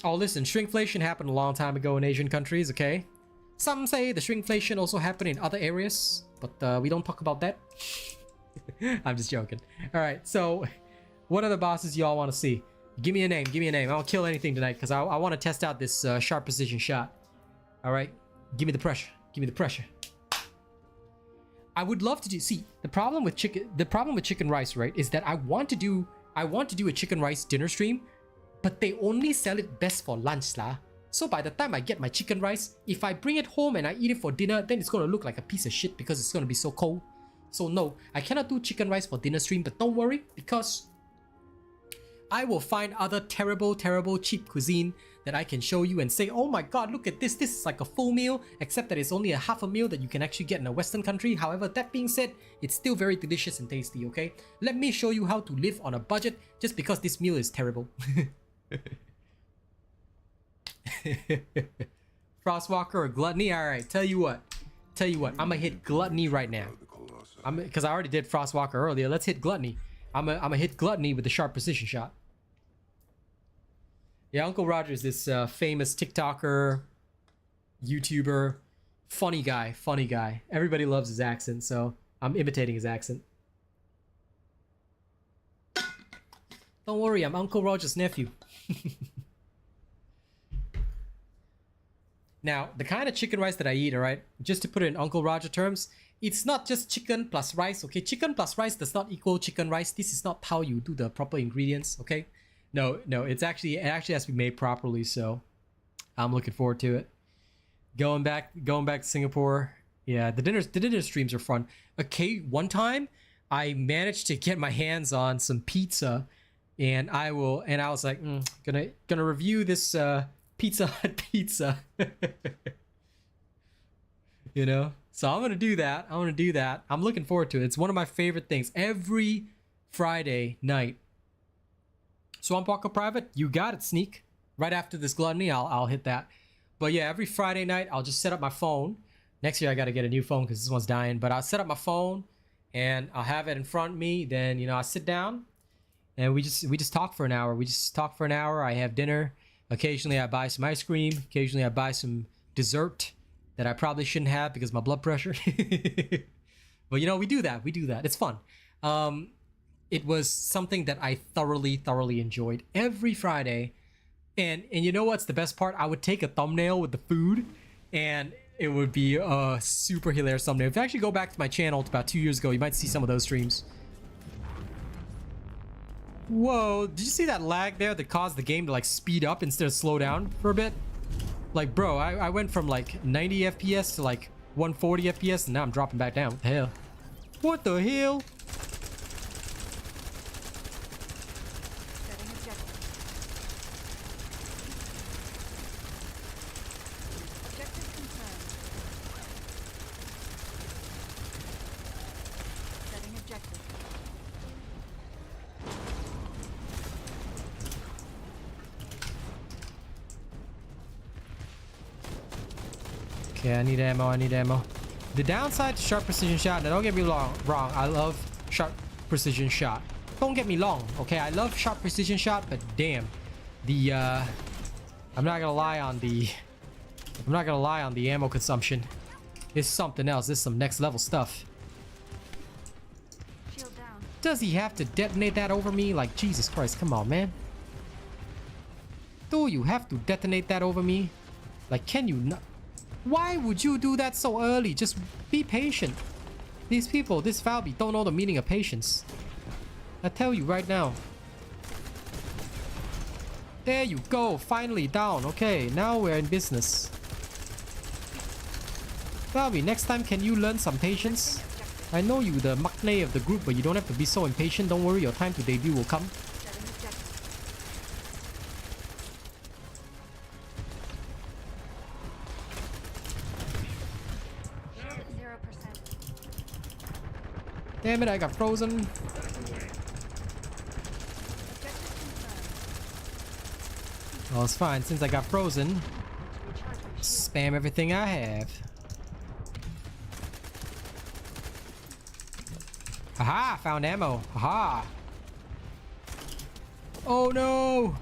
Oh, listen, shrinkflation happened a long time ago in Asian countries, okay? Some say the shrinkflation also happened in other areas, but we don't talk about that. I'm just joking. All right, so what other bosses y'all want to see? Give me a name, give me a name. I won't kill anything tonight because I want to test out this sharp precision shot. All right, give me the pressure, give me the pressure. I would love to do, see, the problem with chicken rice, right, is that I want to do a chicken rice dinner stream, but they only sell it best for lunch lah. So by the time I get my chicken rice, if I bring it home and I eat it for dinner, then it's gonna look like a piece of shit because it's gonna be so cold. So no, I cannot do chicken rice for dinner stream, but don't worry, because I will find other terrible cheap cuisine that I can show you and say, oh my god, look at this is like a full meal, except that it's only a half a meal that you can actually get in a Western country. However, that being said, it's still very delicious and tasty, okay? Let me show you how to live on a budget just because this meal is terrible. Frostwalker or Gluttony? Alright, tell you what, I'm gonna hit Gluttony right now. Because I already did Frostwalker earlier. Let's hit Gluttony. I'm gonna hit Gluttony with the sharp precision shot. Yeah, Uncle Roger is this famous TikToker, YouTuber, funny guy. Everybody loves his accent, so I'm imitating his accent. Don't worry, I'm Uncle Roger's nephew. Now, the kind of chicken rice that I eat, alright, just to put it in Uncle Roger terms, it's not just chicken plus rice, okay? Chicken plus rice does not equal chicken rice. This is not how you do the proper ingredients, okay? No, it actually has to be made properly, so I'm looking forward to it. Going back to Singapore. Yeah, the dinner streams are fun. Okay, one time I managed to get my hands on some pizza, and I was like, gonna review this Pizza Hut pizza. You know? So I'm gonna do that. I'm looking forward to it. It's one of my favorite things. Every Friday night. Swamp Walker Private, you got it, Sneak. Right after this Gluttony, I'll hit that. But yeah, every Friday night, I'll just set up my phone. Next year, I gotta get a new phone because this one's dying. But I'll set up my phone, and I'll have it in front of me. Then, you know, I sit down, and we just talk for an hour. I have dinner. Occasionally, I buy some ice cream. Occasionally, I buy some dessert that I probably shouldn't have because of my blood pressure. But you know, we do that. It's fun. It was something that I thoroughly enjoyed every Friday. And you know what's the best part? I would take a thumbnail with the food, and it would be a super hilarious thumbnail. If you actually go back to my channel about 2 years ago, you might see some of those streams. Whoa, did you see that lag there that caused the game to like speed up instead of slow down for a bit? Like, bro, I went from like 90 FPS to like 140 FPS, and now I'm dropping back down. What the hell? What the hell? Setting objective. Objective confirmed. Setting objective. Okay, I need ammo. The downside to sharp precision shot, now don't get me wrong, I love sharp precision shot. Don't get me wrong, okay? I love sharp precision shot, but damn. I'm not gonna lie on the ammo consumption. It's something else. This is some next level stuff. Shield down. Does he have to detonate that over me? Like, Jesus Christ, come on, man. Do you have to detonate that over me? Like, can you not? Why would you do that so early? Just be patient. These people, this Falby, don't know the meaning of patience. I tell you right now. There you go, finally down. Okay, now we're in business. Falby, next time can you learn some patience? I know you the maknae of the group, but you don't have to be so impatient. Don't worry, your time to debut will come. Setting objective. Damn it, I got frozen. Well, it's fine. Since I got frozen, spam everything I have. Aha! Found ammo. Aha! Oh no!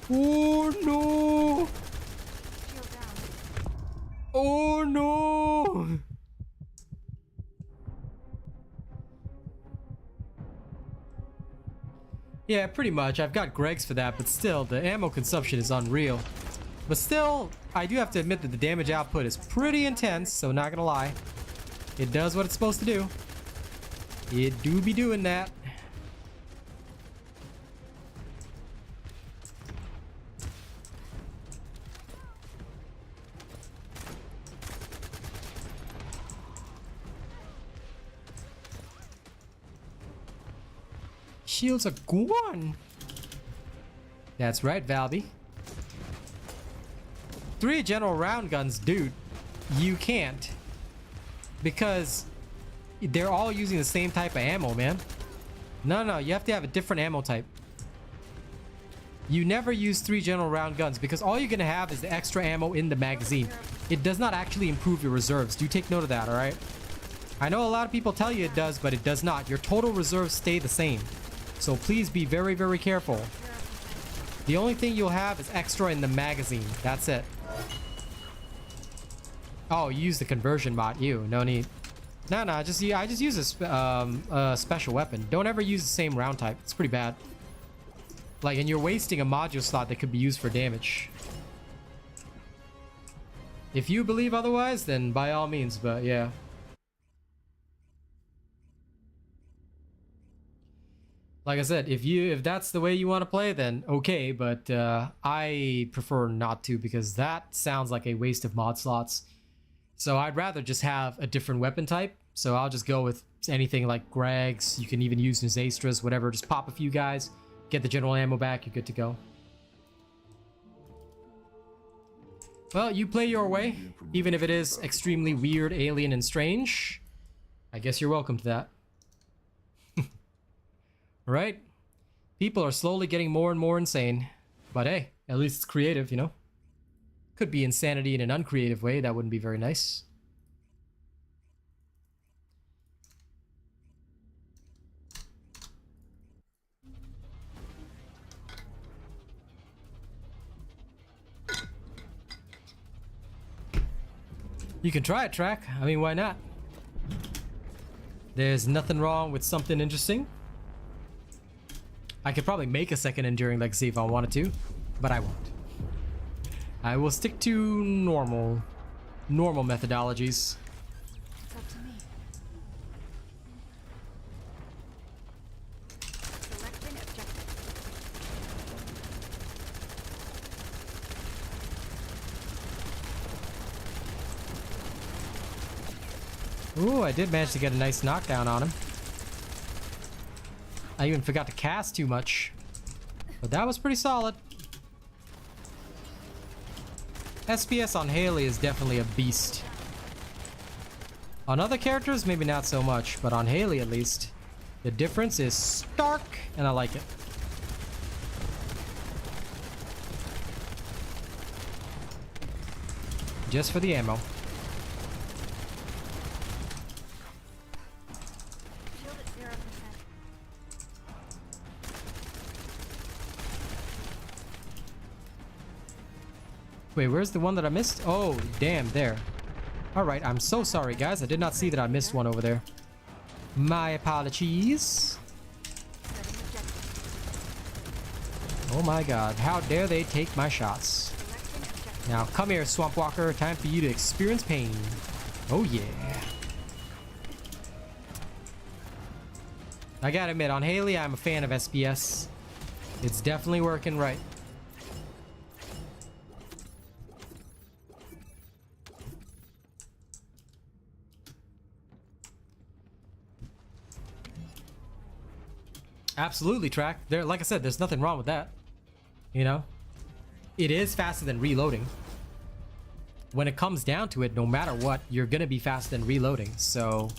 Oh no! Oh no! Yeah, pretty much. I've got Greg's for that, but still, the ammo consumption is unreal. But still, I do have to admit that the damage output is pretty intense, so not gonna lie. It does what it's supposed to do. It do be doing that. Shields are gone. That's right, Valby. 3 general round guns, dude. You can't. Because they're all using the same type of ammo, man. No, you have to have a different ammo type. You never use 3 general round guns because all you're gonna have is the extra ammo in the magazine. It does not actually improve your reserves. Do take note of that, alright? I know a lot of people tell you it does, but it does not. Your total reserves stay the same. So please be very, very careful. The only thing you'll have is extra in the magazine. That's it. Oh, you use the conversion bot. Ew, no need. No, I just use a special weapon. Don't ever use the same round type. It's pretty bad. Like, and you're wasting a module slot that could be used for damage. If you believe otherwise, then by all means, but yeah. Like I said, if that's the way you want to play, then okay, but I prefer not to because that sounds like a waste of mod slots. So I'd rather just have a different weapon type. So I'll just go with anything like Greg's. You can even use Nzastras, whatever. Just pop a few guys, get the general ammo back, you're good to go. Well, you play your way, even if it is extremely weird, alien, and strange. I guess you're welcome to that. Right? People are slowly getting more and more insane. But hey, at least it's creative, you know? Could be insanity in an uncreative way. That wouldn't be very nice. You can try it, Track. I mean, why not? There's nothing wrong with something interesting. I could probably make a second Enduring Legacy if I wanted to, but I won't. I will stick to normal methodologies. It's up to me. Select an objective. Ooh, I did manage to get a nice knockdown on him. I even forgot to cast too much, but that was pretty solid. SPS on Haley is definitely a beast. On other characters, maybe not so much, but on Haley at least, the difference is stark, and I like it. Just for the ammo. Shield at 0%. Wait, where's the one that I missed? Oh, damn, there. Alright, I'm so sorry, guys. I did not see that I missed one over there. My apologies. Setting objective. Oh my god, how dare they take my shots. Selecting objective. Now, come here, Swamp Walker. Time for you to experience pain. Oh, yeah. I gotta admit, on Haley, I'm a fan of SPS. It's definitely working right. Absolutely, Track. There, like I said, there's nothing wrong with that. You know? It is faster than reloading. when it comes down to it, no matter what, you're gonna be faster than reloading. So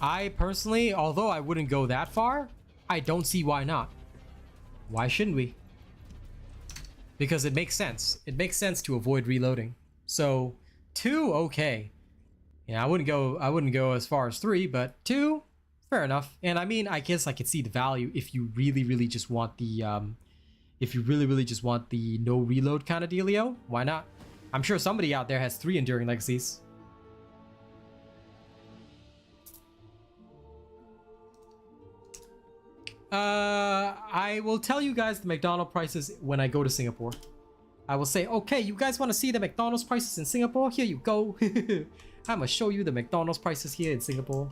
I personally, although I wouldn't go that far, I don't see why not. Why shouldn't we? Because it makes sense. It makes sense to avoid reloading. So 2, okay. Yeah, I wouldn't go as far as 3, but 2, fair enough. And I mean, I guess I could see the value if you really just want the no reload kind of dealio. Why not? I'm sure somebody out there has 3 Enduring Legacies. I will tell you guys the McDonald's prices when I go to Singapore. I will say, okay, you guys want to see the McDonald's prices in Singapore? Here you go. I'm gonna show you the McDonald's prices here in Singapore.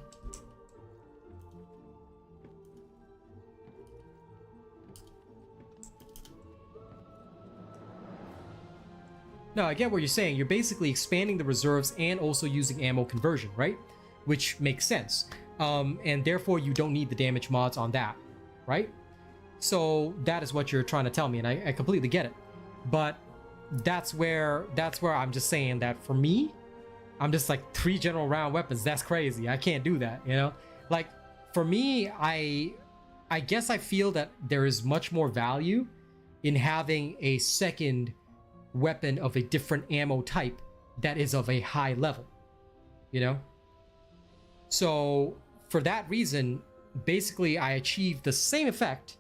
No, I get what you're saying. You're basically expanding the reserves and also using ammo conversion, right? Which makes sense. And therefore you don't need the damage mods on that, right? So that is what you're trying to tell me, and I completely get it. But that's where I'm just saying that for me, I'm just like 3 general round weapons. That's crazy. I can't do that, you know? Like for me, I guess I feel that there is much more value in having a second weapon of a different ammo type that is of a high level, you know? So for that reason, basically I achieve the same effect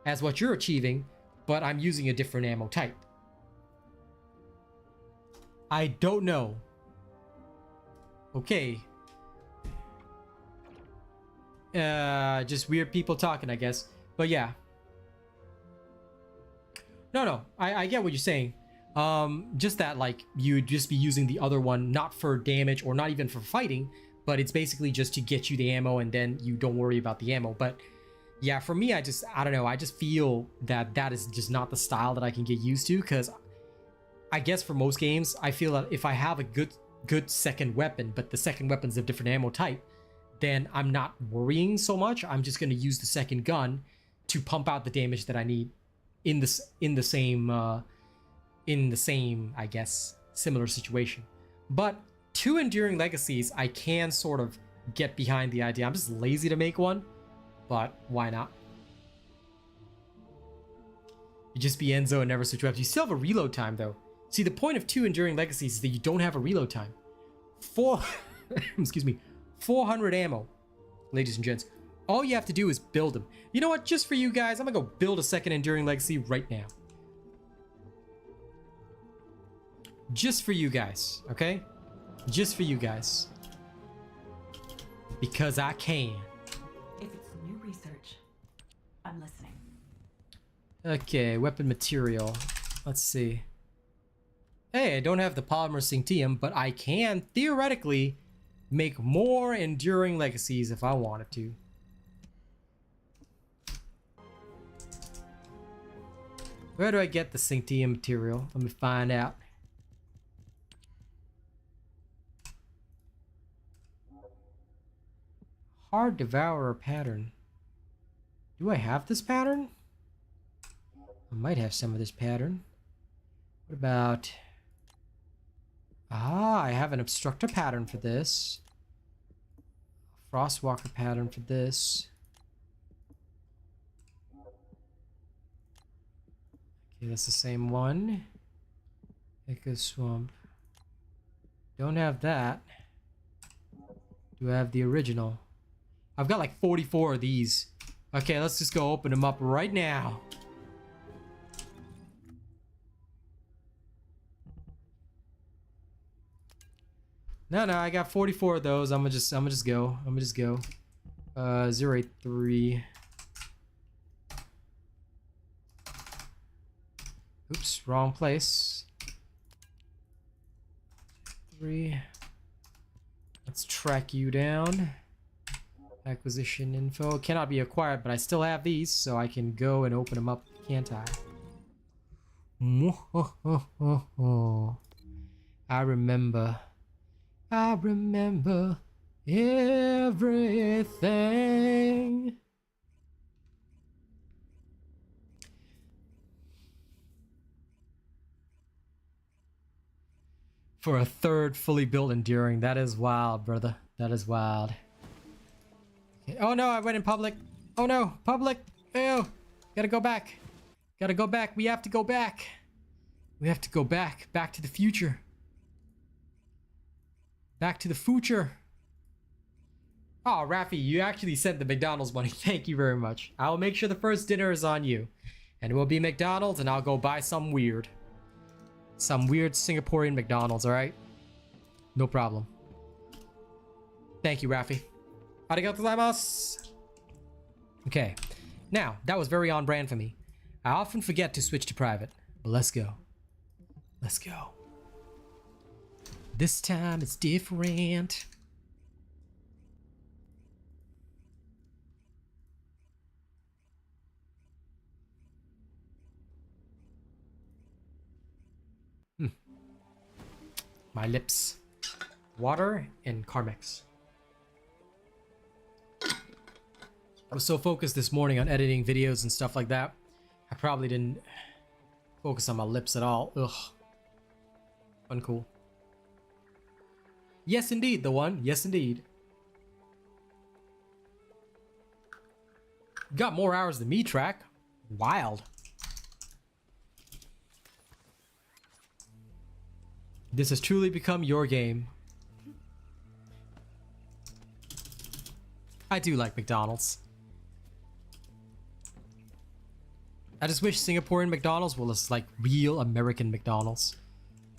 as what you're achieving, but I'm using a different ammo type. I don't know. Okay. Just weird people talking, I guess. But yeah. No, I get what you're saying. Just that, like, you'd just be using the other one not for damage or not even for fighting, but it's basically just to get you the ammo and then you don't worry about the ammo. But yeah, for me, I don't know. I just feel that that is just not the style that I can get used to, because I guess for most games, I feel that if I have a good second weapon, but the second weapon's a different ammo type, then I'm not worrying so much. I'm just going to use the second gun to pump out the damage that I need in the same, I guess, similar situation. But 2 Enduring Legacies, I can sort of get behind the idea. I'm just lazy to make one, but why not? You just be Enzo and never switch weapons. You still have a reload time, though. See, the point of 2 Enduring Legacies is that you don't have a reload time. 400 ammo, ladies and gents. All you have to do is build them. You know what? Just for you guys, I'm gonna go build a second Enduring Legacy right now. Just for you guys, okay? Just for you guys. Because I can. If it's new research, I'm listening. Okay, weapon material. Let's see. Hey, I don't have the polymer Synctium, but I can theoretically make more Enduring Legacies if I wanted to. Where do I get the Synctium material? Let me find out. Hard Devourer pattern. Do I have this pattern? I might have some of this pattern. What about... Ah, I have an Obstructor pattern for this. Frostwalker pattern for this. Okay, that's the same one. Echo Swamp. Don't have that. Do I have the original? I've got like 44 of these. Okay, let's just go open them up right now. No, I got 44 of those. I'm gonna just go. 083. Oops, wrong place. 3. Let's track you down. Acquisition info cannot be acquired, but I still have these, so I can go and open them up, can't I? I remember everything. For a third fully built Enduring. That is wild, brother. That is wild. Okay. Oh no, I went in public. Oh no, public. Ew. Gotta go back. Gotta go back. We have to go back. We have to go back. Back to the future. Back to the future. Oh, Rafi, you actually sent the McDonald's money. Thank you very much. I will make sure the first dinner is on you. And it will be McDonald's, and I'll go buy some weird. Some weird Singaporean McDonald's, alright? No problem. Thank you, Rafi. Arigatou gozaimasu. Okay. Now, that was very on brand for me. I often forget to switch to private. But let's go. Let's go. This time it's different. My lips. Water and Carmex. I was so focused this morning on editing videos and stuff like that. I probably didn't focus on my lips at all. Ugh. Uncool. Yes, indeed, the one. Yes, indeed. Got more hours than me, Track. Wild. This has truly become your game. I do like McDonald's. I just wish Singaporean McDonald's was like real American McDonald's.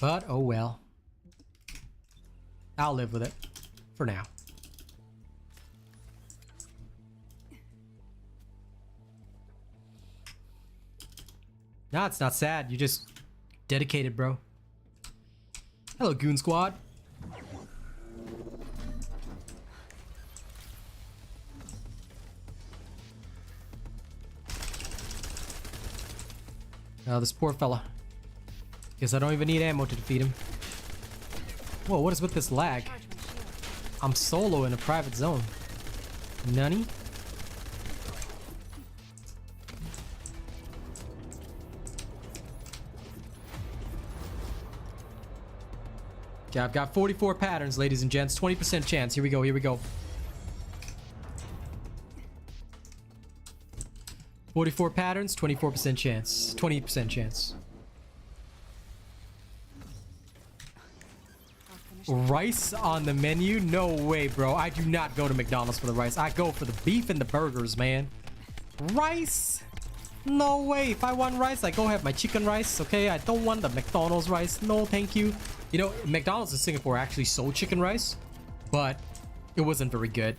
But oh well. I'll live with it. For now. Nah, it's not sad. You're just dedicated, bro. Hello, Goon Squad. Oh, this poor fella. Guess I don't even need ammo to defeat him. Whoa, what is with this lag? I'm solo in a private zone. Nani? Okay, I've got 44 patterns, ladies and gents. 20% chance. Here we go, here we go. 44 patterns, 24% chance. 20% chance. Rice on the menu? No way, bro. I do not go to McDonald's for the rice. I go for the beef and the burgers, man. Rice? No way. If I want rice, I go have my chicken rice, okay? I don't want the McDonald's rice. No, thank you. You know, McDonald's in Singapore actually sold chicken rice, but it wasn't very good.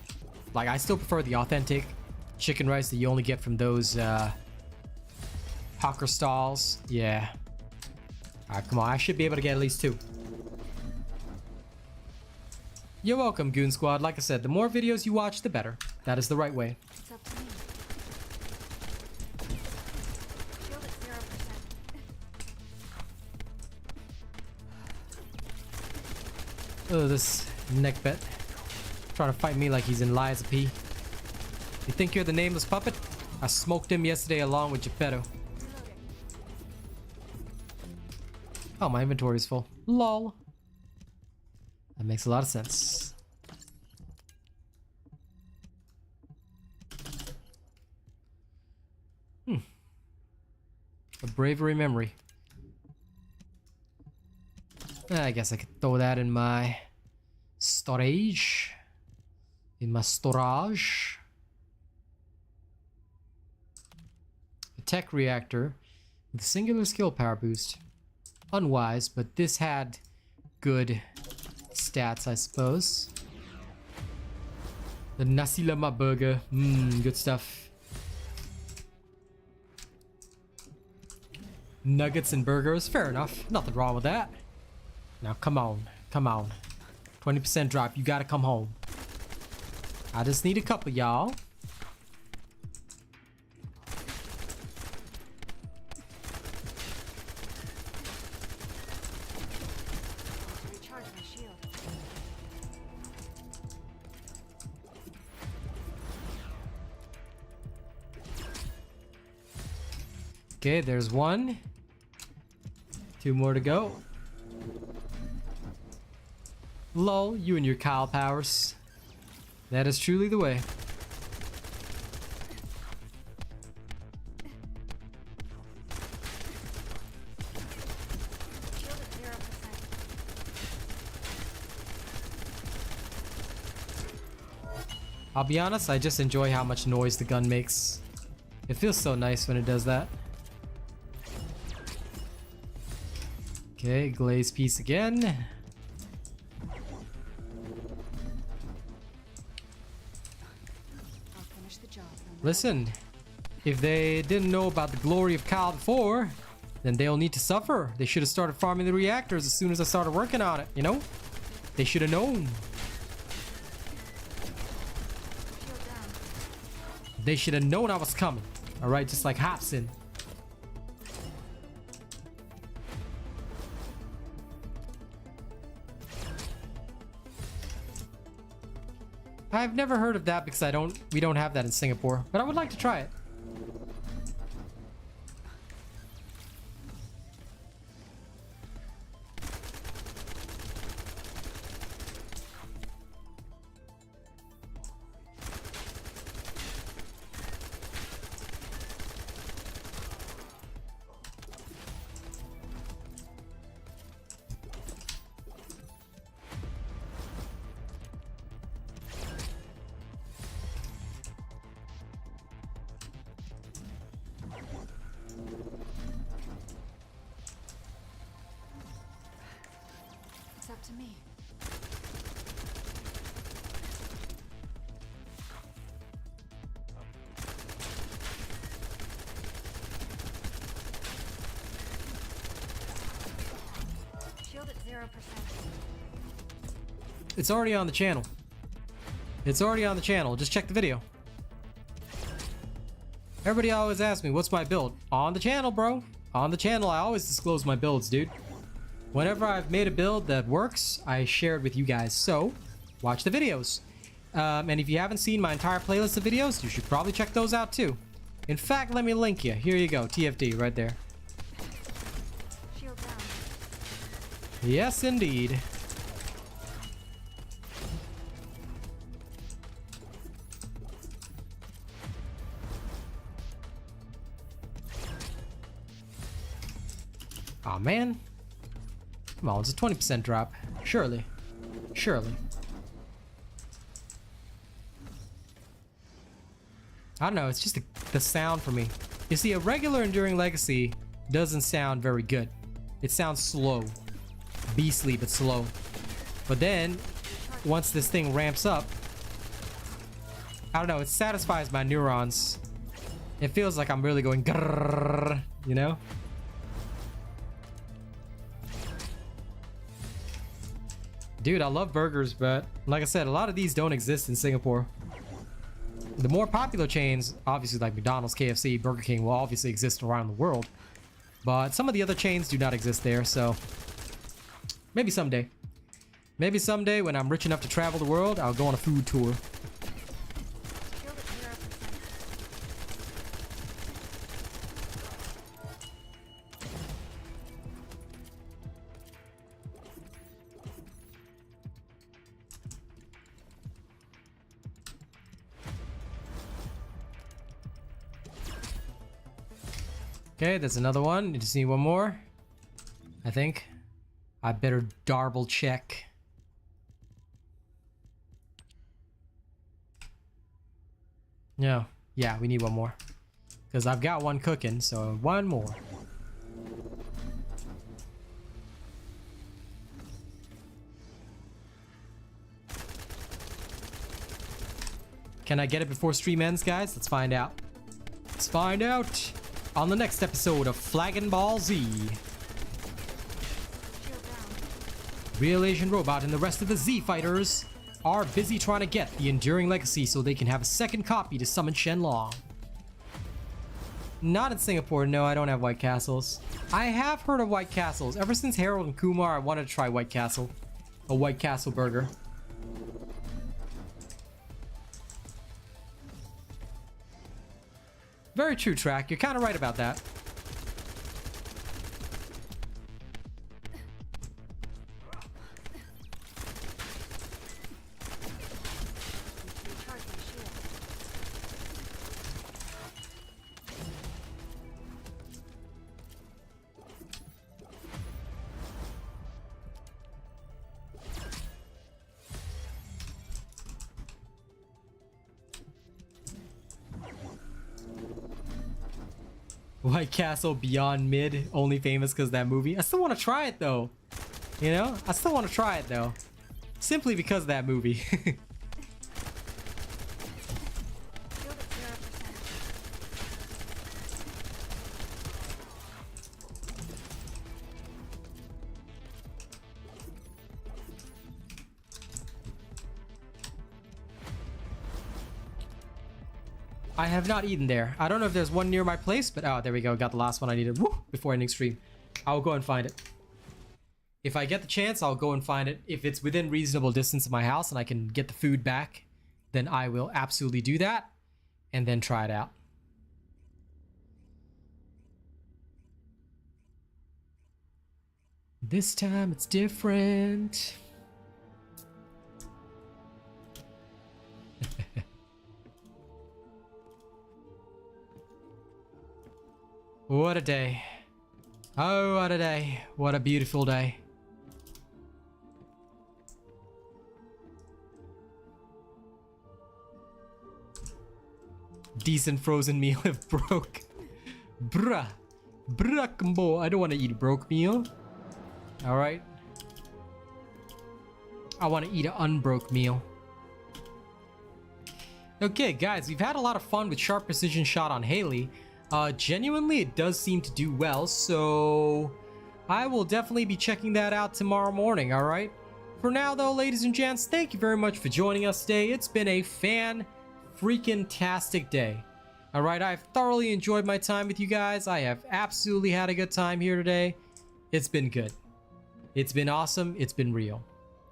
Like, I still prefer the authentic chicken rice that you only get from those hawker stalls. Yeah. Alright, come on. I should be able to get at least 2. You're welcome, Goon Squad. Like I said, the more videos you watch, the better. That is the right way. It's up to me. Shield at 0%. Oh, this neckbet. Trying to fight me like he's in Liza P. You think you're the nameless puppet? I smoked him yesterday along with Geppetto. Oh, my inventory is full. Lol. That makes a lot of sense. A bravery memory. I guess I could throw that in my storage. In my storage. A tech reactor with singular skill power boost. Unwise, but this had good stats, I suppose. The nasi lemak burger. Good stuff. Nuggets and burgers. Fair enough. Nothing wrong with that. Now, come on. Come on. 20% drop. You gotta come home. I just need a couple, y'all. Recharge my shield. Okay, there's one. 2 more to go. Lol, you and your Kyle powers. That is truly the way. Shield at 0%. I'll be honest, I just enjoy how much noise the gun makes. It feels so nice when it does that. Okay, glaze piece again. I'll finish the job. Listen, if they didn't know about the glory of Kyle before, then they'll need to suffer. They should have started farming the reactors as soon as I started working on it, you know? They should have known. Shield down. They should have known I was coming. Alright, just like Hobson. I've never heard of that because we don't have that in Singapore, but I would like to try it. It's up to me. Shield at 0%. It's already on the channel. It's already on the channel. Just check the video. Everybody always asks me, what's my build? On the channel, bro. On the channel, I always disclose my builds, dude. Whenever I've made a build that works, I share it with you guys. So, watch the videos. And if you haven't seen my entire playlist of videos, you should probably check those out too. In fact, let me link you. Here you go. TFD right there. Shield down. Yes, indeed. Aw, man. Come on, it's a 20% drop. Surely. Surely. I don't know, it's just the sound for me. You see, a regular Enduring Legacy doesn't sound very good. It sounds slow. Beastly, but slow. But then, once this thing ramps up, I don't know, it satisfies my neurons. It feels like I'm really going grrrr, you know? Dude, I love burgers, but like I said, a lot of these don't exist in Singapore. The more popular chains, obviously like McDonald's, KFC, Burger King, will obviously exist around the world. But some of the other chains do not exist there, so maybe someday. Maybe someday when I'm rich enough to travel the world, I'll go on a food tour. Shield at 0%. Okay, there's another one. You just need one more, I think. I better double check. No. Yeah, we need one more. Because I've got one cooking, so one more. Can I get it before stream ends, guys? Let's find out. Let's find out on the next episode of Flaggin' Ball Z. Shield down. RealAsianRobot and the rest of the Z fighters are busy trying to get the Enduring Legacy so they can have a second copy to summon Shenlong. Not in Singapore, no, I don't have White Castles. I have heard of White Castles. Ever since Harold and Kumar, I wanted to try White Castle. A White Castle burger. Very true, Track. You're kind of right about that. White Castle Beyond Mid, only famous because of that movie. I still want to try it though. You know? I still want to try it though. Simply because of that movie. Field at 0%. I have not eaten there. I don't know if there's one near my place, but oh, there we go. Got the last one I needed. Woo! Before ending stream. I'll go and find it. If I get the chance, I'll go and find it. If it's within reasonable distance of my house and I can get the food back, then I will absolutely do that and then try it out. This time it's different. What a day. Oh, what a day. What a beautiful day. Decent frozen meal if broke. Bruh. Bruh, combo. I don't want to eat a broke meal. Alright. I want to eat an unbroke meal. Okay, guys, we've had a lot of fun with Sharp Precision Shot on Haley. Genuinely, it does seem to do well, so I will definitely be checking that out tomorrow morning, alright? For now, though, ladies and gents, thank you very much for joining us today. It's been a fan-freaking-tastic day. Alright, I've thoroughly enjoyed my time with you guys. I have absolutely had a good time here today. It's been good. It's been awesome. It's been real.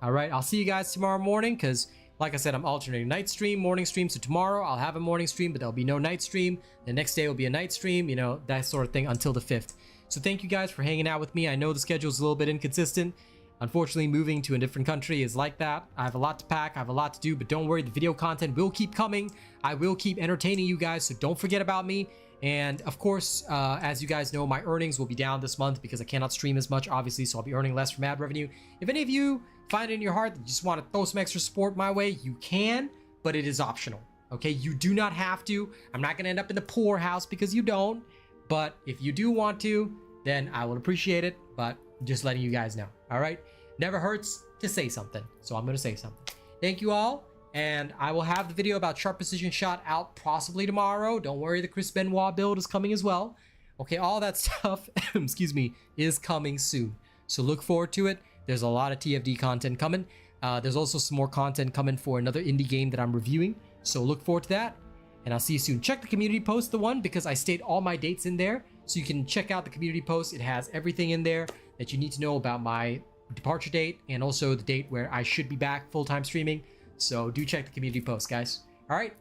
Alright, I'll see you guys tomorrow morning, because like I said, I'm alternating night stream, morning stream. So tomorrow I'll have a morning stream, but there'll be no night stream. The next day will be a night stream, you know, that sort of thing until the 5th. So thank you guys for hanging out with me. I know the schedule is a little bit inconsistent. Unfortunately, moving to a different country is like that. I have a lot to pack. I have a lot to do, but don't worry. The video content will keep coming. I will keep entertaining you guys, so don't forget about me. And of course, as you guys know, my earnings will be down this month because I cannot stream as much, obviously, so I'll be earning less from ad revenue. If any of you find it in your heart that you just want to throw some extra support my way, you can, but it is optional. Okay, you do not have to. I'm not gonna end up in the poorhouse because you don't, but if you do want to, then I will appreciate it. But just letting you guys know. All right, never hurts to say something, so I'm gonna say something. Thank you all, and I will have the video about Sharp Precision Shot out possibly tomorrow. Don't worry, the Chris Benoit build is coming as well. Okay, all that stuff excuse me, is coming soon, so look forward to it. There's a lot of TFD content coming. There's also some more content coming for another indie game that I'm reviewing, so look forward to that, and I'll see you soon. Check the community post, the one, because I state all my dates in there, so you can check out the community post. It has everything in there that you need to know about my departure date and also the date where I should be back full-time streaming. So do check the community post, guys. All right,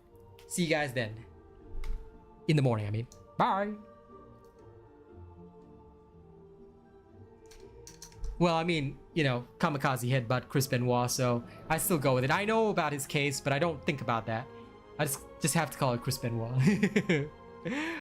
see you guys then. In the morning, I mean. Bye. Well, I mean, you know, kamikaze headbutt Chris Benoit, so I still go with it. I know about his case, but I don't think about that. I just have to call it Chris Benoit.